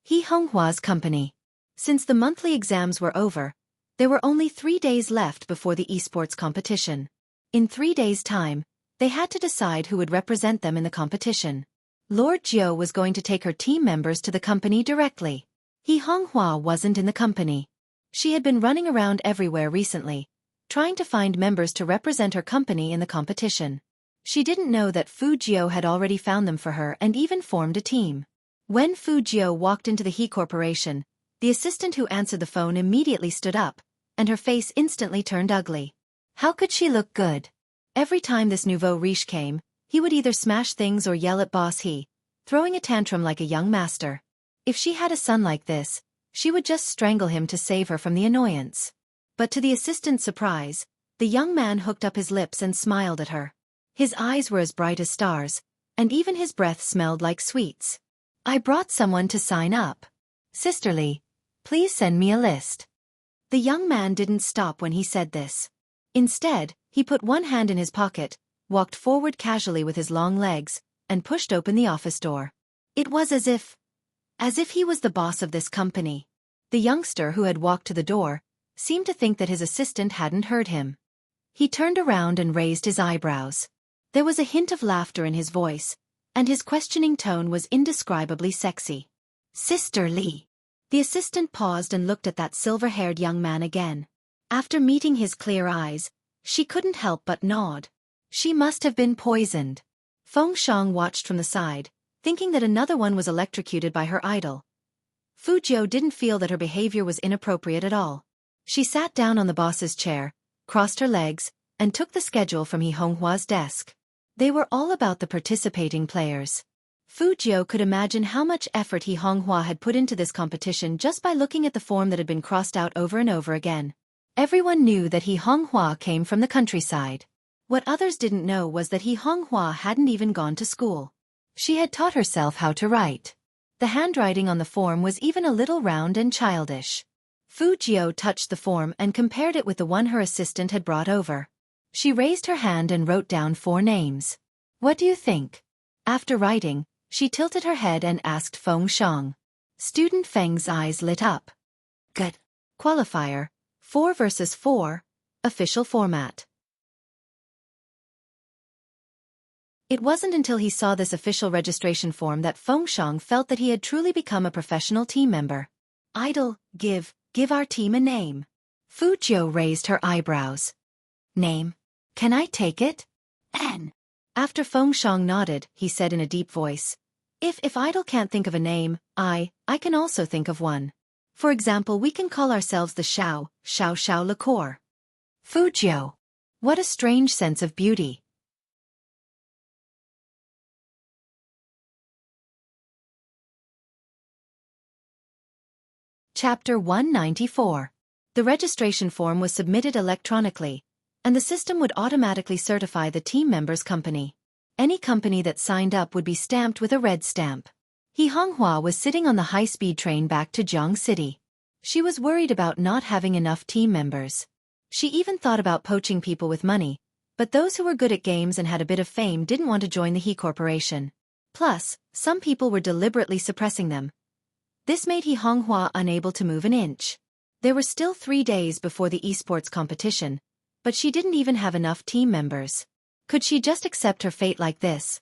He Honghua's company. Since the monthly exams were over, There were only 3 days left before the esports competition. In 3 days' time, they had to decide who would represent them in the competition. Lord Jiao was going to take her team members to the company directly. He Honghua wasn't in the company. She had been running around everywhere recently, trying to find members to represent her company in the competition. She didn't know that Fu Jiao had already found them for her and even formed a team. When Fu Jiao walked into the He Corporation, the assistant who answered the phone immediately stood up, and her face instantly turned ugly. How could she look good? Every time this nouveau riche came, he would either smash things or yell at Boss He, throwing a tantrum like a young master. If she had a son like this, she would just strangle him to save her from the annoyance. But to the assistant's surprise, the young man hooked up his lips and smiled at her. His eyes were as bright as stars, and even his breath smelled like sweets. I brought someone to sign up. Sisterly, please send me a list. The young man didn't stop when he said this. Instead, he put one hand in his pocket, walked forward casually with his long legs, and pushed open the office door. It was as if he was the boss of this company. The youngster who had walked to the door seemed to think that his assistant hadn't heard him. He turned around and raised his eyebrows. There was a hint of laughter in his voice, and his questioning tone was indescribably sexy. Sister Lee. The assistant paused and looked at that silver-haired young man again. After meeting his clear eyes, she couldn't help but nod. She must have been poisoned. Feng Shang watched from the side, thinking that another one was electrocuted by her idol. Fu Jiao didn't feel that her behavior was inappropriate at all. She sat down on the boss's chair, crossed her legs, and took the schedule from He Honghua's desk. They were all about the participating players. Fu Jiao could imagine how much effort He Honghua had put into this competition just by looking at the form that had been crossed out over and over again. Everyone knew that He Honghua came from the countryside. What others didn't know was that He Honghua hadn't even gone to school. She had taught herself how to write. The handwriting on the form was even a little round and childish. Fu Jiao touched the form and compared it with the one her assistant had brought over. She raised her hand and wrote down 4 names. What do you think? After writing, she tilted her head and asked Feng Shang. Student Feng's eyes lit up. Good. Qualifier, 4 versus 4, official format. It wasn't until he saw this official registration form that Feng Shang felt that he had truly become a professional team member. Idol, give our team a name. Fu Jiao raised her eyebrows. Name? Can I take it? N. After Feng Shang nodded, he said in a deep voice. If Idol can't think of a name, I can also think of one. For example, we can call ourselves the Xiao Liqueur. Fu Jiao. What a strange sense of beauty. Chapter 194. The registration form was submitted electronically, and the system would automatically certify the team member's company. Any company that signed up would be stamped with a red stamp. He Honghua was sitting on the high-speed train back to Jiang City. She was worried about not having enough team members. She even thought about poaching people with money, but those who were good at games and had a bit of fame didn't want to join the He Corporation. Plus, some people were deliberately suppressing them. This made He Honghua unable to move an inch. There were still 3 days before the esports competition, but she didn't even have enough team members. Could she just accept her fate like this?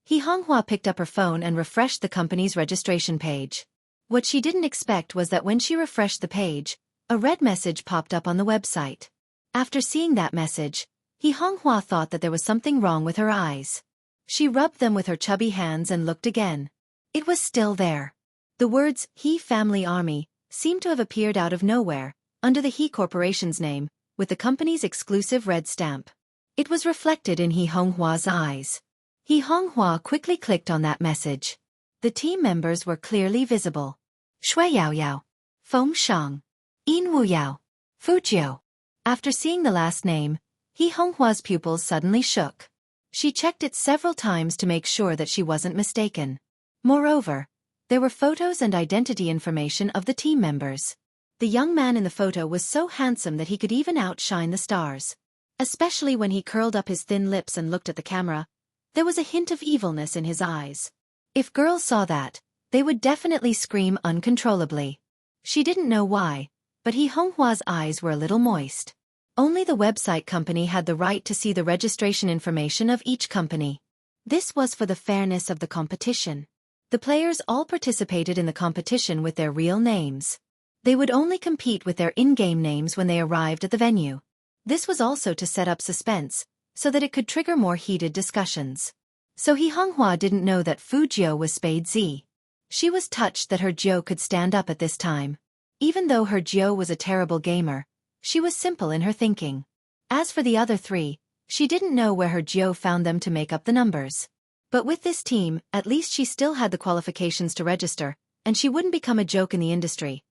He Honghua picked up her phone and refreshed the company's registration page. What she didn't expect was that when she refreshed the page, a red message popped up on the website. After seeing that message, He Honghua thought that there was something wrong with her eyes. She rubbed them with her chubby hands and looked again. It was still there. The words, He Family Army, seemed to have appeared out of nowhere, under the He Corporation's name, with the company's exclusive red stamp. It was reflected in He Honghua's eyes. He Honghua quickly clicked on that message. The team members were clearly visible. Shui Yaoyao, Feng Shang, Yin Wu Yao, Fu Jiao. After seeing the last name, He Honghua's pupils suddenly shook. She checked it several times to make sure that she wasn't mistaken. Moreover, there were photos and identity information of the team members. The young man in the photo was so handsome that he could even outshine the stars. Especially when he curled up his thin lips and looked at the camera, there was a hint of evilness in his eyes. If girls saw that, they would definitely scream uncontrollably. She didn't know why, but He Honghua's eyes were a little moist. Only the website company had the right to see the registration information of each company. This was for the fairness of the competition. The players all participated in the competition with their real names. They would only compete with their in-game names when they arrived at the venue. This was also to set up suspense, so that it could trigger more heated discussions. So He Honghua didn't know that Fu Jiu was Spade Z. She was touched that her Jiu could stand up at this time. Even though her Jiu was a terrible gamer, she was simple in her thinking. As for the other three, she didn't know where her Jiu found them to make up the numbers. But with this team, at least she still had the qualifications to register, and she wouldn't become a joke in the industry.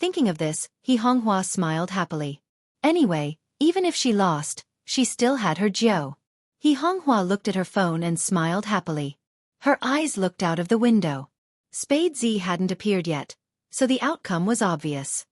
Thinking of this, He Honghua smiled happily. Anyway, even if she lost, she still had her Jiu. He Honghua looked at her phone and smiled happily. Her eyes looked out of the window. Spade Z hadn't appeared yet, so the outcome was obvious.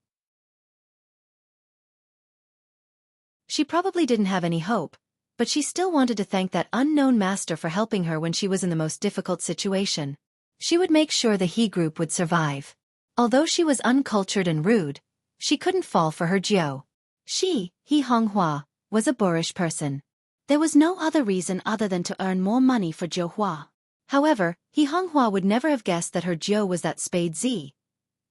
She probably didn't have any hope, but she still wanted to thank that unknown master for helping her when she was in the most difficult situation. She would make sure the He group would survive. Although she was uncultured and rude, she couldn't fall for her Jiu. She, He Honghua, was a boorish person. There was no other reason other than to earn more money for Jiu Hua. However, He Honghua would never have guessed that her Jiu was that Spade Z.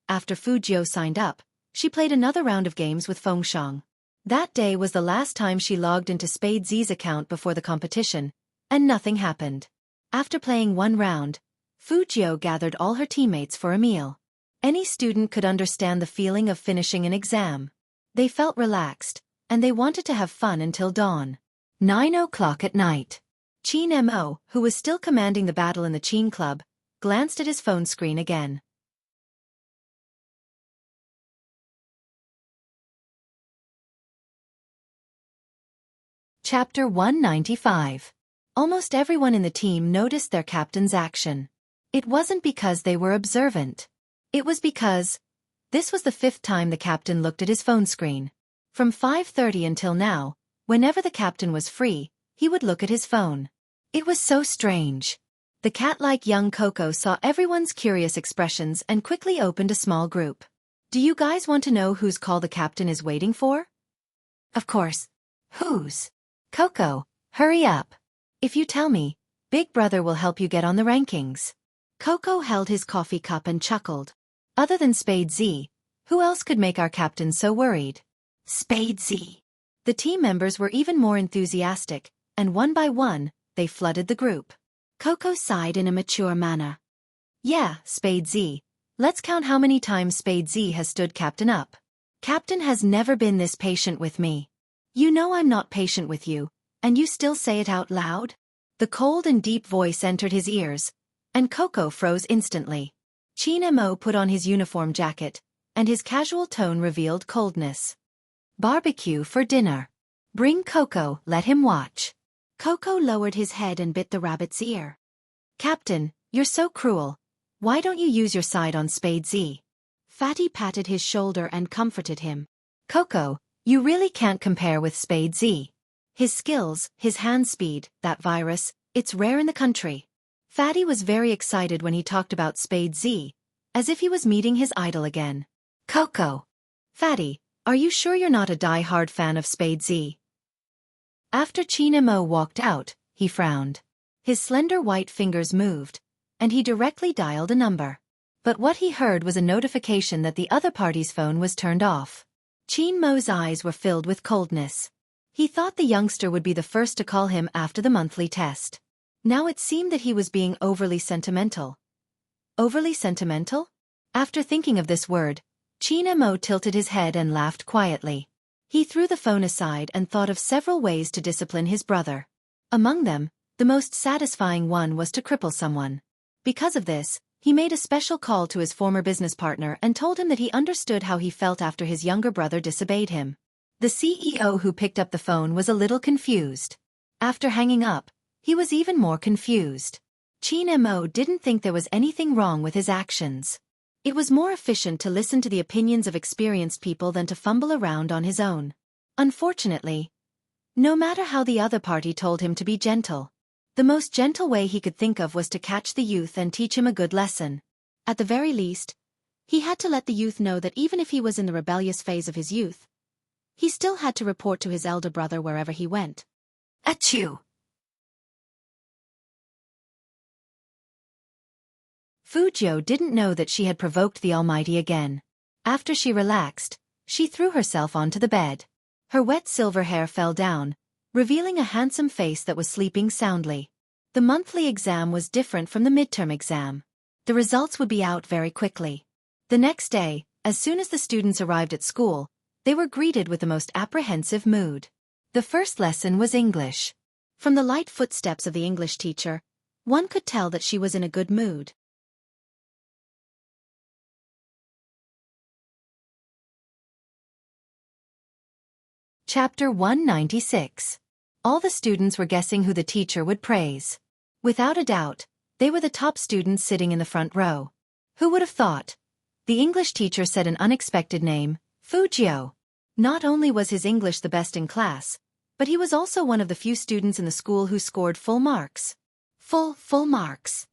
After Fu Jiu signed up, she played another round of games with Fengshang. That day was the last time she logged into Spade Z's account before the competition, and nothing happened. After playing one round, Fu Jiu gathered all her teammates for a meal. Any student could understand the feeling of finishing an exam. They felt relaxed, and they wanted to have fun until dawn. 9 o'clock at night. Qin Mo, who was still commanding the battle in the Qin Club, glanced at his phone screen again. Chapter 195. Almost everyone in the team noticed their captain's action. It wasn't because they were observant. It was because this was the 5th time the captain looked at his phone screen. From 5:30 until now, whenever the captain was free, he would look at his phone. It was so strange. The cat-like young Coco saw everyone's curious expressions and quickly opened a small group. Do you guys want to know whose call the captain is waiting for? Of course. Whose? Coco, hurry up. If you tell me, Big Brother will help you get on the rankings. Coco held his coffee cup and chuckled. Other than Spade Z, who else could make our captain so worried? Spade Z. The team members were even more enthusiastic, and one by one, they flooded the group. Coco sighed in a mature manner. Yeah, Spade Z. Let's count how many times Spade Z has stood captain up. Captain has never been this patient with me. You know I'm not patient with you, and you still say it out loud? The cold and deep voice entered his ears, and Coco froze instantly. Qin Mo put on his uniform jacket, and his casual tone revealed coldness. Barbecue for dinner. Bring Coco, let him watch. Coco lowered his head and bit the rabbit's ear. Captain, you're so cruel. Why don't you use your side on Spade Z? Fatty patted his shoulder and comforted him. Coco, you really can't compare with Spade Z. His skills, his hand speed, that virus, it's rare in the country. Fatty was very excited when he talked about Spade Z, as if he was meeting his idol again. Coco. Fatty, are you sure you're not a die-hard fan of Spade Z? After Qin Mo walked out, he frowned. His slender white fingers moved, and he directly dialed a number. But what he heard was a notification that the other party's phone was turned off. Qin Mo's eyes were filled with coldness. He thought the youngster would be the first to call him after the monthly test. Now it seemed that he was being overly sentimental. Overly sentimental? After thinking of this word, Qin Mo tilted his head and laughed quietly. He threw the phone aside and thought of several ways to discipline his brother. Among them, the most satisfying one was to cripple someone. Because of this, he made a special call to his former business partner and told him that he understood how he felt after his younger brother disobeyed him. The CEO who picked up the phone was a little confused. After hanging up, he was even more confused. Qin Mo didn't think there was anything wrong with his actions. It was more efficient to listen to the opinions of experienced people than to fumble around on his own. Unfortunately, no matter how the other party told him to be gentle, the most gentle way he could think of was to catch the youth and teach him a good lesson. At the very least, He had to let the youth know that even if he was in the rebellious phase of his youth, he still had to report to his elder brother wherever he went. Achoo! Fujio didn't know that she had provoked the Almighty again. After she relaxed, she threw herself onto the bed. Her wet silver hair fell down, revealing a handsome face that was sleeping soundly. The monthly exam was different from the midterm exam. The results would be out very quickly. The next day, as soon as the students arrived at school, they were greeted with the most apprehensive mood. The first lesson was English. From the light footsteps of the English teacher, one could tell that she was in a good mood. Chapter 196. All the students were guessing who the teacher would praise. Without a doubt, they were the top students sitting in the front row. Who would have thought? The English teacher said an unexpected name, Fujio. Not only was his English the best in class, but he was also one of the few students in the school who scored full marks. Full marks.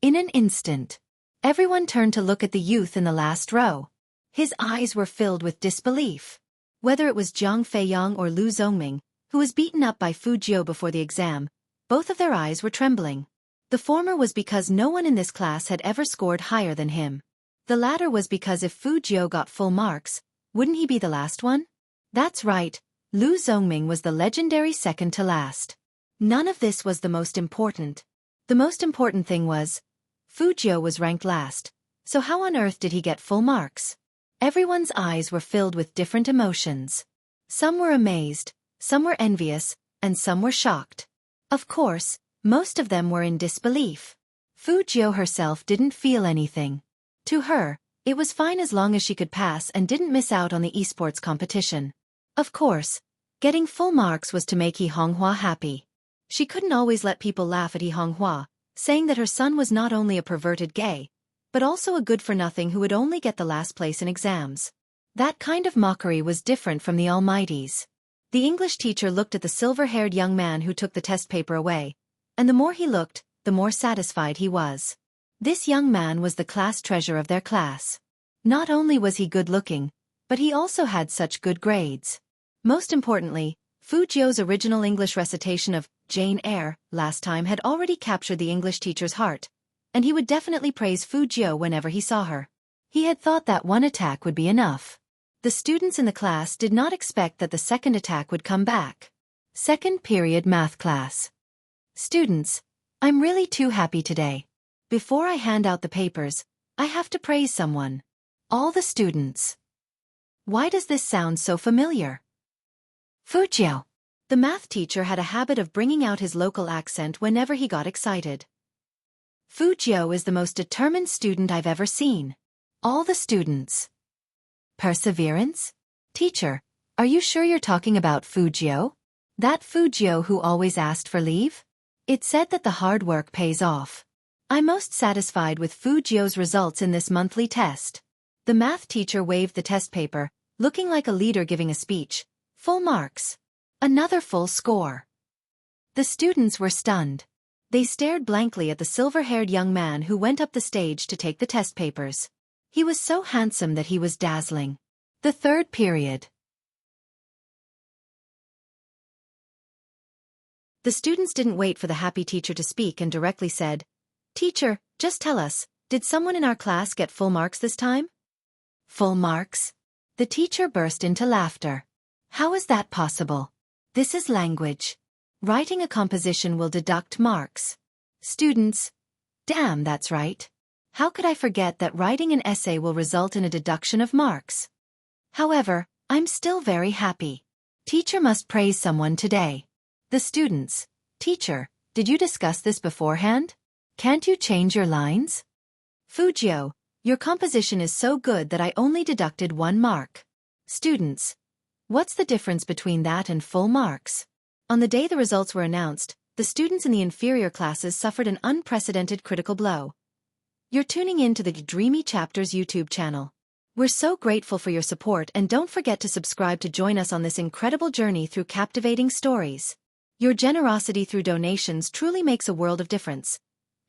In an instant, everyone turned to look at the youth in the last row. His eyes were filled with disbelief. Whether it was Jiang Feiyang or Lu Zhongming, who was beaten up by Fujio before the exam, both of their eyes were trembling. The former was because no one in this class had ever scored higher than him. The latter was because if Fujio got full marks, wouldn't he be the last one? That's right, Lu Zhongming was the legendary second to last. None of this was the most important. The most important thing was, Fujio was ranked last, so how on earth did he get full marks? Everyone's eyes were filled with different emotions. Some were amazed, some were envious, and some were shocked. Of course, most of them were in disbelief. Fujio herself didn't feel anything. To her, it was fine as long as she could pass and didn't miss out on the esports competition. Of course, getting full marks was to make He Honghua happy. She couldn't always let people laugh at He Honghua, saying that her son was not only a perverted gay, but also a good-for-nothing who would only get the last place in exams. That kind of mockery was different from the Almighty's. The English teacher looked at the silver-haired young man who took the test paper away, and the more he looked, the more satisfied he was. This young man was the class treasure of their class. Not only was he good-looking, but he also had such good grades. Most importantly, Fujio's original English recitation of Jane Eyre last time had already captured the English teacher's heart, and he would definitely praise Fujio whenever he saw her. He had thought that one attack would be enough. The students in the class did not expect that the second attack would come back. Second period math class. Students, I'm really too happy today. Before I hand out the papers, I have to praise someone. All the students. Why does this sound so familiar? Fujio. The math teacher had a habit of bringing out his local accent whenever he got excited. Fujio is the most determined student I've ever seen. All the students. Perseverance? Teacher, are you sure you're talking about Fujio? That Fujio who always asked for leave? It said that the hard work pays off. I'm most satisfied with Fujio's results in this monthly test. The math teacher waved the test paper, looking like a leader giving a speech. Full marks. Another full score. The students were stunned. They stared blankly at the silver-haired young man who went up the stage to take the test papers. He was so handsome that he was dazzling. The third period. The students didn't wait for the happy teacher to speak and directly said, "Teacher, just tell us, did someone in our class get full marks this time?" Full marks? The teacher burst into laughter. How is that possible? This is language. Writing a composition will deduct marks. Students. Damn, that's right. How could I forget that writing an essay will result in a deduction of marks? However, I'm still very happy. Teacher must praise someone today. The students. Teacher, did you discuss this beforehand? Can't you change your lines? Fujio, your composition is so good that I only deducted 1 mark. Students. What's the difference between that and full marks? On the day the results were announced, the students in the inferior classes suffered an unprecedented critical blow. You're tuning in to the Dreamy Chapters YouTube channel. We're so grateful for your support, and don't forget to subscribe to join us on this incredible journey through captivating stories. Your generosity through donations truly makes a world of difference,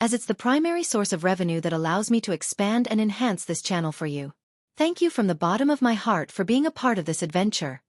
as it's the primary source of revenue that allows me to expand and enhance this channel for you. Thank you from the bottom of my heart for being a part of this adventure.